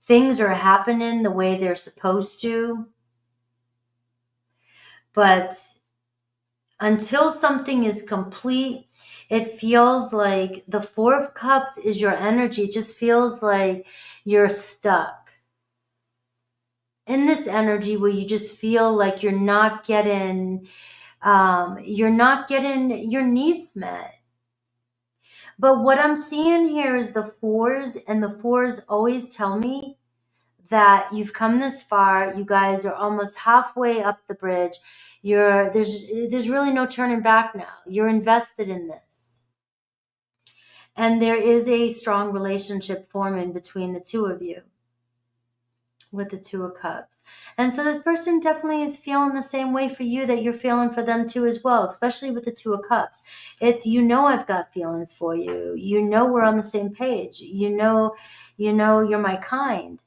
Things are happening the way they're supposed to. But until something is complete, it feels like the Four of Cups is your energy. It just feels like you're stuck in this energy where you just feel like you're not getting your needs met. But what I'm seeing here is the fours, and the fours always tell me that you've come this far. You guys are almost halfway up the bridge. There's really no turning back now. You're invested in this. And there is a strong relationship forming between the two of you with the Two of Cups. And so this person definitely is feeling the same way for you that you're feeling for them too as well, especially with the Two of Cups. It's, I've got feelings for you. We're on the same page. You're my kind.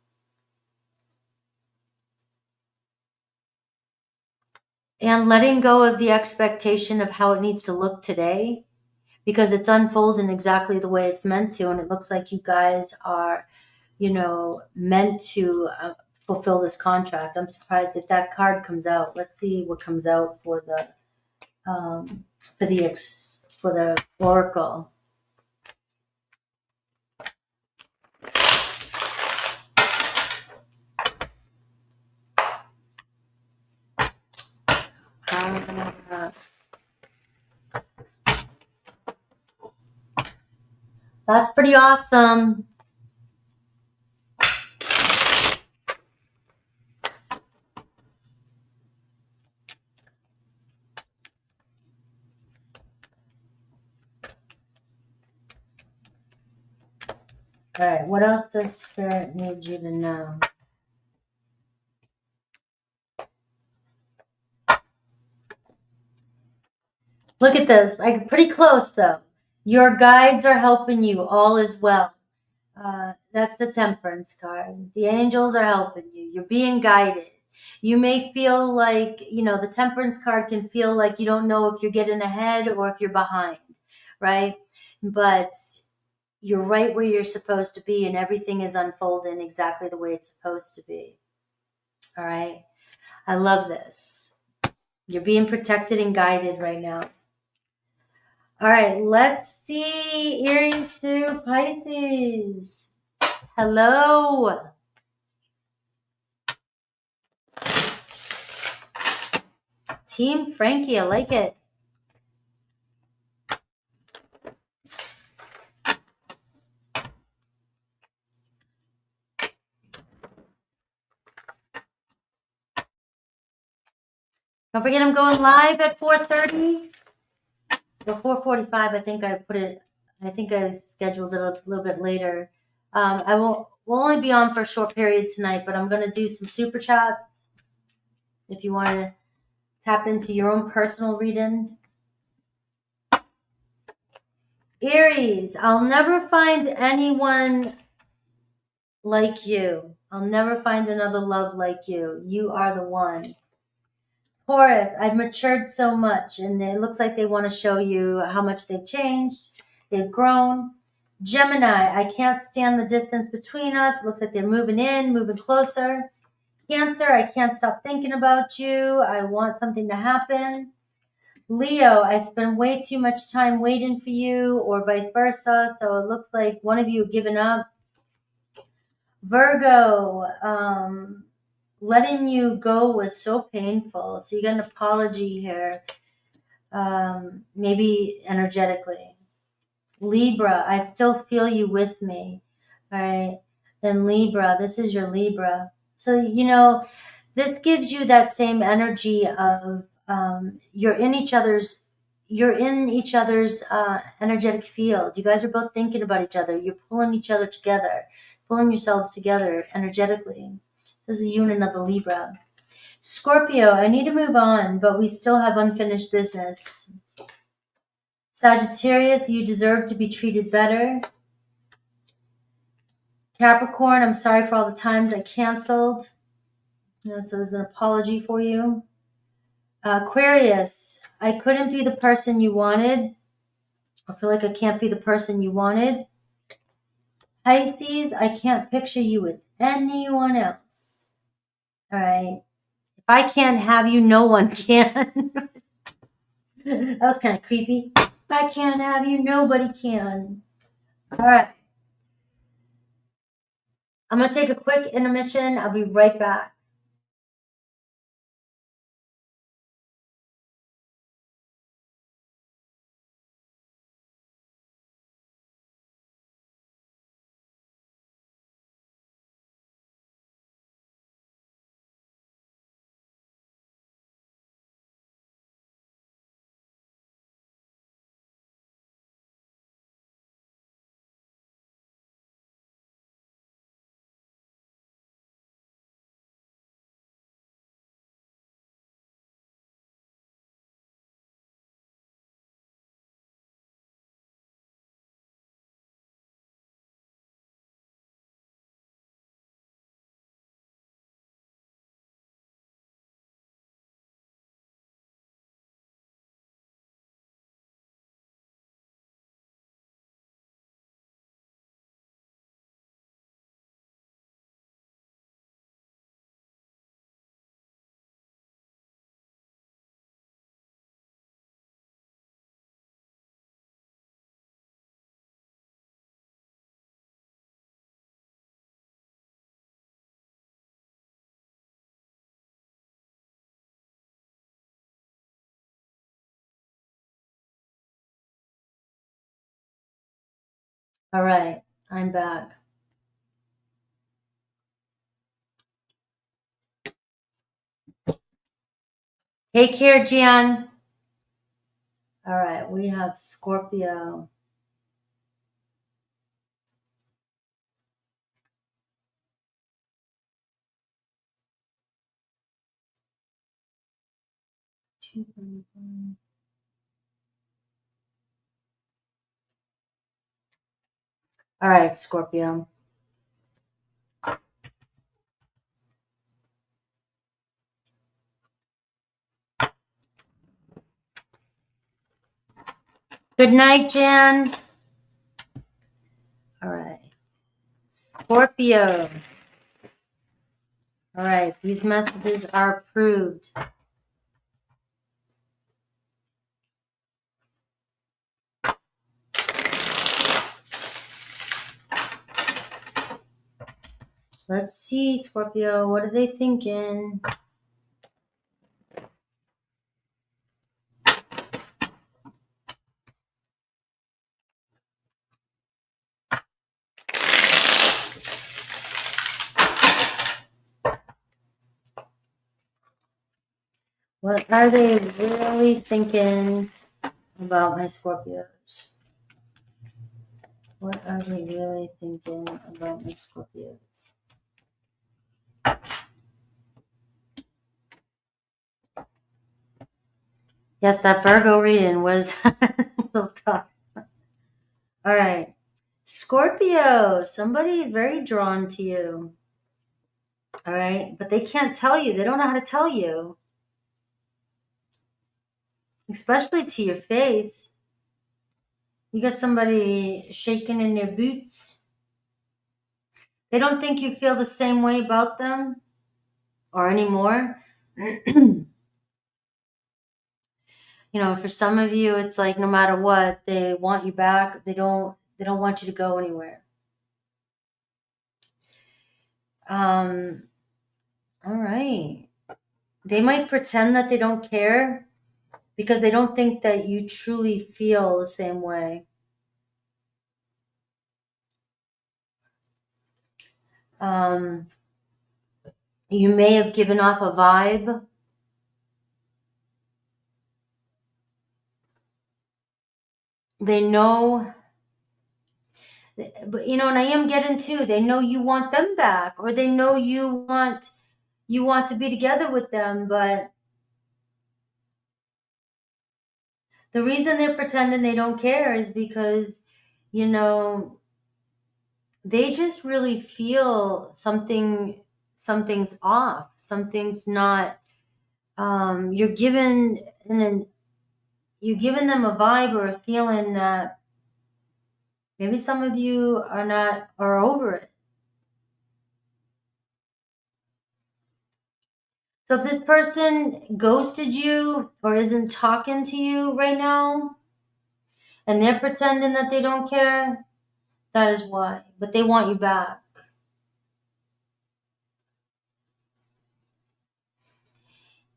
And letting go of the expectation of how it needs to look today, because it's unfolding exactly the way it's meant to. And it looks like you guys are, meant to fulfill this contract. I'm surprised if that card comes out. Let's see what comes out for the Oracle. That's pretty awesome. All right, what else does Spirit need you to know? Look at this. Pretty close, though. Your guides are helping you. All is well. That's the Temperance card. The angels are helping you. You're being guided. You may feel like, the Temperance card can feel like you don't know if you're getting ahead or if you're behind, right? But you're right where you're supposed to be, and everything is unfolding exactly the way it's supposed to be. All right? I love this. You're being protected and guided right now. All right, let's see. Aries to Pisces. Hello. Team Frankie, I like it. Don't forget I'm going live at 4:30 or 4:45. I think I scheduled it a little bit later. We'll only be on for a short period tonight, but I'm going to do some super chats if you want to tap into your own personal reading. Aries, I'll never find anyone like you. I'll never find another love like you. You are the one. Taurus, I've matured so much, and it looks like they want to show you how much they've changed. They've grown. Gemini, I can't stand the distance between us. It looks like they're moving in, moving closer. Cancer, I can't stop thinking about you. I want something to happen. Leo, I spend way too much time waiting for you, or vice versa. So it looks like one of you have given up. Virgo, letting you go was so painful. So you got an apology here, maybe energetically. Libra, I still feel you with me. All right. Then Libra, this is your Libra. So, this gives you that same energy of you're in each other's energetic field. You guys are both thinking about each other. You're pulling each other together, pulling yourselves together energetically. This is you and another Libra. Scorpio, I need to move on, but we still have unfinished business. Sagittarius, you deserve to be treated better. Capricorn, I'm sorry for all the times I canceled. So there's an apology for you. Aquarius, I couldn't be the person you wanted. I feel like I can't be the person you wanted. Pisces, I can't picture you with anyone else. All right. If I can't have you, no one can. That was kind of creepy. If I can't have you, nobody can. All right. I'm going to take a quick intermission. I'll be right back. All right. I'm back. Take care, Gian. All right. We have Scorpio. All right, Scorpio. Good night, Jan. All right. Scorpio. All right. These messages are approved. Let's see, Scorpio. What are they thinking? What are they really thinking about my Scorpios? What are they really thinking about my Scorpios? Yes, that Virgo reading was a little tough. All right. Scorpio, somebody is very drawn to you. All right. But they can't tell you. They don't know how to tell you. Especially to your face. You got somebody shaking in their boots. They don't think you feel the same way about them or anymore. You know, for some of you, it's like no matter what, they want you back. They don't want you to go anywhere. All right. They might pretend that they don't care because they don't think that you truly feel the same way. You may have given off a vibe. They know, but you know, and I am getting too. They know you want them back, or they know you want to be together with them, but the reason they're pretending they don't care is because, you know, they just really feel something's off, something's not. You're giving them a vibe or a feeling that maybe some of you are over it. So if this person ghosted you or isn't talking to you right now, and they're pretending that they don't care, that is why. But they want you back.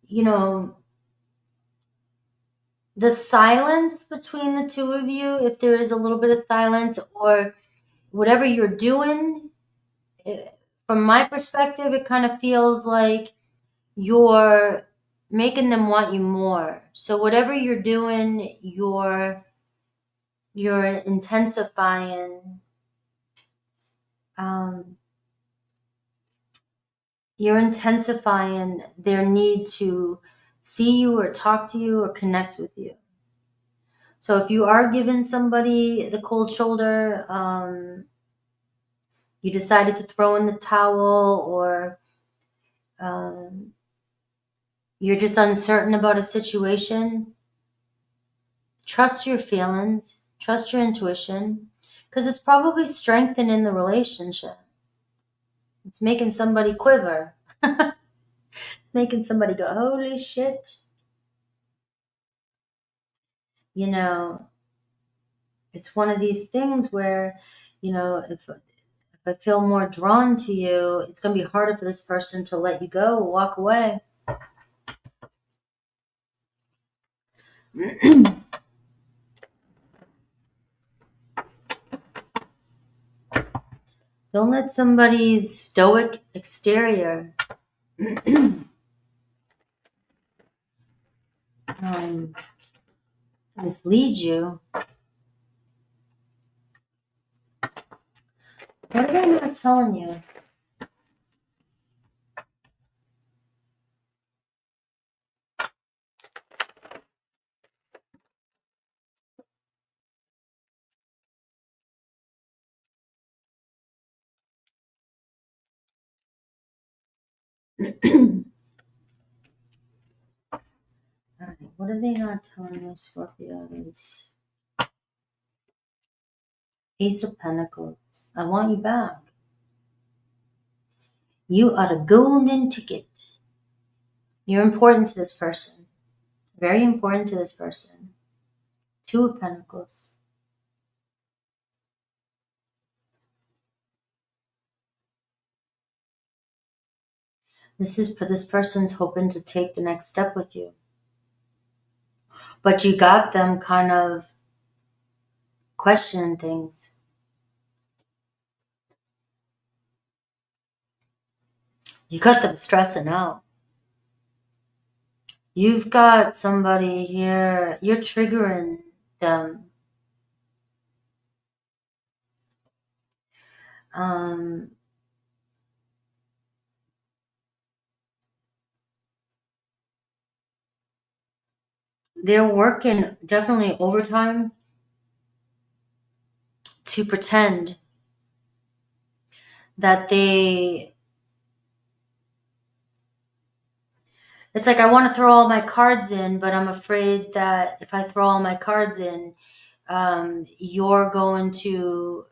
You know, the silence between the two of you, if there is a little bit of silence or whatever you're doing, from my perspective, it kind of feels like you're making them want you more. So whatever you're doing, you're intensifying. You're intensifying their need to see you or talk to you or connect with you. So if you are giving somebody the cold shoulder, you decided to throw in the towel, or you're just uncertain about a situation, trust your feelings, trust your intuition, because it's probably strengthening the relationship. It's making somebody quiver. It's making somebody go, holy shit. You know, it's one of these things where, you know, if I feel more drawn to you, it's going to be harder for this person to let you go, walk away. Don't let somebody's stoic exterior mislead you. What are they not telling you? All right, what are they not telling you, Scorpios? Ace of Pentacles. I want you back. You are the golden ticket. You're important to this person. Very important to this person. Two of Pentacles. This person's hoping to take the next step with you. But you got them kind of questioning things. You got them stressing out. You've got somebody here, you're triggering them. They're working definitely overtime to pretend that it's like, I want to throw all my cards in, but I'm afraid that if I throw all my cards in, you're going to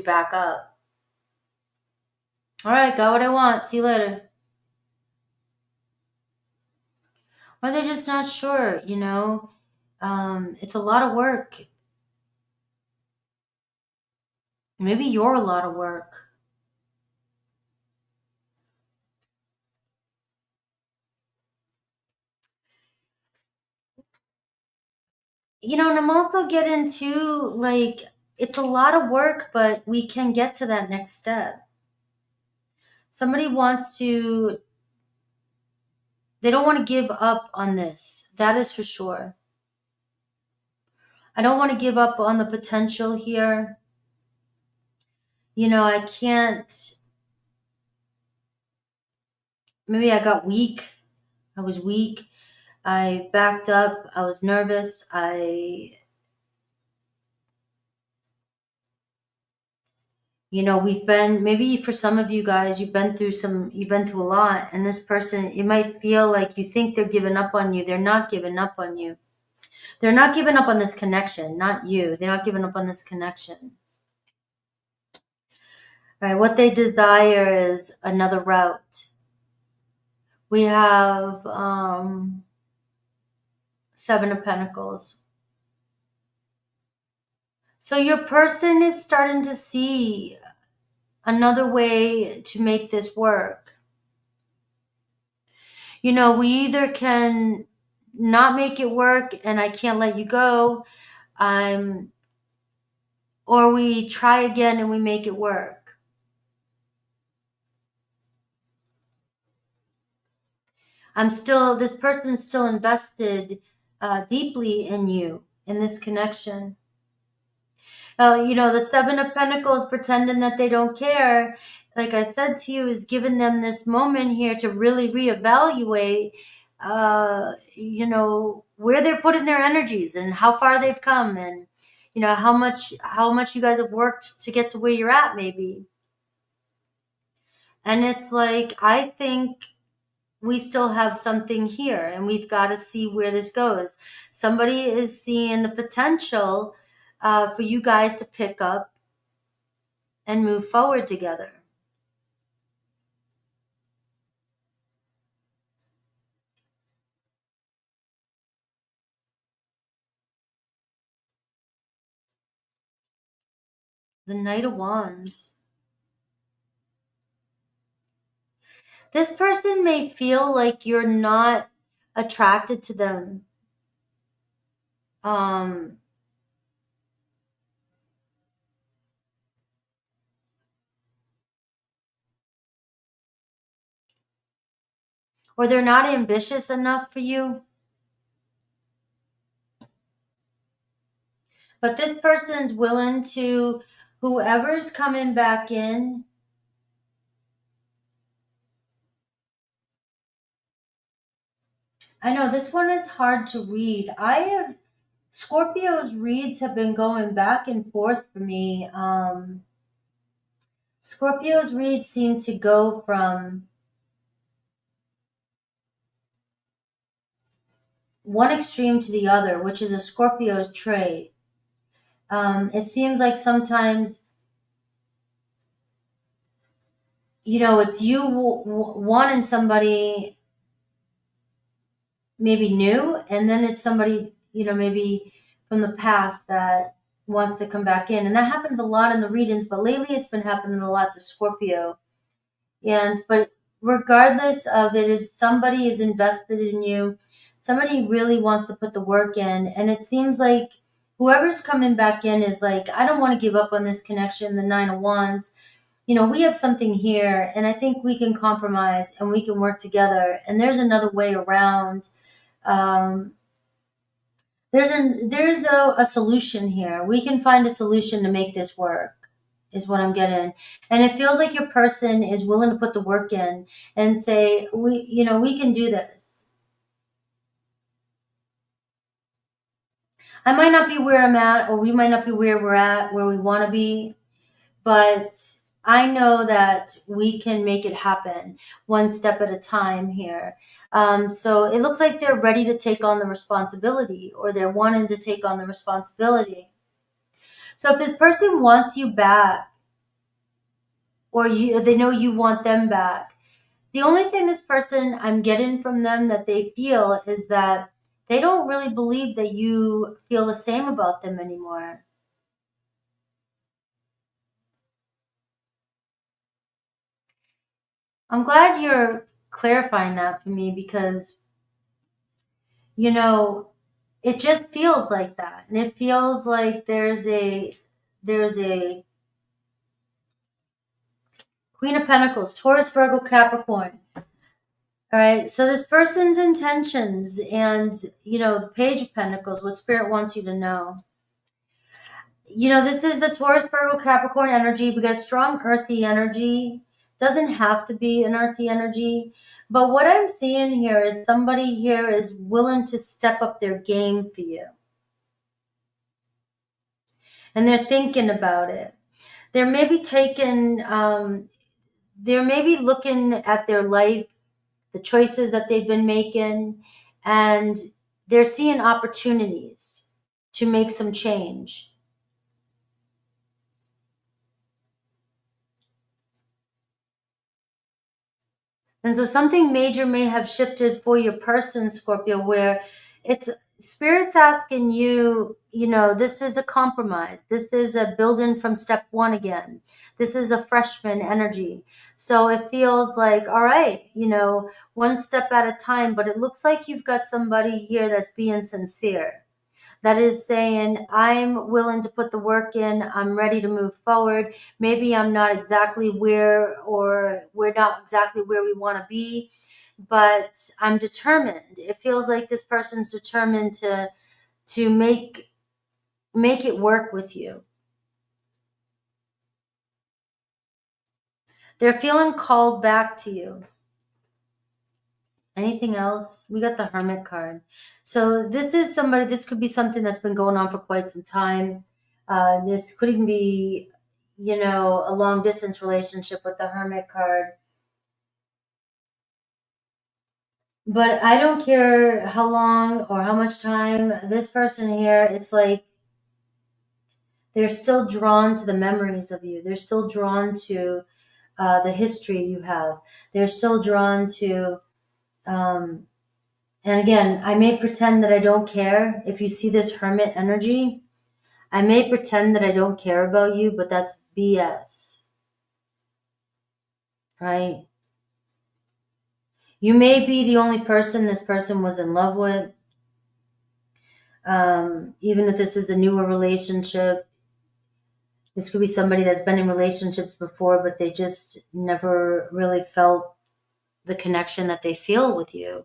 back up. All right, got what I want. See you later. Or they're just not sure, you know. It's a lot of work. Maybe you're a lot of work. You know, and I'm also getting to, like, it's a lot of work, but we can get to that next step. Somebody wants to, they don't want to give up on this. That is for sure. I don't want to give up on the potential here. You know, I can't, maybe I got weak. I was weak. I backed up. I was nervous. You know, we've been, maybe for some of you guys, you've been through a lot, and this person, it might feel like you think they're giving up on you. They're not giving up on you. They're not giving up on this connection, not you. They're not giving up on this connection. Right? What they desire is another route. We have Seven of Pentacles. So your person is starting to see another way to make this work. You know, we either can not make it work and I can't let you go, or we try again and we make it work. This person is still invested deeply in you, in this connection. You know, the Seven of Pentacles pretending that they don't care, like I said to you, is giving them this moment here to really reevaluate, you know, where they're putting their energies and how far they've come, and you know how much you guys have worked to get to where you're at, maybe. And it's like, I think we still have something here and we've got to see where this goes. Somebody is seeing the potential for you guys to pick up and move forward together. The Knight of Wands. This person may feel like you're not attracted to them. Or they're not ambitious enough for you. But this person's willing to, whoever's coming back in, I know this one is hard to read. Scorpio's reads have been going back and forth for me. Scorpio's reads seem to go from one extreme to the other, which is a Scorpio's trait. It seems like sometimes, you know, it's you wanting somebody maybe new, and then it's somebody, you know, maybe from the past that wants to come back in. And that happens a lot in the readings, but lately it's been happening a lot to Scorpio. But regardless of it, is somebody is invested in you. Somebody really wants to put the work in. And it seems like whoever's coming back in is like, I don't want to give up on this connection, the Nine of Wands. You know, we have something here, and I think we can compromise and we can work together. And there's another way around. There's a solution here. We can find a solution to make this work, is what I'm getting. And it feels like your person is willing to put the work in and say, we can do this. I might not be where I'm at, or we might not be where we're at, where we want to be, but I know that we can make it happen one step at a time here. So it looks like they're ready to take on the responsibility, or they're wanting to take on the responsibility. So if this person wants you back, or they know you want them back, the only thing this person, I'm getting from them that they feel, is that they don't really believe that you feel the same about them anymore. I'm glad you're clarifying that for me, because, you know, it just feels like that. And it feels like there's a Queen of Pentacles, Taurus, Virgo, Capricorn. All right. So this person's intentions and, you know, the Page of Pentacles, what Spirit wants you to know. You know, this is a Taurus, Virgo, Capricorn energy. We got strong earthy energy. Doesn't have to be an earthy energy. But what I'm seeing here is somebody here is willing to step up their game for you. And they're thinking about it. They're maybe they're maybe looking at their life, the choices that they've been making, and they're seeing opportunities to make some change. And so something major may have shifted for your person, Scorpio, where it's Spirit's asking you, you know, this is a compromise. This is a building from step one again. This is a freshman energy. So it feels like, all right, you know, one step at a time, but it looks like you've got somebody here that's being sincere, that is saying, I'm willing to put the work in, I'm ready to move forward. Maybe I'm not exactly where, or we're not exactly where we want to be, but I'm determined. It feels like this person's determined to make it work with you. They're feeling called back to you. Anything else? We got the Hermit card. So this is somebody, this could be something that's been going on for quite some time. This could even be, you know, a long distance relationship with the Hermit card. But I don't care how long or how much time, this person here, it's like they're still drawn to the memories of you. They're still drawn to the history you have. They're still drawn to, and again, I may pretend that I don't care. If you see this Hermit energy, I may pretend that I don't care about you, but that's BS, right? You may be the only person this person was in love with. Even if this is a newer relationship, this could be somebody that's been in relationships before, but they just never really felt the connection that they feel with you.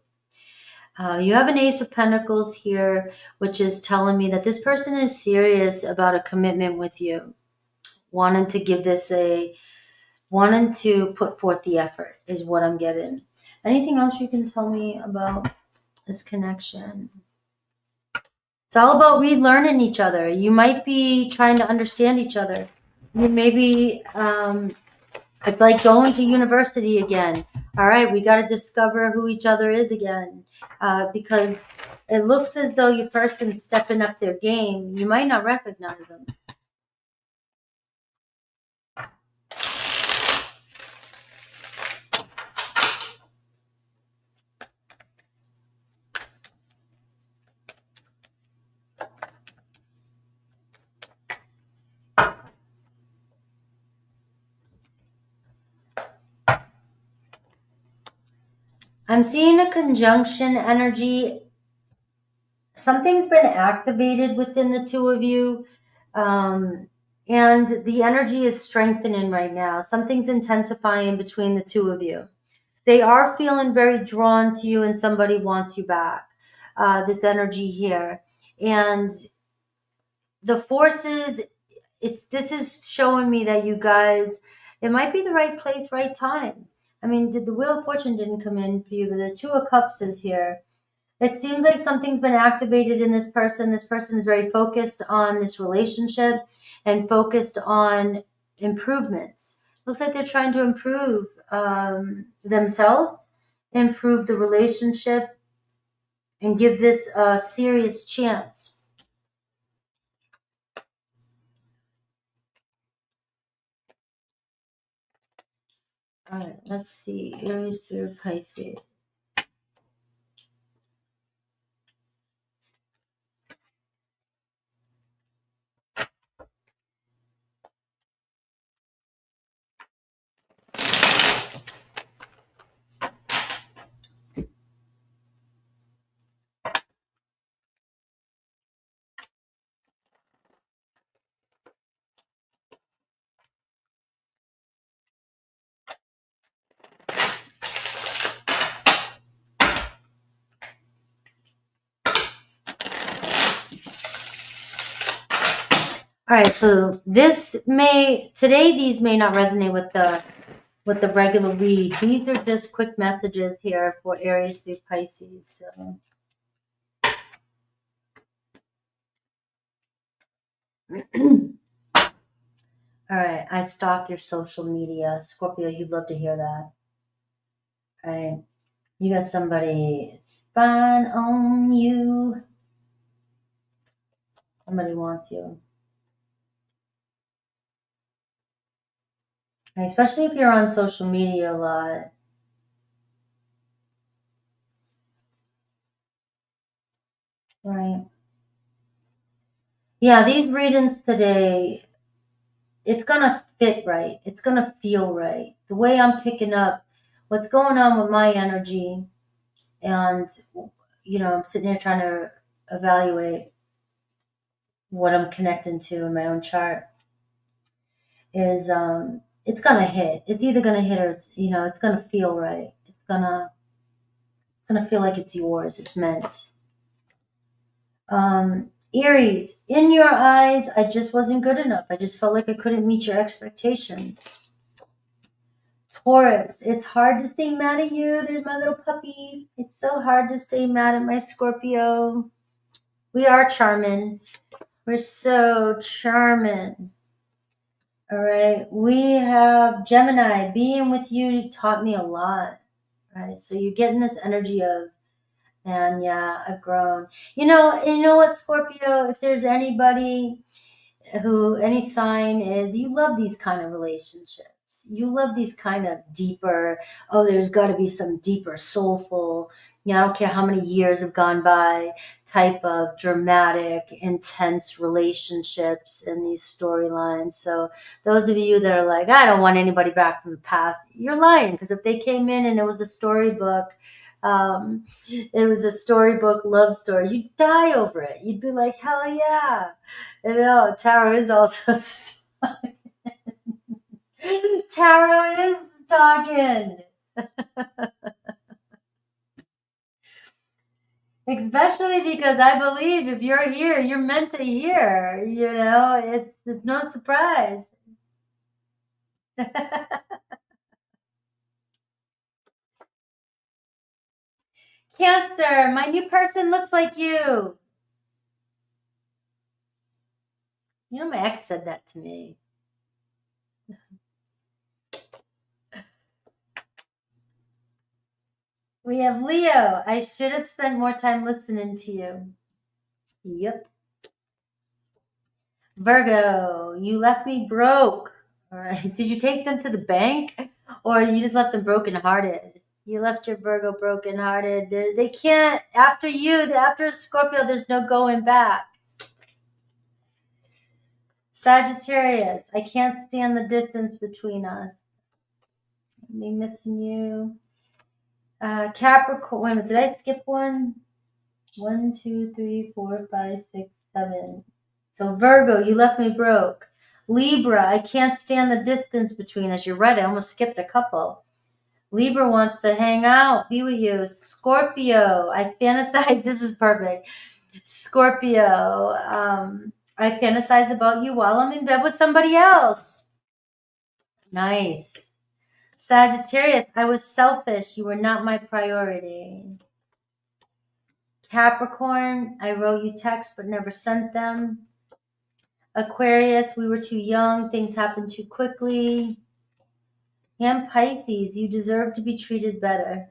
You have an Ace of Pentacles here, which is telling me that this person is serious about a commitment with you, wanting to give this wanting to put forth the effort is what I'm getting. Anything else you can tell me about this connection? It's all about relearning each other. You might be trying to understand each other. You maybe it's like going to university again. All right, we got to discover who each other is again, because it looks as though your person's stepping up their game. You might not recognize them. I'm seeing a conjunction energy. Something's been activated within the two of you, and the energy is strengthening right now. Something's intensifying between the two of you. They are feeling very drawn to you, and somebody wants you back. This energy here, and the forces. This is showing me that you guys, it might be the right place, right time. I mean, the Wheel of Fortune didn't come in for you, but the Two of Cups is here. It seems like something's been activated in this person. This person is very focused on this relationship and focused on improvements. Looks like they're trying to improve themselves, improve the relationship, and give this a serious chance. All right, let's see. Aries through Pisces. All right, so these may not resonate with the regular read. These are just quick messages here for Aries through Pisces. So. All right, I stalk your social media. Scorpio, you'd love to hear that. All right, you got somebody spying on you. Somebody wants you. Right, especially if you're on social media a lot. Right. Yeah, these readings today, it's going to fit right. It's going to feel right. The way I'm picking up what's going on with my energy, and, I'm sitting here trying to evaluate what I'm connecting to in my own chart, is it's going to hit. It's either going to hit or it's going to feel right. It's going to feel like it's yours. It's meant. Aries, in your eyes, I just wasn't good enough. I just felt like I couldn't meet your expectations. Taurus, it's hard to stay mad at you. There's my little puppy. It's so hard to stay mad at my Scorpio. We are charming. We're so charming. All right. We have Gemini. Being with you taught me a lot. Right. So you're getting this energy of, and yeah, I've grown. You know what, Scorpio, if there's anybody who, any sign is, you love these kind of relationships. You love these kind of deeper, oh, there's got to be some deeper, soulful, I don't care how many years have gone by, type of dramatic, intense relationships in these storylines. So those of you that are like, I don't want anybody back from the past, you're lying. Because if they came in and it was a storybook, love story, you'd die over it. You'd be like, hell yeah. Tarot is also Tarot is talking. Especially because I believe if you're here, you're meant to hear. It's no surprise. Cancer, my new person looks like you. My ex said that to me. We have Leo. I should have spent more time listening to you. Yep. Virgo, you left me broke. All right. Did you take them to the bank, or you just left them brokenhearted? You left your Virgo brokenhearted. They can't, after Scorpio, there's no going back. Sagittarius, I can't stand the distance between us. Me missing you. Capricorn, wait a minute, did I skip one? 1, 2, 3, 4, 5, 6, 7. So Virgo, you left me broke. Libra, I can't stand the distance between us. You're right, I almost skipped a couple. Libra wants to hang out, be with you. Scorpio, I fantasize, this is perfect. Scorpio, I fantasize about you while I'm in bed with somebody else. Nice. Sagittarius, I was selfish. You were not my priority. Capricorn, I wrote you texts but never sent them. Aquarius, we were too young. Things happened too quickly. And Pisces, you deserve to be treated better.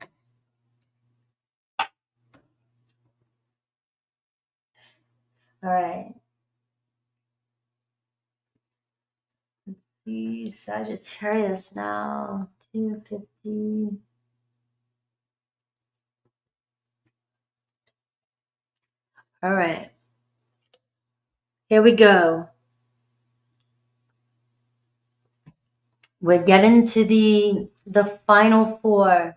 All right. Let's see, Sagittarius now. 250. All right. Here we go. We're getting to the final four.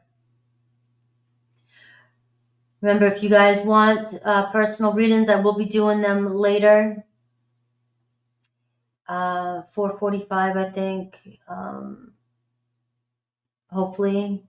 Remember, if you guys want personal readings, I will be doing them later. 4:45, I think. Hopefully.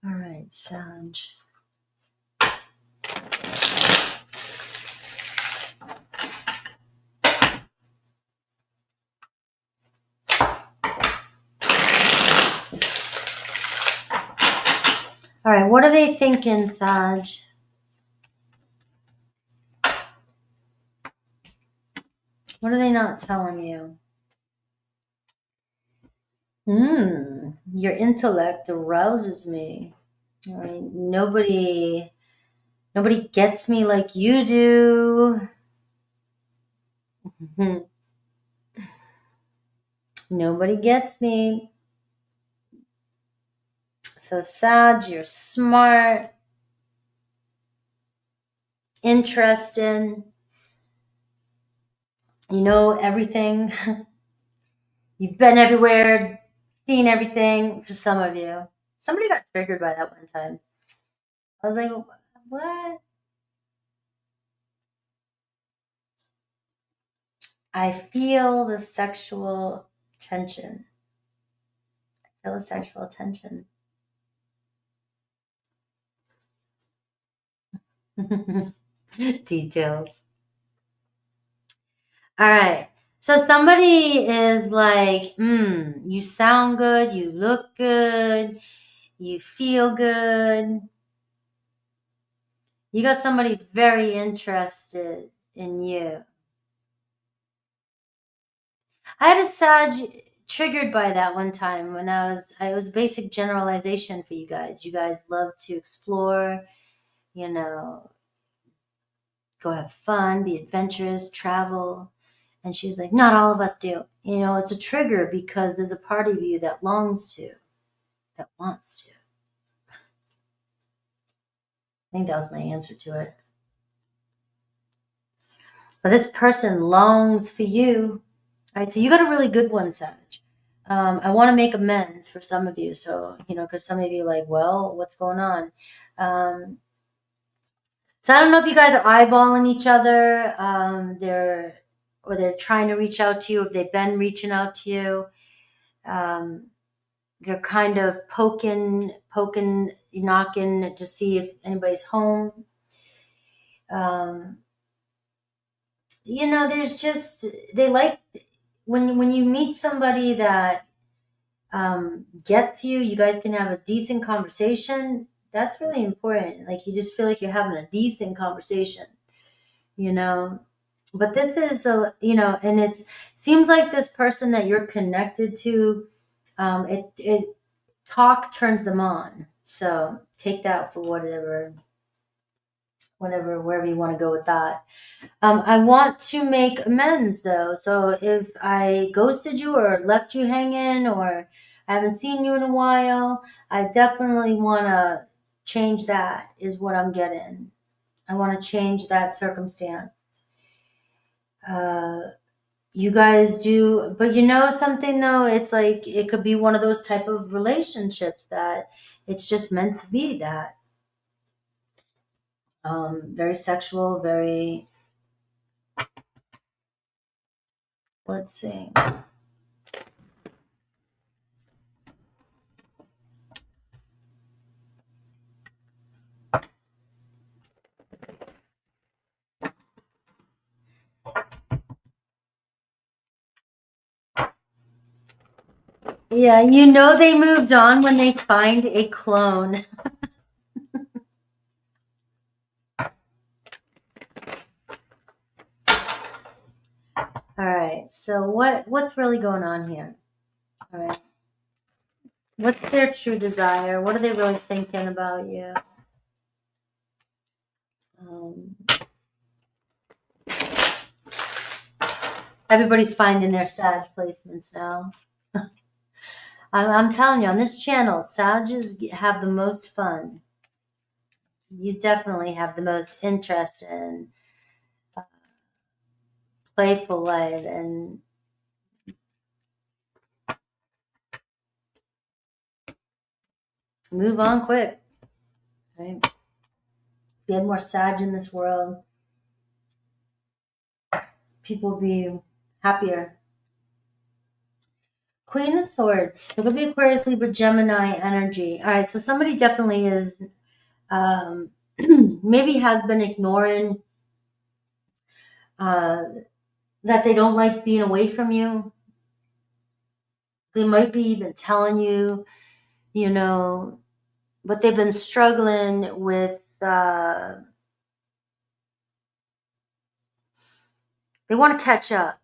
All right, Sag. All right, what are they thinking, Sag? What are they not telling you? Your intellect arouses me. All right. Nobody gets me like you do. Nobody gets me. So Sag, you're smart, interested, you know everything. You've been everywhere, seen everything. For some of you, somebody got triggered by that one time. I was like, what? I feel the sexual tension. I feel the sexual tension. Details. All right. So somebody is like, you sound good, you look good, you feel good. You got somebody very interested in you. I had a Sag triggered by that one time when it was basic generalization for you guys. You guys love to explore, you know, go have fun, be adventurous, travel. And she's like, not all of us do. You know, it's a trigger because there's a part of you that longs to, that wants to. I think that was my answer to it. But this person longs for you. All right, so you got a really good one, Sag. I want to make amends for some of you. So, you know, because some of you are like, well, what's going on? So I don't know if you guys are eyeballing each other. They're trying to reach out to you, if they've been reaching out to you. They're kind of poking, knocking to see if anybody's home. You know, there's just, they like, when you meet somebody that gets you, you guys can have a decent conversation. That's really important. Like, you just feel like you're having a decent conversation, you know. But this is you know, and it seems like this person that you're connected to, it talk turns them on. So take that for whatever, wherever you want to go with that. I want to make amends though. So if I ghosted you or left you hanging or I haven't seen you in a while, I definitely want to change that, is what I'm getting. I want to change that circumstance. You guys do, but you know something though, it's like it could be one of those type of relationships that it's just meant to be that. Very sexual, very, let's see. Yeah, you know they moved on when they find a clone. All right, so what's really going on here? All right. What's their true desire? What are they really thinking about you? Everybody's finding their Sag placements now. I'm telling you, on this channel, Sages have the most fun. You definitely have the most interest in playful life and move on quick. Right? If you had more Sag in this world, people would be happier. Queen of Swords. It could be Aquarius, Libra, Gemini energy. All right, so somebody definitely is, maybe has been ignoring that they don't like being away from you. They might be even telling you, you know, but they've been struggling with, they want to catch up.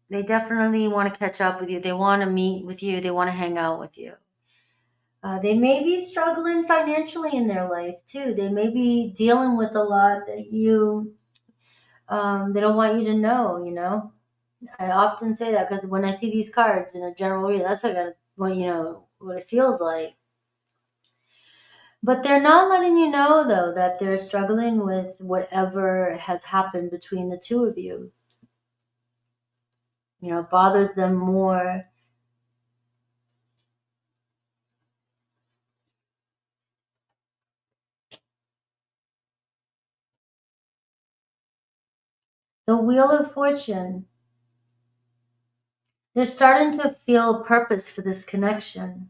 They definitely want to catch up with you. They want to meet with you. They want to hang out with you. They may be struggling financially in their life too. They may be dealing with a lot that they don't want you to know, you know. I often say that because when I see these cards in a general read, that's what it feels like. But they're not letting you know, though, that they're struggling with whatever has happened between the two of you. You know, it bothers them more. The Wheel of Fortune. They're starting to feel purpose for this connection.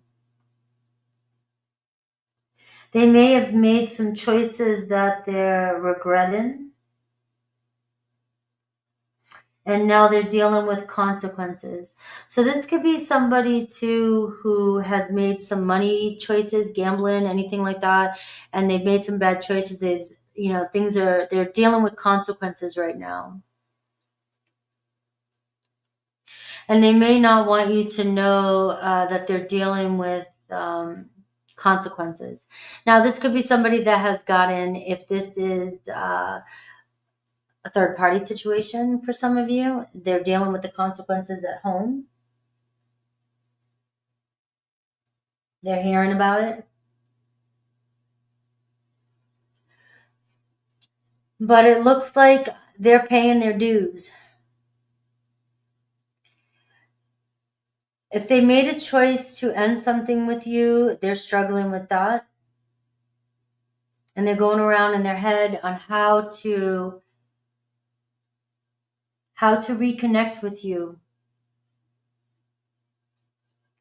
They may have made some choices that they're regretting, and now they're dealing with consequences. So this could be somebody too who has made some money choices, gambling, anything like that, and they've made some bad choices. They're dealing with consequences right now. And they may not want you to know that they're dealing with consequences. Now, this could be somebody that has gotten, if this is a third party situation for some of you, they're dealing with the consequences at home. They're hearing about it. But it looks like they're paying their dues. If they made a choice to end something with you, they're struggling with that. And they're going around in their head on how to reconnect with you.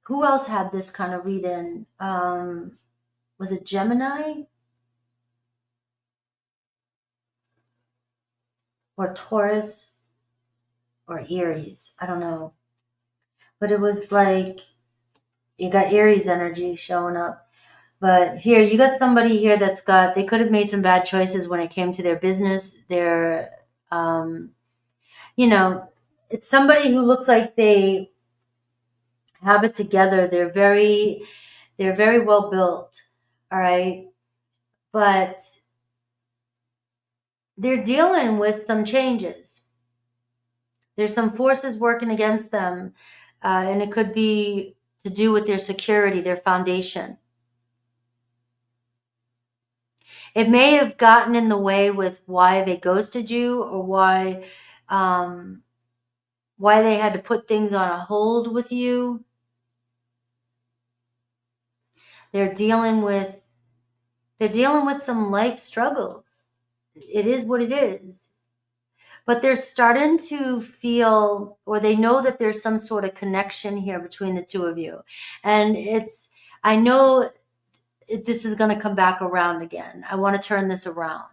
Who else had this kind of read-in? Was it Gemini? Or Taurus? Or Aries? I don't know. But it was like, you got Aries energy showing up. But here, you got somebody here they could have made some bad choices when it came to their business. It's somebody who looks like they have it together. They're very well built. All right. But they're dealing with some changes. There's some forces working against them. And it could be to do with their security, their foundation. It may have gotten in the way with why they ghosted you, or why they had to put things on a hold with you. They're dealing with some life struggles. It is what it is. But they're starting to feel, or they know that there's some sort of connection here between the two of you. And I know this is going to come back around again. I want to turn this around.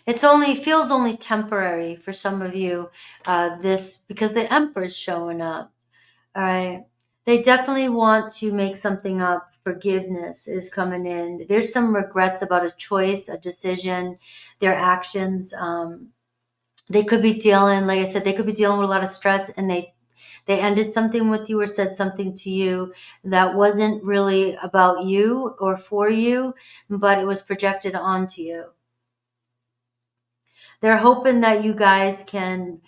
Feels only temporary for some of you, because the Emperor's showing up. All right. They definitely want to make something up. Forgiveness is coming in. There's some regrets about a choice, a decision, their actions. They could be dealing, like I said, they could be dealing with a lot of stress, and they ended something with you or said something to you that wasn't really about you or for you, but it was projected onto you. They're hoping that you guys can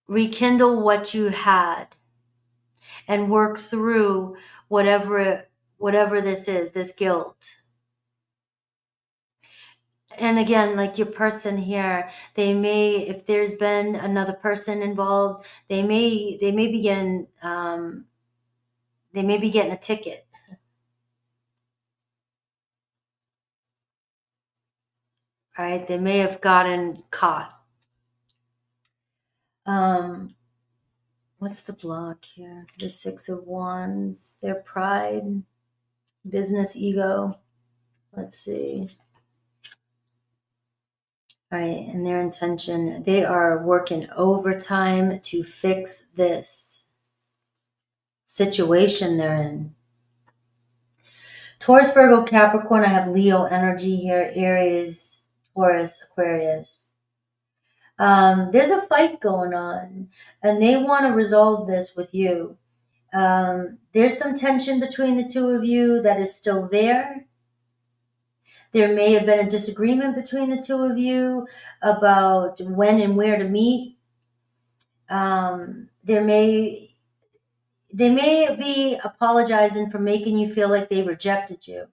rekindle what you had and work through whatever this is, this guilt. And again, like your person here, if there's been another person involved, they may be getting a ticket. Right? They may have gotten caught. What's the block here? The Six of Wands, their pride, business ego. Let's see. All right, and their intention, they are working overtime to fix this situation they're in. Taurus, Virgo, Capricorn. I have Leo energy here. Aries, Taurus, Aquarius. There's a fight going on, and they want to resolve this with you. There's some tension between the two of you that is still there. There may have been a disagreement between the two of you about when and where to meet. They may be apologizing for making you feel like they rejected you.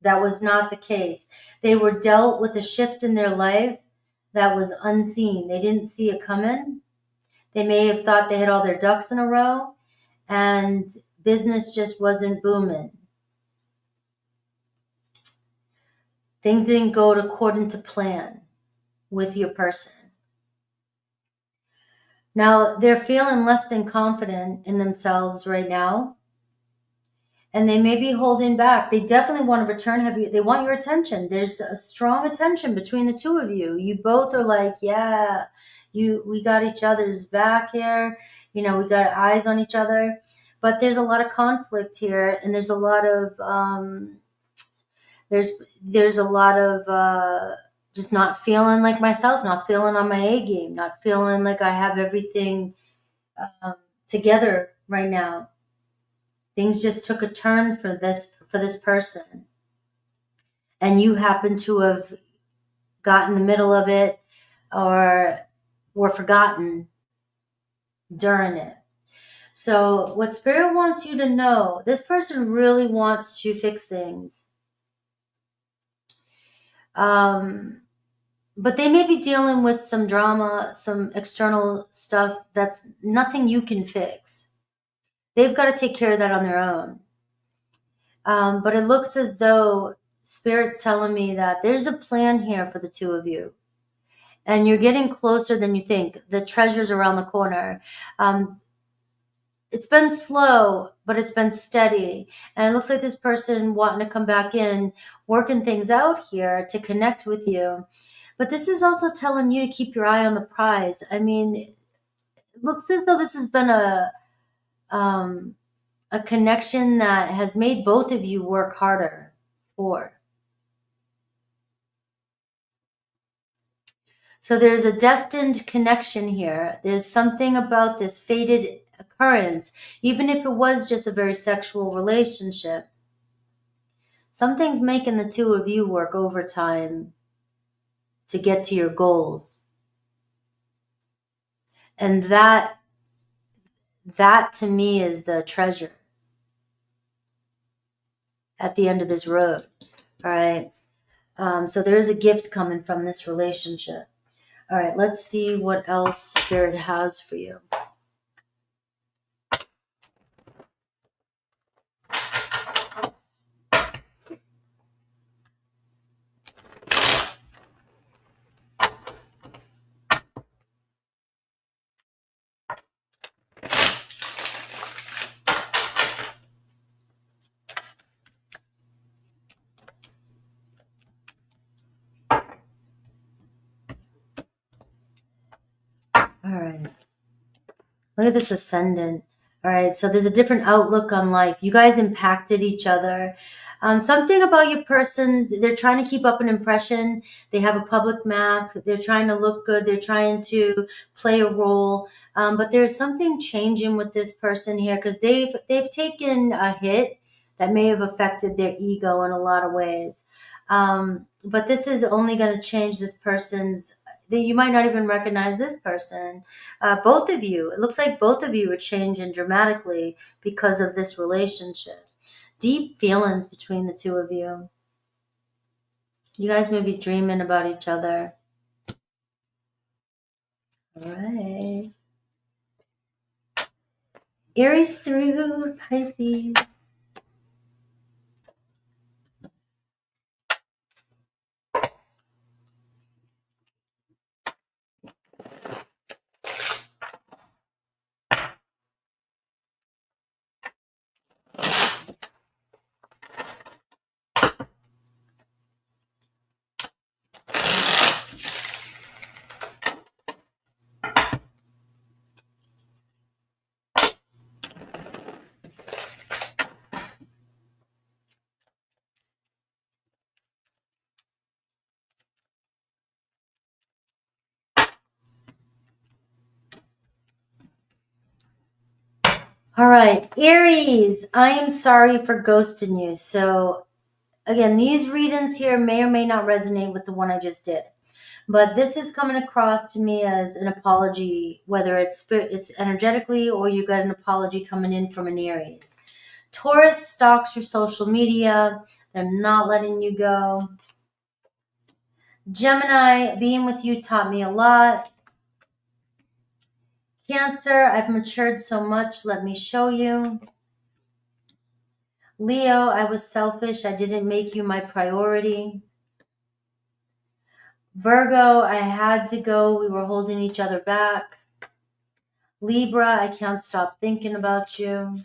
That was not the case. They were dealt with a shift in their life that was unseen. They didn't see it coming. They may have thought they had all their ducks in a row, and business just wasn't booming. Things didn't go according to plan with your person. Now, they're feeling less than confident in themselves right now, and they may be holding back. They definitely want to return. They want your attention. There's a strong attention between the two of you. You both are like, yeah, we got each other's back here. We got eyes on each other. But there's a lot of conflict here, and there's a lot of there's a lot of just not feeling like myself, not feeling on my A game, not feeling like I have everything together right now. Things just took a turn for this person, and you happen to have got in the middle of it or were forgotten during it. So what Spirit wants you to know, this person really wants to fix things. But they may be dealing with some drama, some external stuff that's nothing you can fix. They've got to take care of that on their own. But it looks as though Spirit's telling me that there's a plan here for the two of you. And you're getting closer than you think. The treasure's around the corner. It's been slow, but it's been steady. And it looks like this person wanting to come back in, working things out here to connect with you. But this is also telling you to keep your eye on the prize. I mean, it looks as though this has been a connection that has made both of you work harder for. So there's a destined connection here. There's something about this fated occurrence, even if it was just a very sexual relationship. Something's making the two of you work overtime to get to your goals. And that to me is the treasure at the end of this road. All right. So there is a gift coming from this relationship. All right, let's see what else Spirit has for you. All right. Look at this ascendant. All right. So there's a different outlook on life. You guys impacted each other. Something about your persons, they're trying to keep up an impression. They have a public mask. They're trying to look good. They're trying to play a role. But there's something changing with this person here because they've taken a hit that may have affected their ego in a lot of ways. But this is only going to change this person's, that you might not even recognize this person. Both of you, it looks like both of you are changing dramatically because of this relationship. Deep feelings between the two of you. You guys may be dreaming about each other. All right. Aries through Pisces. All right, Aries, I am sorry for ghosting you. So again, these readings here may or may not resonate with the one I just did. But this is coming across to me as an apology, whether it's energetically or you got an apology coming in from an Aries. Taurus stalks your social media. They're not letting you go. Gemini, being with you taught me a lot. Cancer, I've matured so much. Let me show you. Leo, I was selfish. I didn't make you my priority. Virgo, I had to go. We were holding each other back. Libra, I can't stop thinking about you.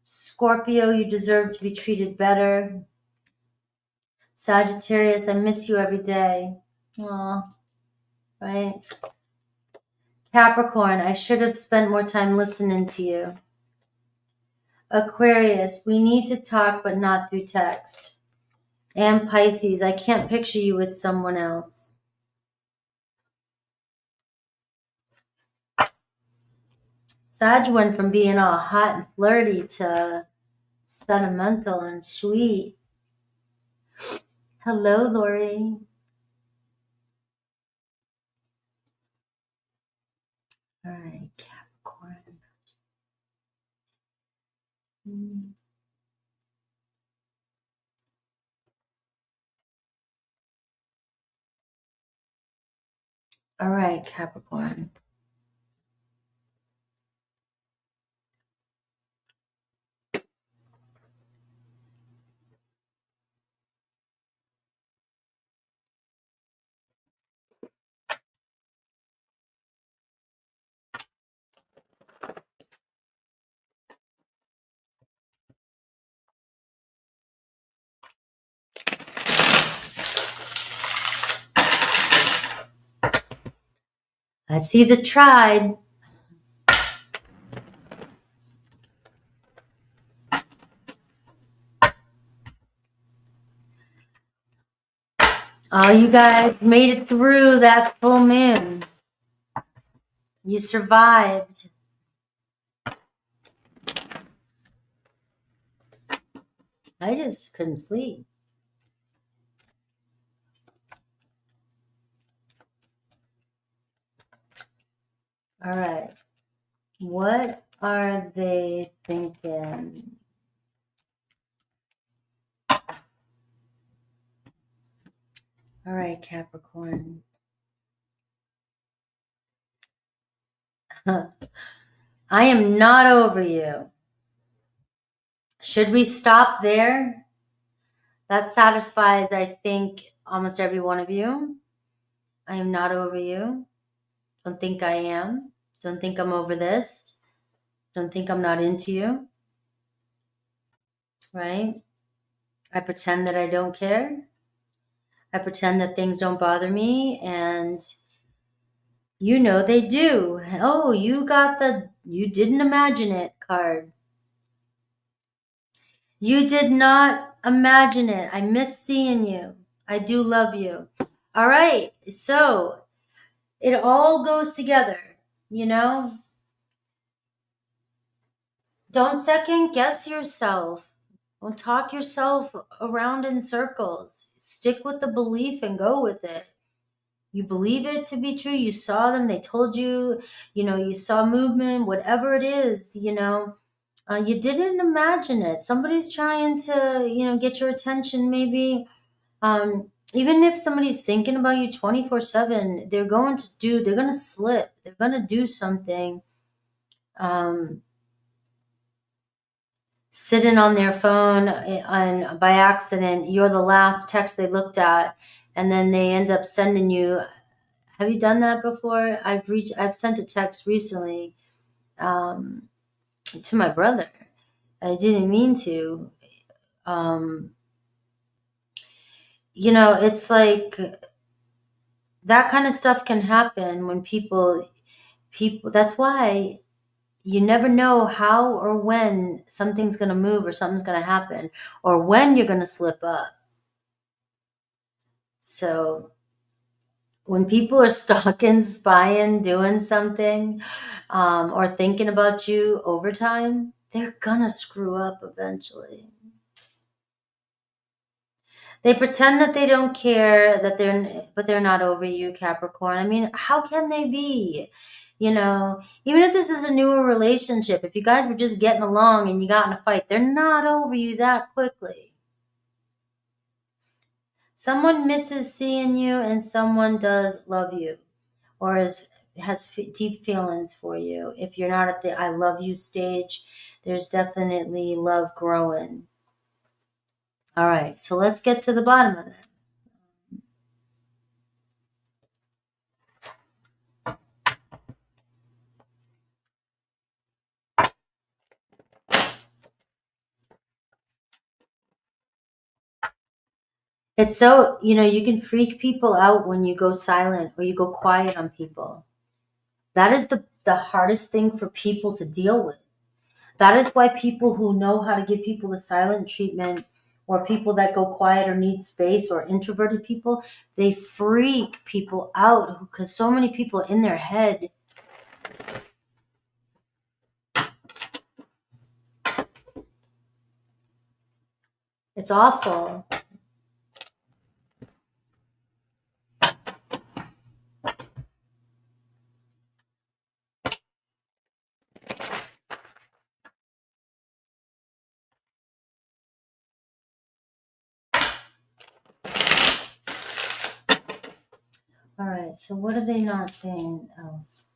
Scorpio, you deserve to be treated better. Sagittarius, I miss you every day. Aw, right? Capricorn, I should have spent more time listening to you. Aquarius, we need to talk, but not through text. And Pisces, I can't picture you with someone else. Sag went from being all hot and flirty to sentimental and sweet. Hello, Lori. All right, Capricorn. All right, Capricorn. I see the tribe. Oh, you guys made it through that full moon. You survived. I just couldn't sleep. All right. What are they thinking? All right, Capricorn. I am not over you. Should we stop there? That satisfies, I think, almost every one of you. I am not over you. Don't think I am. Don't think I'm over this. Don't think I'm not into you. Right? I pretend that I don't care. I pretend that things don't bother me, and you know they do. Oh, you got the you didn't imagine it card. You did not imagine it. I miss seeing you. I do love you. All right. So it all goes together, you know? Don't second guess yourself. Don't talk yourself around in circles. Stick with the belief and go with it. You believe it to be true. You saw them. They told you, you saw movement, whatever it is, you didn't imagine it. Somebody's trying to, get your attention maybe. Even if somebody's thinking about you 24/7, they're going to slip. They're going to do something. Sitting on their phone and by accident, you're the last text they looked at, and then they end up sending you. Have you done that before? I've sent a text recently to my brother. I didn't mean to. It's like that kind of stuff can happen when people. That's why you never know how or when something's going to move or something's going to happen or when you're going to slip up. So when people are stalking, spying, doing something, or thinking about you over time, they're gonna screw up eventually. They pretend that they don't care, but they're not over you, Capricorn. I mean, how can they be? You know, even if this is a newer relationship, if you guys were just getting along and you got in a fight, they're not over you that quickly. Someone misses seeing you and someone does love you, or has deep feelings for you. If you're not at the I love you stage, there's definitely love growing. All right, so let's get to the bottom of it. It's so, you can freak people out when you go silent or you go quiet on people. That is the hardest thing for people to deal with. That is why people who know how to give people the silent treatment, or people that go quiet or need space, or introverted people, they freak people out because so many people in their head. It's awful. All right, so what are they not saying else?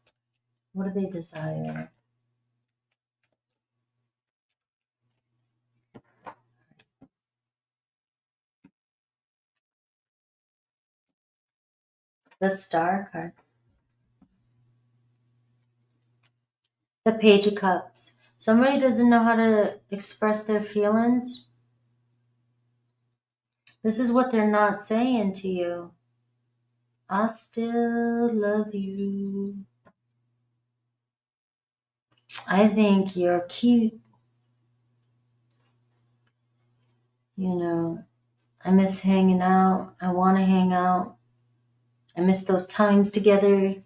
What do they desire? The Star card. The Page of Cups. Somebody doesn't know how to express their feelings. This is what they're not saying to you. I still love you. I think you're cute. I miss hanging out. I want to hang out. I miss those times together.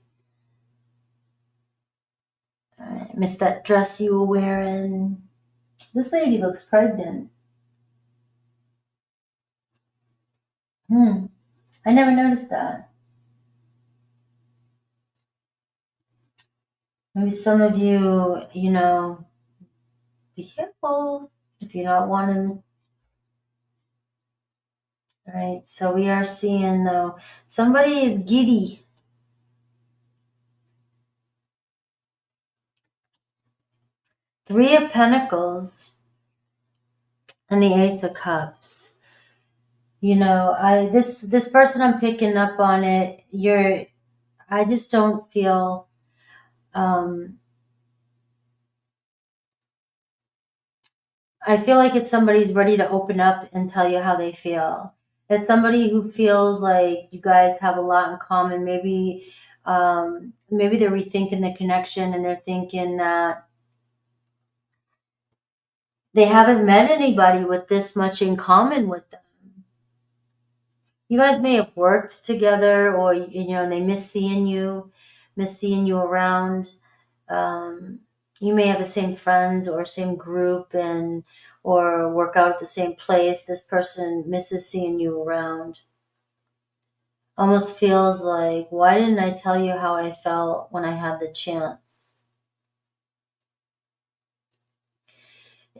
I miss that dress you were wearing. This lady looks pregnant. I never noticed that. Maybe some of you, be careful if you're not wanting. All right, so we are seeing, though, somebody is giddy. Three of Pentacles and the Ace of Cups. This person, I'm picking up on it. I just don't feel, I feel like it's somebody's ready to open up and tell you how they feel. It's somebody who feels like you guys have a lot in common. Maybe they're rethinking the connection, and they're thinking that they haven't met anybody with this much in common with them. You guys may have worked together, or they miss seeing you around. You may have the same friends or same group, or work out at the same place. This person misses seeing you around. Almost feels like, why didn't I tell you how I felt when I had the chance?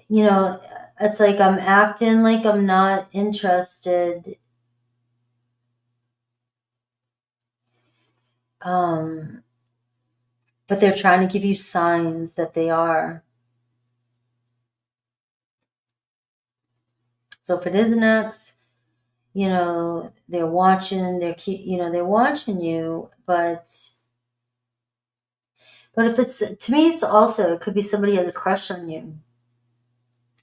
It's like I'm acting like I'm not interested. But they're trying to give you signs that they are. So if it is an ex, they're watching, they're watching you, but if it's, to me, it could be somebody has a crush on you.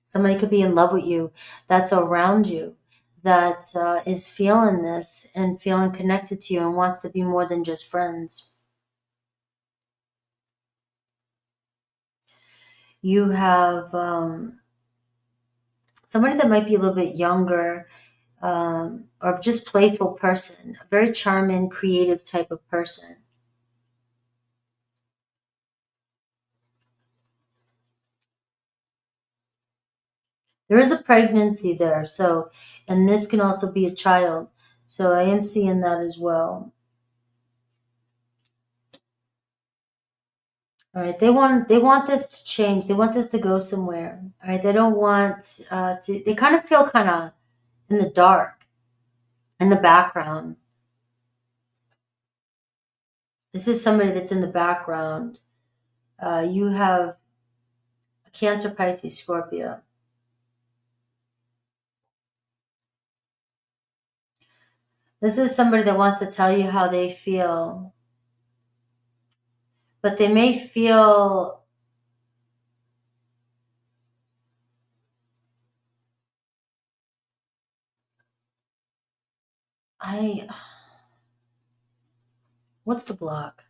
Somebody could be in love with you, that's around you, that is feeling this and feeling connected to you and wants to be more than just friends. You have somebody that might be a little bit younger. or just playful person, a very charming, creative type of person. There is a pregnancy there, so, and this can also be a child. So I am seeing that as well. All right, they want this to change. They want this to go somewhere. All right, they don't want to. They kind of feel kind of in the dark, in the background. This is somebody that's in the background. You have a Cancer, Pisces, Scorpio. This is somebody that wants to tell you how they feel, but they may feel what's the block?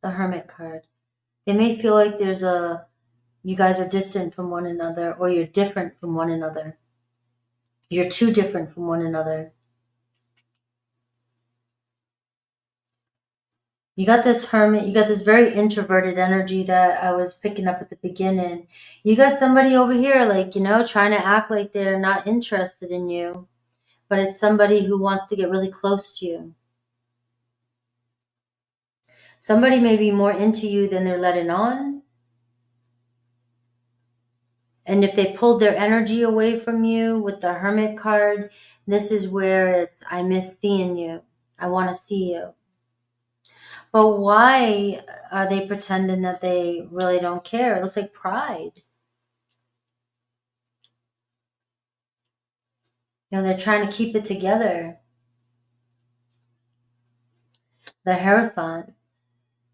The Hermit card. They may feel like you guys are distant from one another, or you're different from one another. You're too different from one another. You got this Hermit, you got this very introverted energy that I was picking up at the beginning. You got somebody over here, like, trying to act like they're not interested in you, but it's somebody who wants to get really close to you. Somebody may be more into you than they're letting on. And if they pulled their energy away from you with the Hermit card, this is where I miss seeing you. I want to see you. But why are they pretending that they really don't care? It looks like pride. They're trying to keep it together. The Hierophant.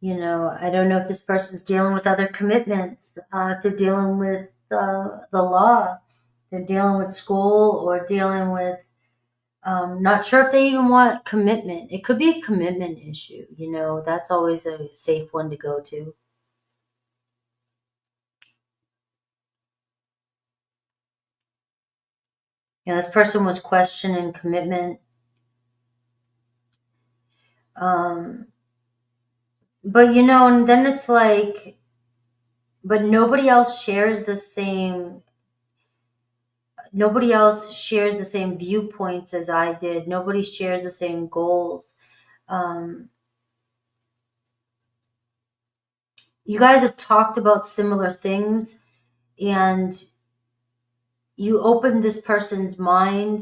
I don't know if this person's dealing with other commitments. If they're dealing with the law, they're dealing with school, or dealing with, not sure if they even want commitment. It could be a commitment issue. That's always a safe one to go to. This person was questioning commitment. But and then it's like, but nobody else shares the same viewpoints as I did. Nobody shares the same goals. You guys have talked about similar things, and you opened this person's mind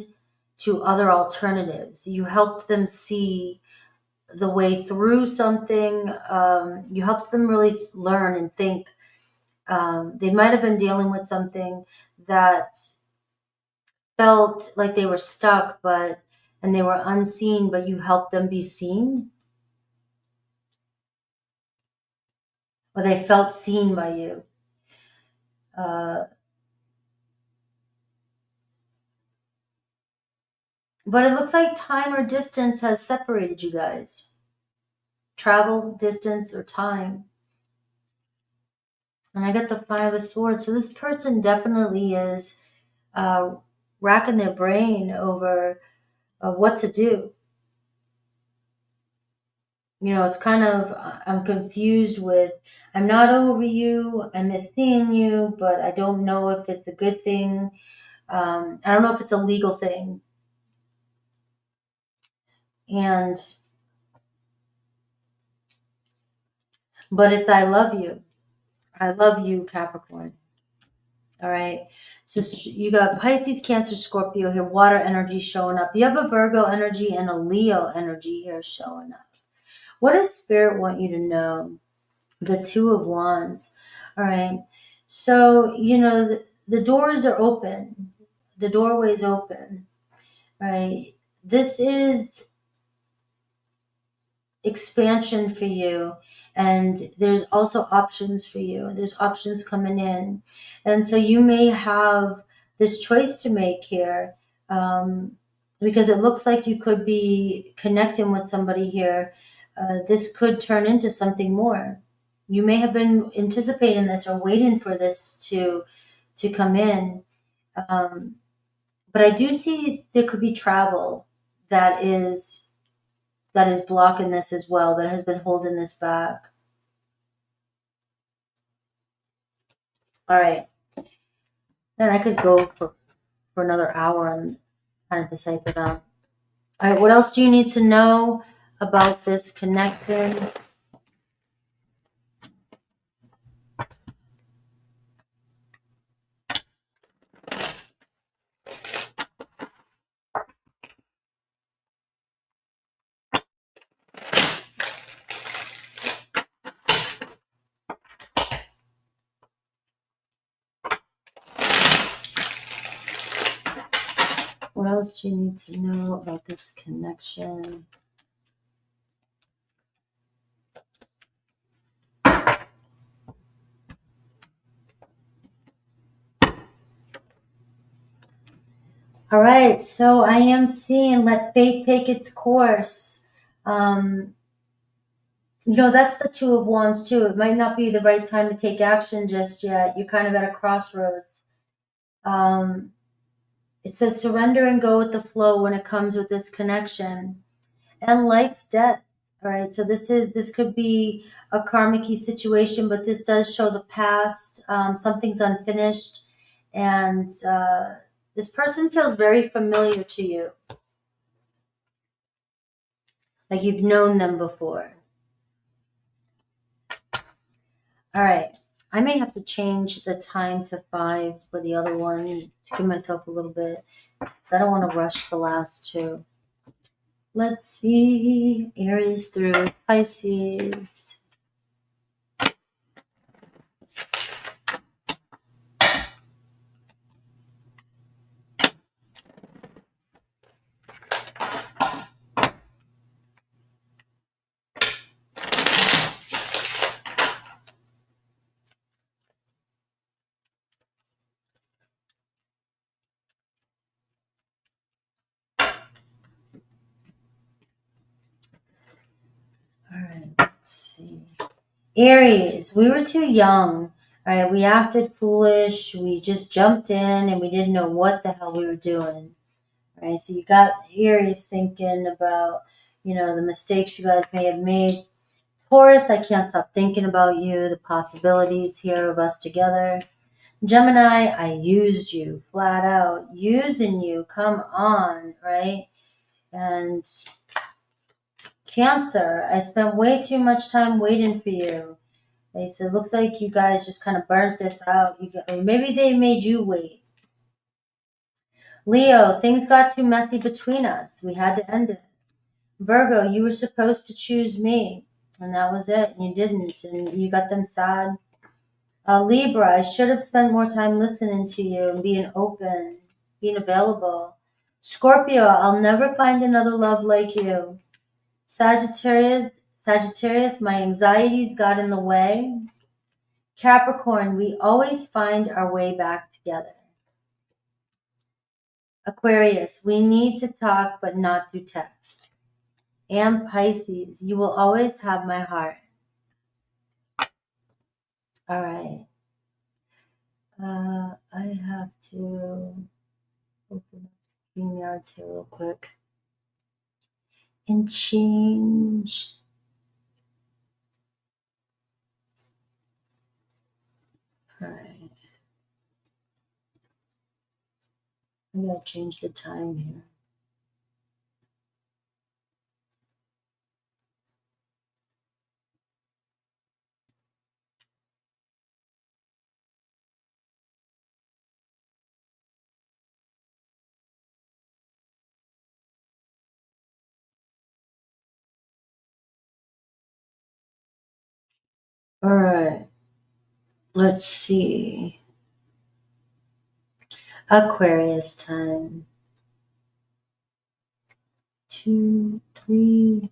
to other alternatives. You helped them see the way through something. You helped them really learn and think. They might have been dealing with something that felt like they were stuck, and they were unseen, but you helped them be seen. Or they felt seen by you. But it looks like time or distance has separated you guys. Travel, distance, or time. And I got the Five of Swords. So this person definitely is racking their brain over what to do. It's kind of, I'm confused with, I'm not over you, I miss seeing you, but I don't know if it's a good thing. I don't know if it's a legal thing. But it's, I love you. I love you, Capricorn. All right. So you got Pisces, Cancer, Scorpio here, water energy showing up. You have a Virgo energy and a Leo energy here showing up. What does Spirit want you to know? The Two of Wands. All right. So, the doors are open. The doorway's open. All right. This is expansion for you, and there's also options for you. There's options coming in, and so you may have this choice to make here, because it looks like you could be connecting with somebody here. This could turn into something more. You may have been anticipating this or waiting for this to come in, But I do see there could be travel that is blocking this as well, that has been holding this back. All right. Then I could go for another hour and kind of decipher that. All right, what else do you need to know about this connection? What else do you need to know about this connection? All right, so I am seeing let fate take its course. That's the Two of Wands too. It might not be the right time to take action just yet. You're kind of at a crossroads. It says surrender and go with the flow when it comes with this connection. And life's death. All right, so this could be a karmic-y situation, but this does show the past. Something's unfinished, and this person feels very familiar to you, like you've known them before. All right, I may have to change the time to 5 for the other one to give myself a little bit, because I don't want to rush the last two. Let's see, Aries through Pisces. All right, let's see. Aries, we were too young. All right, we acted foolish. We just jumped in and we didn't know what the hell we were doing. All right, so you got Aries thinking about, the mistakes you guys may have made. Taurus, I can't stop thinking about you, the possibilities here of us together. Gemini, I used you flat out, using you, come on, right? And Cancer, I spent way too much time waiting for you. They said, looks like you guys just kind of burnt this out. Or maybe they made you wait. Leo, things got too messy between us. We had to end it. Virgo, you were supposed to choose me, and that was it. And you didn't, and you got them sad. Libra, I should have spent more time listening to you and being open, being available. Scorpio, I'll never find another love like you. Sagittarius, my anxieties got in the way. Capricorn, we always find our way back together. Aquarius, we need to talk, but not through text. And Pisces, you will always have my heart. All right. I have to open up StreamYards here real quick and change. All right. I'm going to change the time here. All right. Let's see. Aquarius time. 2, 3.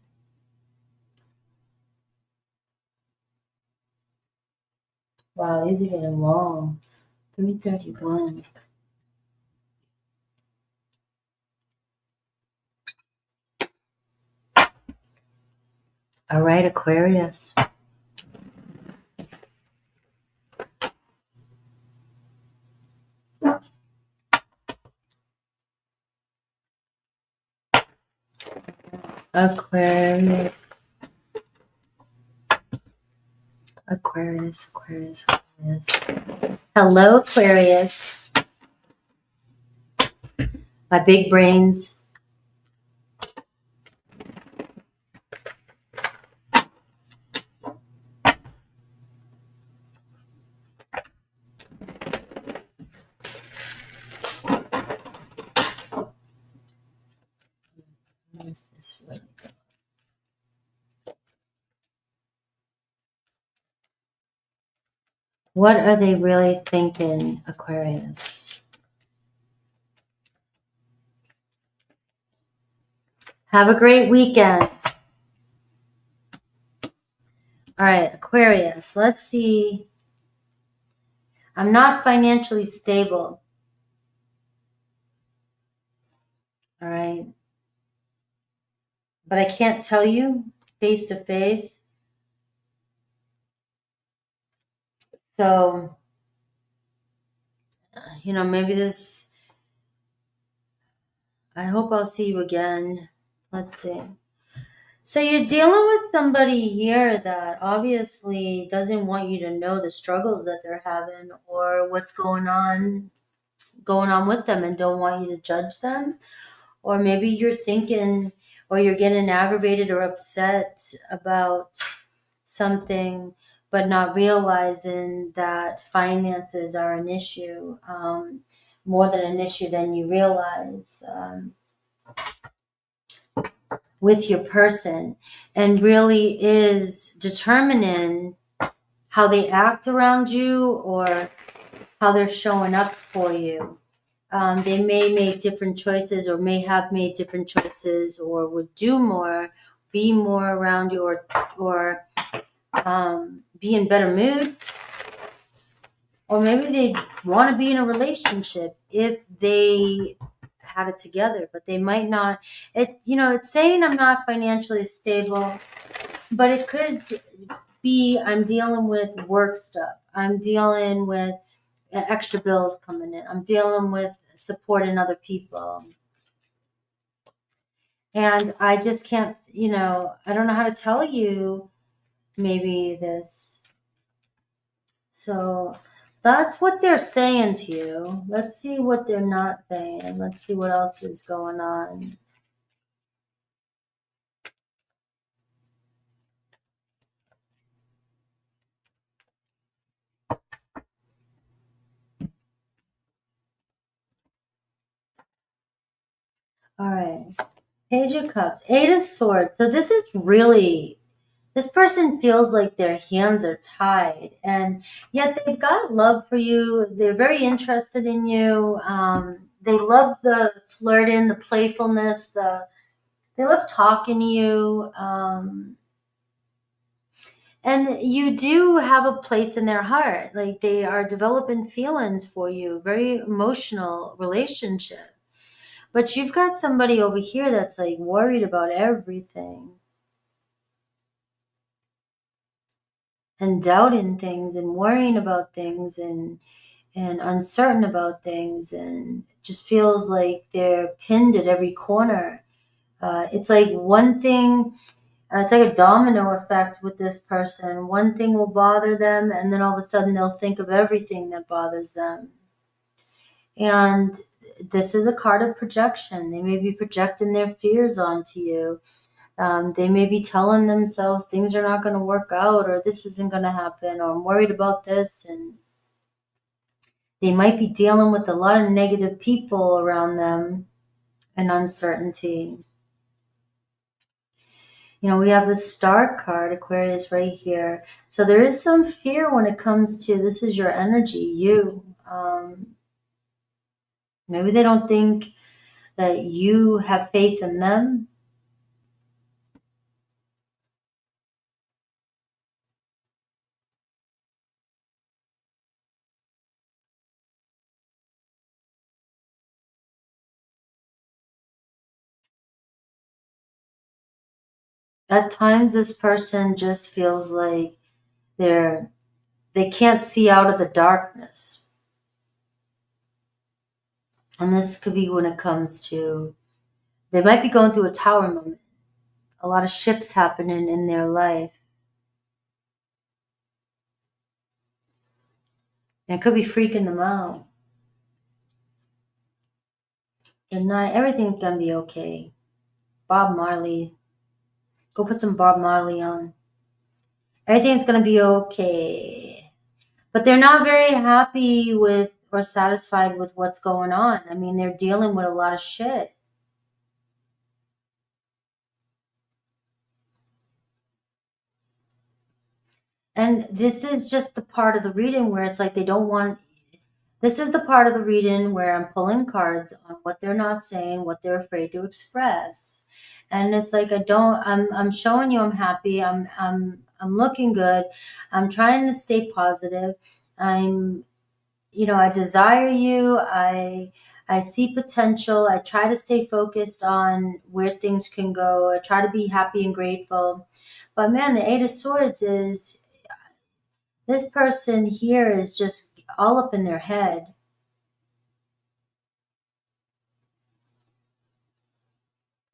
Wow, these are getting long. 3:31. All right, Aquarius. Aquarius. Aquarius, Aquarius, Aquarius. Hello, Aquarius. My big brains. Where's this one? What are they really thinking, Aquarius? Have a great weekend. All right, Aquarius, let's see. I'm not financially stable. All right. But I can't tell you face to face. So, maybe this, I hope I'll see you again. Let's see. So you're dealing with somebody here that obviously doesn't want you to know the struggles that they're having or what's going on with them and don't want you to judge them. Or maybe you're thinking or you're getting aggravated or upset about something, but not realizing that finances are an issue, more than an issue than you realize. With your person, and really is determining how they act around you or how they're showing up for you. They may make different choices or may have made different choices or would do more, be more around you or be in better mood. Or maybe they want to be in a relationship if they had it together, but they might not. It's saying I'm not financially stable, but it could be I'm dealing with work stuff. I'm dealing with extra bills coming in. I'm dealing with supporting other people. And I just can't, I don't know how to tell you maybe this. So that's what they're saying to you. Let's see what they're not saying. Let's see what else is going on. All right. Page of Cups, Eight of Swords. So this person feels like their hands are tied, and yet they've got love for you. They're very interested in you. They love the flirting, the playfulness, they love talking to you. And you do have a place in their heart. Like they are developing feelings for you, very emotional relationship. But you've got somebody over here that's like worried about everything and doubting things and worrying about things and uncertain about things and just feels like they're pinned at every corner. It's like one thing, it's like a domino effect with this person. One thing will bother them, and then all of a sudden they'll think of everything that bothers them. And this is a card of projection. They may be projecting their fears onto you. They may be telling themselves things are not going to work out, or this isn't going to happen, or I'm worried about this. And they might be dealing with a lot of negative people around them and uncertainty. We have the Star card, Aquarius, right here. So there is some fear when it comes to this is your energy, you. Maybe they don't think that you have faith in them. At times, this person just feels like they can't see out of the darkness. And this could be when it comes to, they might be going through a tower moment. a lot of shifts happening in their life. And it could be freaking them out. But not everything's gonna be okay. Bob Marley. Go put some Bob Marley on. Everything's gonna be okay. But they're not very happy with or satisfied with what's going on. I mean, they're dealing with a lot of shit. And this is just the part of the reading where it's like they don't want. This is the part of the reading where I'm pulling cards on what they're not saying, what they're afraid to express. And it's like I'm showing you I'm happy. I'm looking good. I'm trying to stay positive. I desire you. I see potential. I try to stay focused on where things can go. I try to be happy and grateful. But man, the Eight of Swords is, this person here is just all up in their head.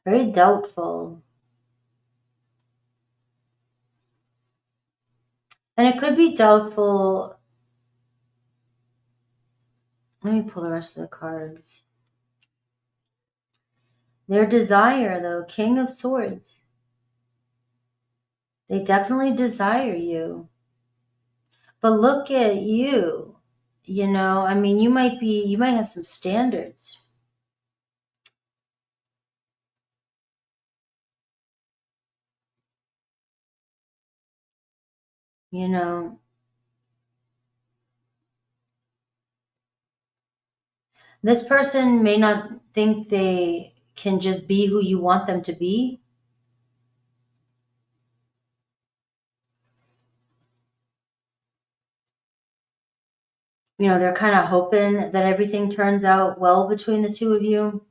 Very doubtful. And it could be doubtful. Let me pull the rest of the cards. Their desire, though, King of Swords. They definitely desire you. But look at you. I mean, you might have some standards. This person may not think they can just be who you want them to be. They're kind of hoping that everything turns out well between the two of you,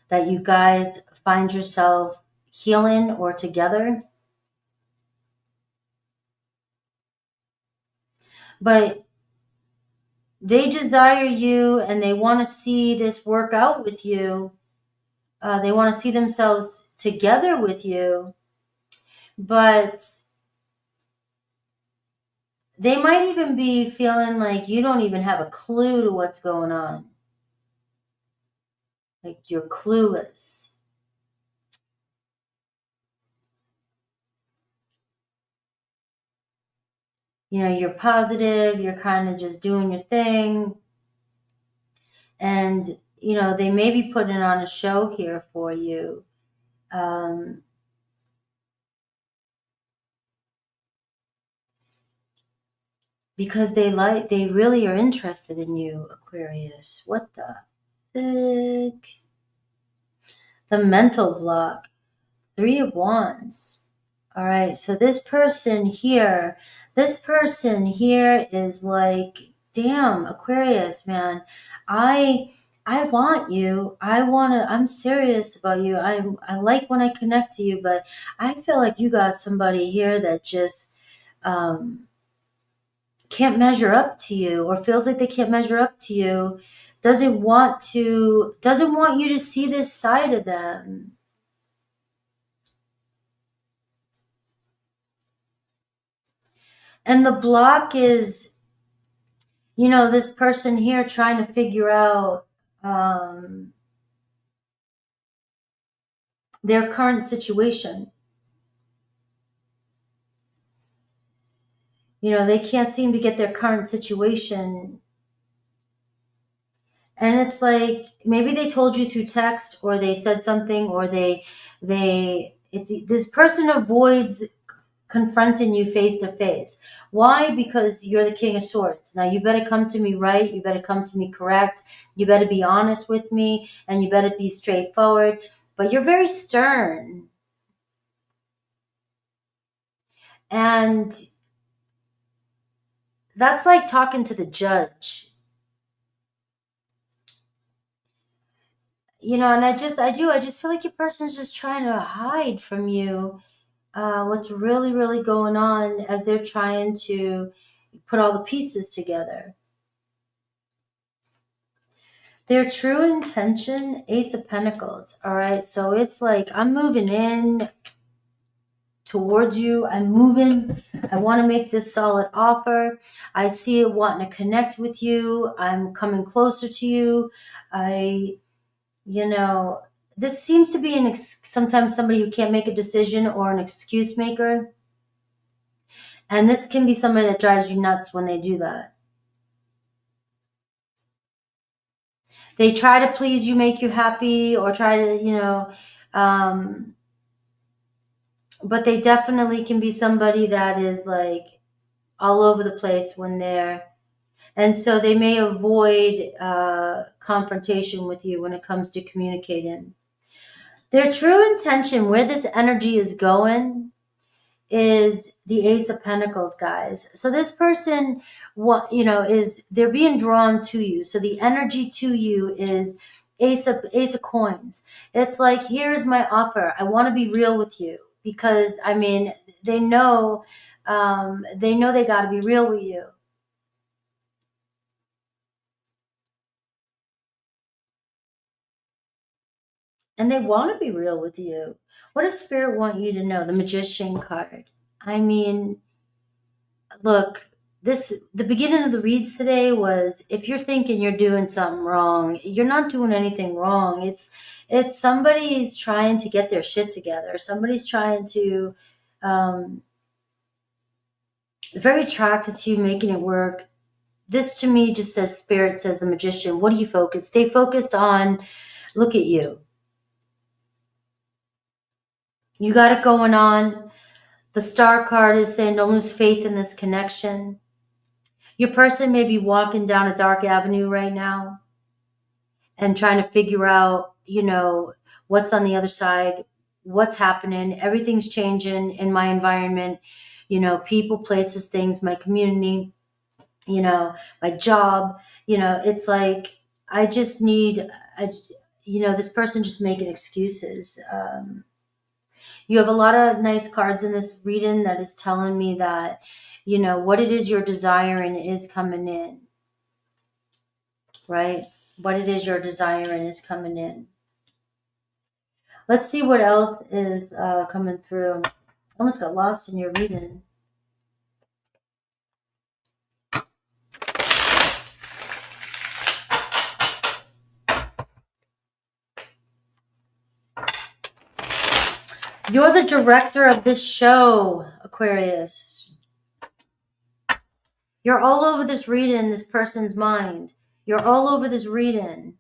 that you guys find yourself healing or together. But they desire you and they want to see this work out with you. They want to see themselves together with you. But they might even be feeling like you don't even have a clue to what's going on. Like you're clueless. You're positive, you're kind of just doing your thing. And, they may be putting on a show here for you. Because they really are interested in you, Aquarius. What the heck? The mental block. 3 of Wands. All right, so this person here is like, damn, Aquarius, man, I want you. I'm serious about you. I like when I connect to you, but I feel like you got somebody here that just can't measure up to you, or feels like they can't measure up to you, doesn't want you to see this side of them. And the block is, this person here trying to figure out their current situation. They can't seem to get their current situation. And it's like, maybe they told you through text, or they said something, or this person avoids confronting you face to face. Why? Because you're the King of Swords. Now you better come to me right. You better come to me correct. You better be honest with me, and you better be straightforward. But you're very stern. And that's like talking to the judge. And I just feel like your person's just trying to hide from you what's really, really going on, as they're trying to put all the pieces together. Their true intention, Ace of Pentacles. All right, so it's like, I'm moving in. towards you. I'm moving. I want to make this solid offer. I see it wanting to connect with you. I'm coming closer to you. This seems to be sometimes somebody who can't make a decision or an excuse maker. And this can be somebody that drives you nuts when they do that. They try to please you, make you happy, or try to, but they definitely can be somebody that is like all over the place when they're, and so they may avoid confrontation with you when it comes to communicating. Their true intention, where this energy is going, is the Ace of Pentacles, guys. So this person, they're being drawn to you. So the energy to you is Ace of Coins. It's like, here's my offer. I want to be real with you, because they know they got to be real with you. And they want to be real with you. What does Spirit want you to know? The Magician card. Look, the beginning of the reads today was, if you're thinking you're doing something wrong, you're not doing anything wrong. It's somebody's trying to get their shit together. Somebody's trying to, very attracted to you, making it work. This to me just says, Spirit says the Magician. What do you focus? Stay focused on. Look at you. You got it going on. The Star card is saying, don't lose faith in this connection. Your person may be walking down a dark avenue right now and trying to figure out, what's on the other side, what's happening. Everything's changing in my environment, people, places, things, my community, my job. It's like, this person just making excuses. You have a lot of nice cards in this reading that is telling me that, what it is you're desiring is coming in, right? What it is you're desiring is coming in. Let's see what else is coming through. I almost got lost in your reading. You're the director of this show, Aquarius. You're all over this reading, this person's mind. You're all over this reading.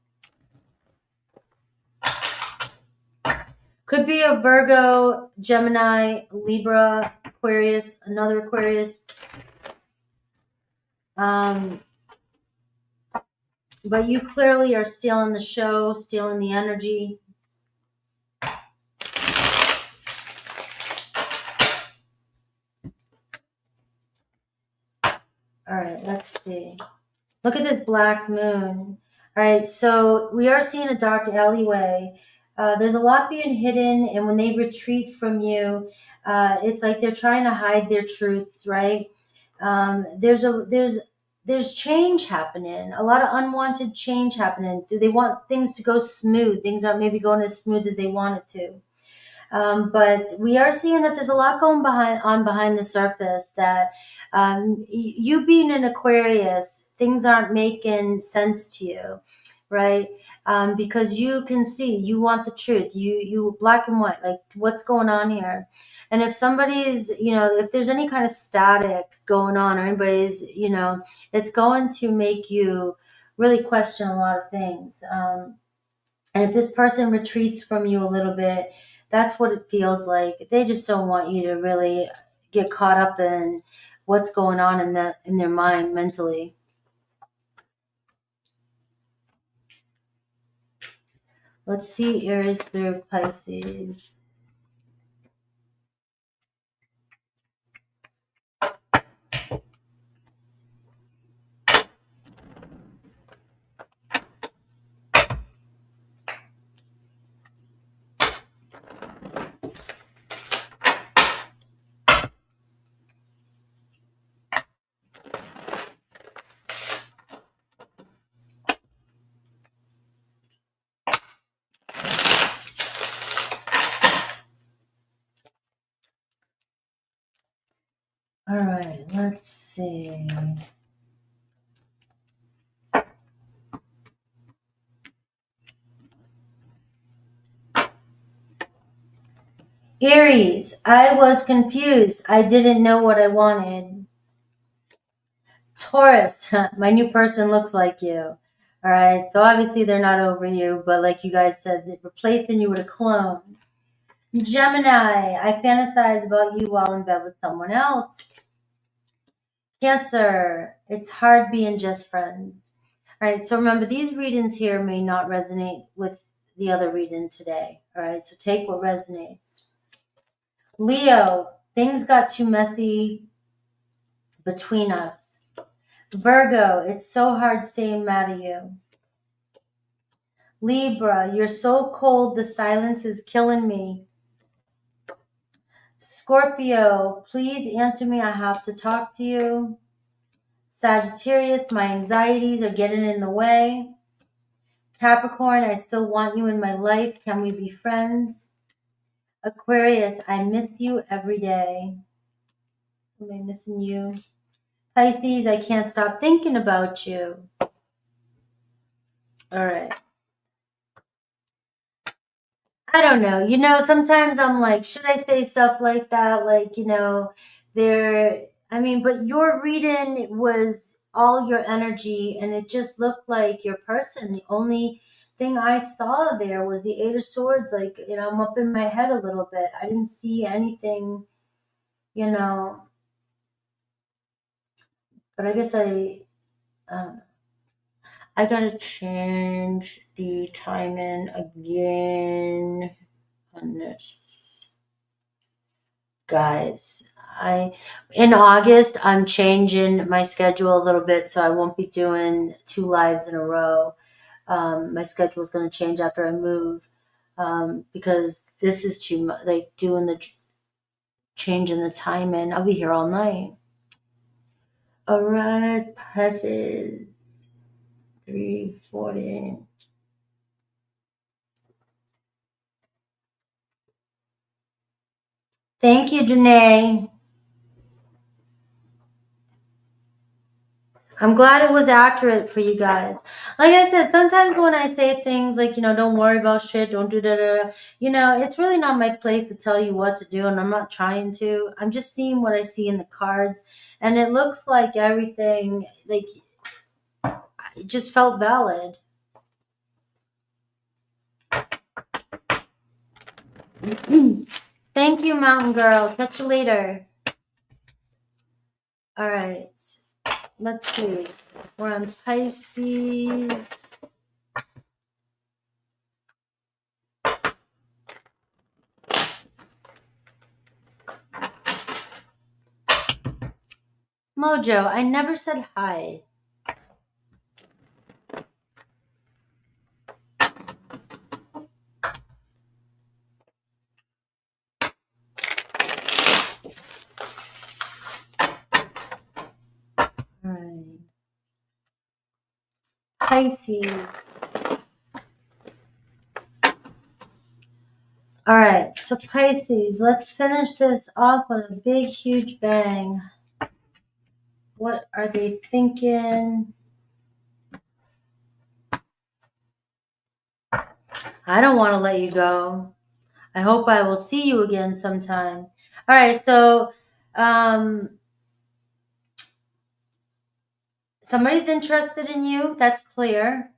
Could be a Virgo, Gemini, Libra, Aquarius, another Aquarius. But you clearly are stealing the show, stealing the energy. All right, let's see. Look at this black moon. All right, so we are seeing a dark alleyway. There's a lot being hidden, and when they retreat from you, it's like they're trying to hide their truths, right? There's change happening, a lot of unwanted change happening. They want things to go smooth. Things aren't maybe going as smooth as they want it to. But we are seeing that there's a lot going behind the surface, that you being an Aquarius, things aren't making sense to you, right? Because you can see, you want the truth, you black and white, like what's going on here. And if somebody's, if there's any kind of static going on, or anybody's, it's going to make you really question a lot of things. And if this person retreats from you a little bit, that's what it feels like. They just don't want you to really get caught up in what's going on in their mind mentally. Let's see, Aries through Pisces. All right, let's see. Aries, I was confused. I didn't know what I wanted. Taurus, my new person looks like you. All right, so obviously they're not over you, but like you guys said, they're replacing you with a clone. Gemini, I fantasize about you while in bed with someone else. Cancer, it's hard being just friends. All right, so remember, these readings here may not resonate with the other reading today. All right, so take what resonates. Leo, things got too messy between us. Virgo, it's so hard staying mad at you. Libra, you're so cold, the silence is killing me. Scorpio, please answer me, I have to talk to you. Sagittarius, my anxieties are getting in the way. Capricorn, I still want you in my life, can we be friends? Aquarius, I miss you every day. Am I missing you? Pisces, I can't stop thinking about you. All right. I don't know. You know, sometimes I'm like, should I say stuff like that? Like, you know, but your reading was all your energy and it just looked like your person. The only thing I saw there was the Eight of Swords. Like, you know, I'm up in my head a little bit. I didn't see anything, you know, but I guess I gotta change the timing again on this. Guys, in August I'm changing my schedule a little bit, so I won't be doing 2 lives in a row. My schedule is going to change after I move, because this is too much, like doing the changing the timing. I'll be here all night. All right, passes 3:40. Thank you, Janae. I'm glad it was accurate for you guys. Like I said, sometimes when I say things like, you know, don't worry about shit, don't do that, you know, it's really not my place to tell you what to do, and I'm not trying to. I'm just seeing what I see in the cards, and it looks like everything, like, it just felt valid. Thank you, Mountain Girl. Catch you later. All right. Let's see. We're on Pisces. Mojo, I never said hi. All right. Pisces. All right, so Pisces, let's finish this off with a big, huge bang. What are they thinking? I don't want to let you go. I hope I will see you again sometime. All right, so somebody's interested in you. That's clear.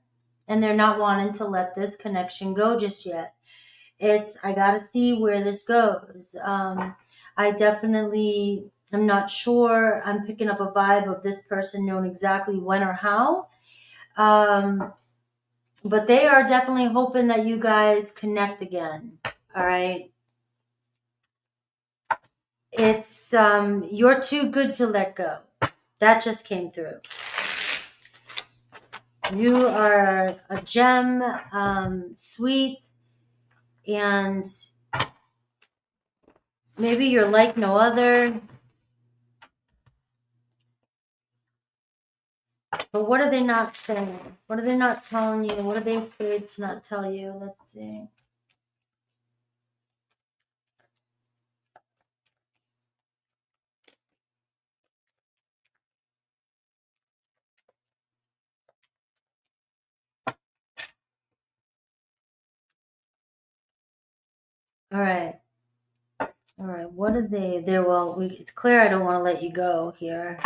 And they're not wanting to let this connection go just yet. I got to see where this goes. I definitely am not sure. I'm picking up a vibe of this person knowing exactly when or how. But they are definitely hoping that you guys connect again. All right. It's, you're too good to let go. That just came through. You are a gem, sweet, and maybe you're like no other. But what are they not saying? What are they not telling you? What are they afraid to not tell you? Let's see. All right. All right. What are they? There. Well, it's clear I don't want to let you go here.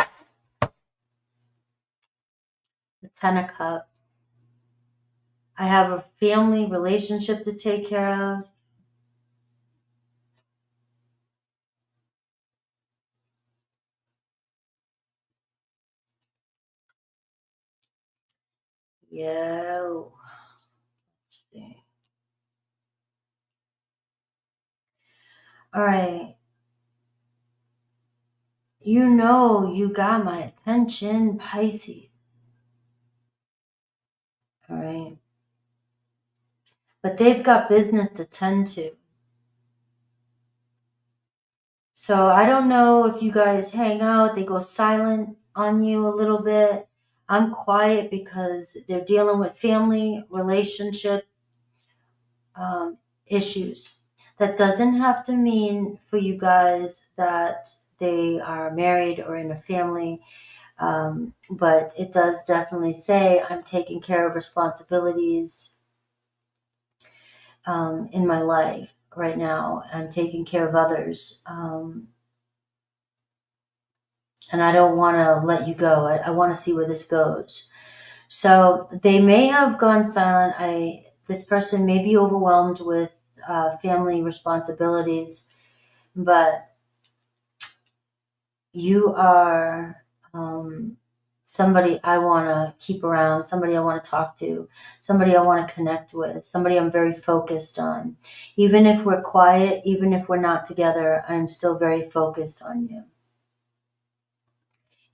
The Ten of Cups. I have a family relationship to take care of. Yeah. Let's see. All right. You know you got my attention, Pisces. All right. But they've got business to tend to. So I don't know if you guys hang out, they go silent on you a little bit. I'm quiet because they're dealing with family, relationship issues. That doesn't have to mean for you guys that they are married or in a family. But it does definitely say I'm taking care of responsibilities in my life right now. I'm taking care of others. And I don't want to let you go. I want to see where this goes. So they may have gone silent. This person may be overwhelmed with family responsibilities, but you are somebody I want to keep around, somebody I want to talk to, somebody I want to connect with, somebody I'm very focused on. Even if we're quiet, even if we're not together, I'm still very focused on you,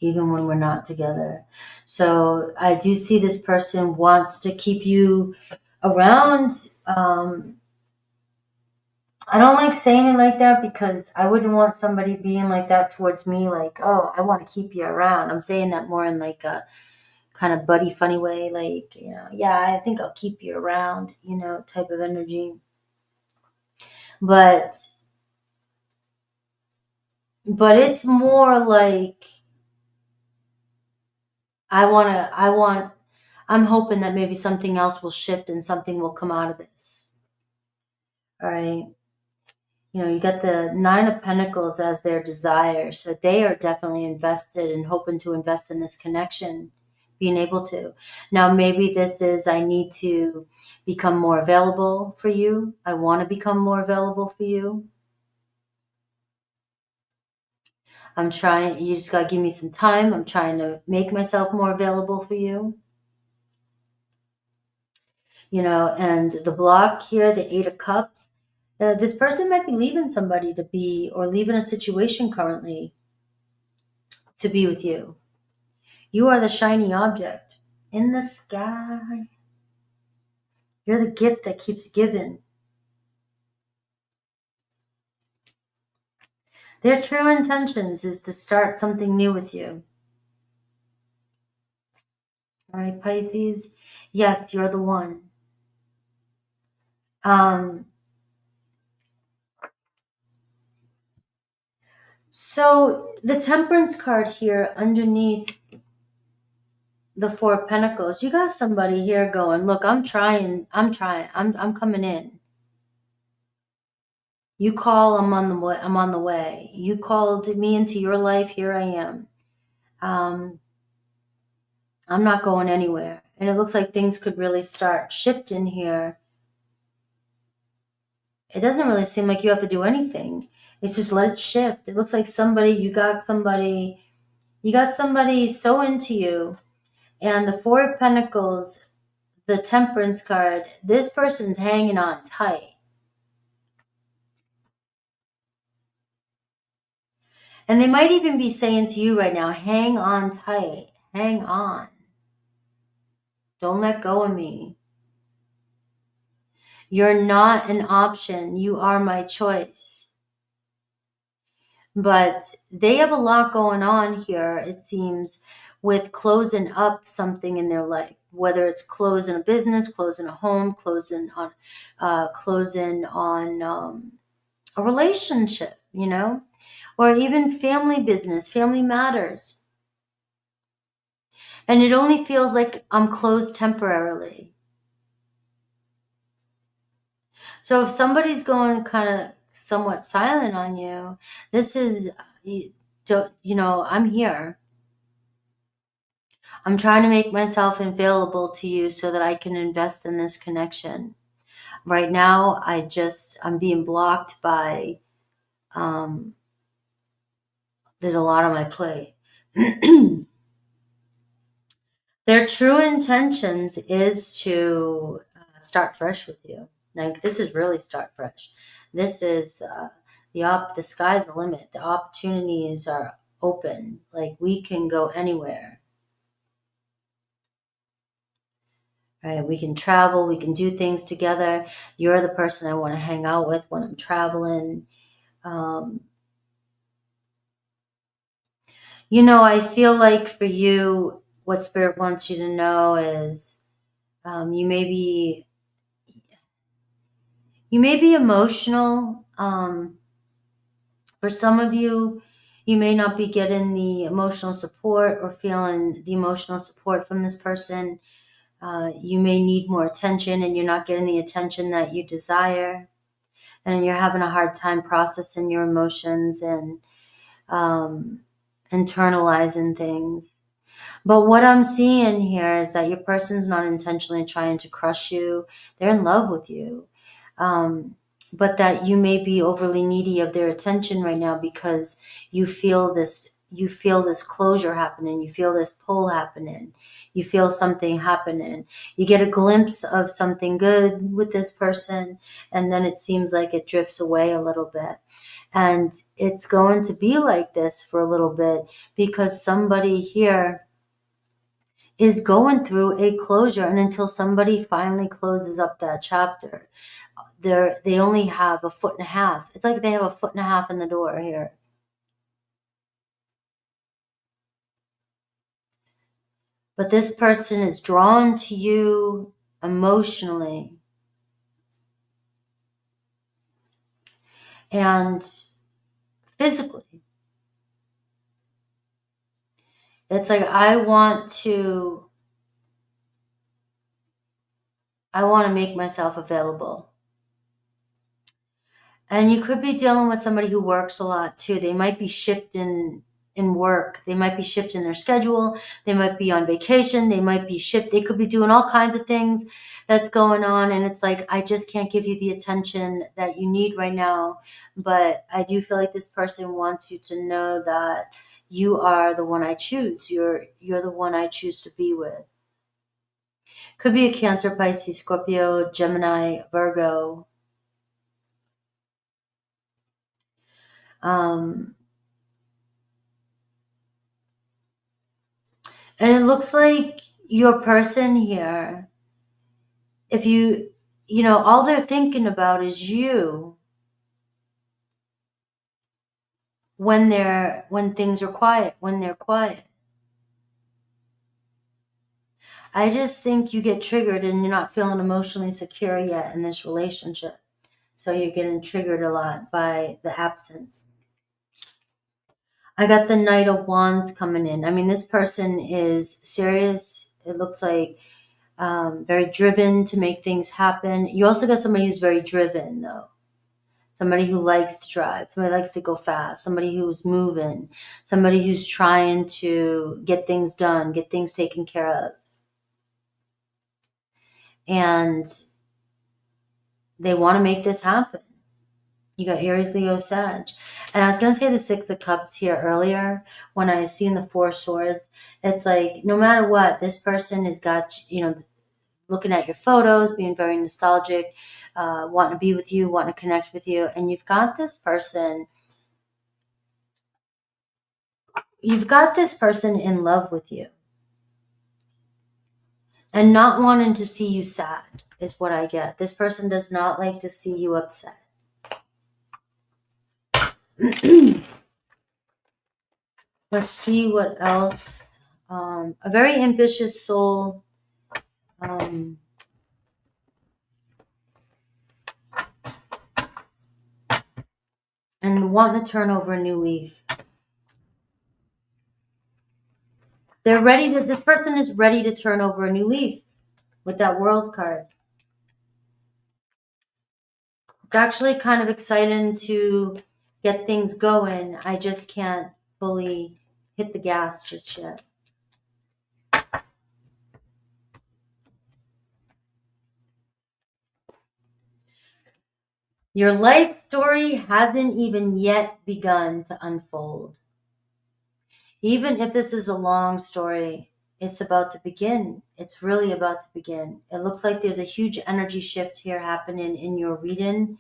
even when we're not together. So I do see this person wants to keep you around. I don't like saying it like that because I wouldn't want somebody being like that towards me, like, oh, I want to keep you around. I'm saying that more in like a kind of buddy funny way, like, yeah, I think I'll keep you around, type of energy. But it's more like I'm hoping that maybe something else will shift and something will come out of this. All right. You got the Nine of Pentacles as their desire. So they are definitely invested and hoping to invest in this connection, being able to. Now, maybe this is, I need to become more available for you. I want to become more available for you. I'm trying, you just got to give me some time. I'm trying to make myself more available for you. And the block here, the Eight of Cups, this person might be leaving somebody or leaving a situation currently to be with you. You are the shiny object in the sky. You're the gift that keeps giving. Their true intentions is to start something new with you. All right, Pisces. Yes, you're the one. So the Temperance card here underneath the Four of Pentacles, you got somebody here going, look, I'm trying, I'm coming in. You call, I'm on the way. You called me into your life, here I am. I'm not going anywhere. And it looks like things could really start shifting here. It doesn't really seem like you have to do anything. It's just let it shift. It looks like you got somebody so into you. And the Four of Pentacles, the Temperance card, this person's hanging on tight. And they might even be saying to you right now, hang on tight, hang on. Don't let go of me. You're not an option. You are my choice. But they have a lot going on here, it seems, with closing up something in their life, whether it's closing a business, closing a home, closing on a relationship, or even family business, family matters. And it only feels like I'm closed temporarily. So if somebody's going kind of somewhat silent on you, this is, you know, I'm here. I'm trying to make myself available to you so that I can invest in this connection. Right now, I'm being blocked by, there's a lot on my plate. Their true intentions is to start fresh with you. Like, this is really start fresh. This is the sky's the limit. The opportunities are open. Like, we can go anywhere. Right? We can travel. We can do things together. You're the person I want to hang out with when I'm traveling. You know, I feel like for you, what Spirit wants you to know is you may be emotional. For some of you, you may not be getting the emotional support or feeling the emotional support from this person. You may need more attention and you're not getting the attention that you desire. And you're having a hard time processing your emotions and internalizing things. But what I'm seeing here is that your person's not intentionally trying to crush you. They're in love with you. But that you may be overly needy of their attention right now because you feel this closure happening. You feel this pull happening. You feel something happening. You get a glimpse of something good with this person, and then it seems like it drifts away a little bit. And it's going to be like this for a little bit because somebody here is going through a closure, and until somebody finally closes up that chapter, they only have a foot and a half. It's like they have a foot and a half in the door here. But this person is drawn to you emotionally and physically. It's like, I want to make myself available. And you could be dealing with somebody who works a lot too. They might be shifting in work. They might be shifting their schedule. They might be on vacation. They could be doing all kinds of things that's going on. And it's like, I just can't give you the attention that you need right now. But I do feel like this person wants you to know that you are the one I choose. You're the one I choose to be with. Could be a Cancer, Pisces, Scorpio, Gemini, Virgo. And it looks like your person here, if all they're thinking about is you when things are quiet, when they're quiet. I just think you get triggered and you're not feeling emotionally secure yet in this relationship. So you're getting triggered a lot by the absence. I got the Knight of Wands coming in. I mean, this person is serious. It looks like very driven to make things happen. You also got somebody who's very driven, though. Somebody who likes to drive, somebody likes to go fast, somebody who's moving, somebody who's trying to get things done, get things taken care of. And they want to make this happen. You got Aries, Leo, Sag. And I was going to say the Six of Cups here earlier when I seen the Four Swords. It's like, no matter what, this person has got, looking at your photos, being very nostalgic, wanting to be with you, wanting to connect with you. And you've got this person in love with you and not wanting to see you sad is what I get. This person does not like to see you upset. Let's see what else. A very ambitious soul. And wanting to turn over a new leaf. This person is ready to turn over a new leaf with that World card. It's actually kind of exciting to get things going. I just can't fully hit the gas just yet. Your life story hasn't even yet begun to unfold. Even if this is a long story, it's about to begin. It's really about to begin. It looks like there's a huge energy shift here happening in your reading,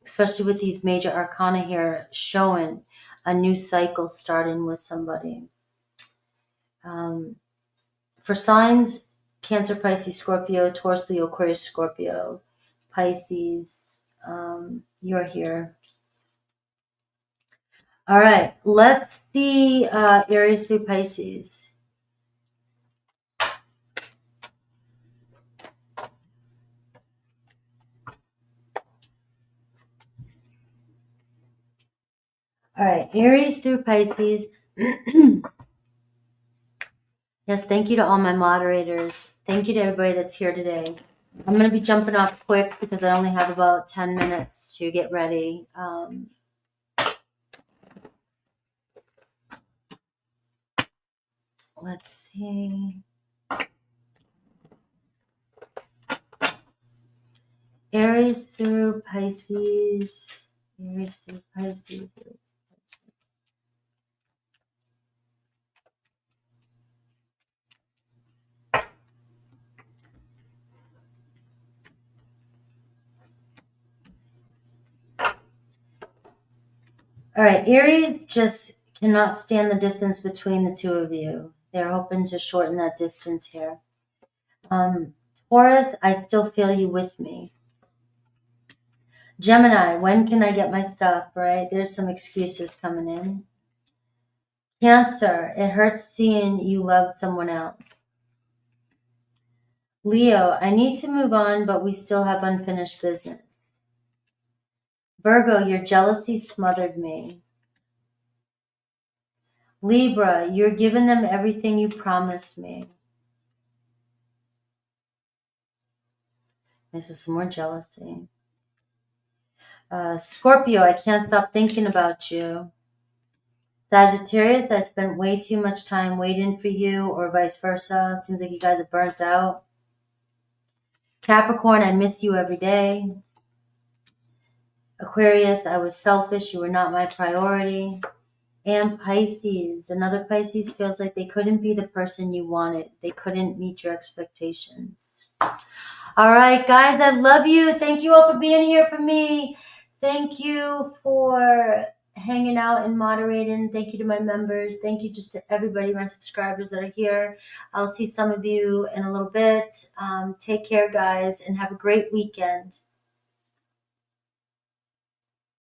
especially with these major arcana here showing a new cycle starting with somebody. For signs, Cancer, Pisces, Scorpio, Taurus, Leo, Aquarius, Scorpio, Pisces, you're here. All right, let's see Aries through Pisces. All right, Aries through Pisces. Yes, thank you to all my moderators. Thank you to everybody that's here today. I'm going to be jumping off quick because I only have about 10 minutes to get ready. Let's see. Aries through Pisces. Aries through Pisces. All right, Aries just cannot stand the distance between the two of you. They're hoping to shorten that distance here. Taurus, I still feel you with me. Gemini, when can I get my stuff, right? There's some excuses coming in. Cancer, it hurts seeing you love someone else. Leo, I need to move on, but we still have unfinished business. Virgo, your jealousy smothered me. Libra, you're giving them everything you promised me. This is some more jealousy. Scorpio, I can't stop thinking about you. Sagittarius, I spent way too much time waiting for you, or vice versa. Seems like you guys are burnt out. Capricorn, I miss you every day. Aquarius, I was selfish. You were not my priority. And Pisces, another Pisces feels like they couldn't be the person you wanted. They couldn't meet your expectations. All right, guys, I love you. Thank you all for being here for me. Thank you for hanging out and moderating. Thank you to my members. Thank you just to everybody, my subscribers that are here. I'll see some of you in a little bit. Take care, guys, and have a great weekend.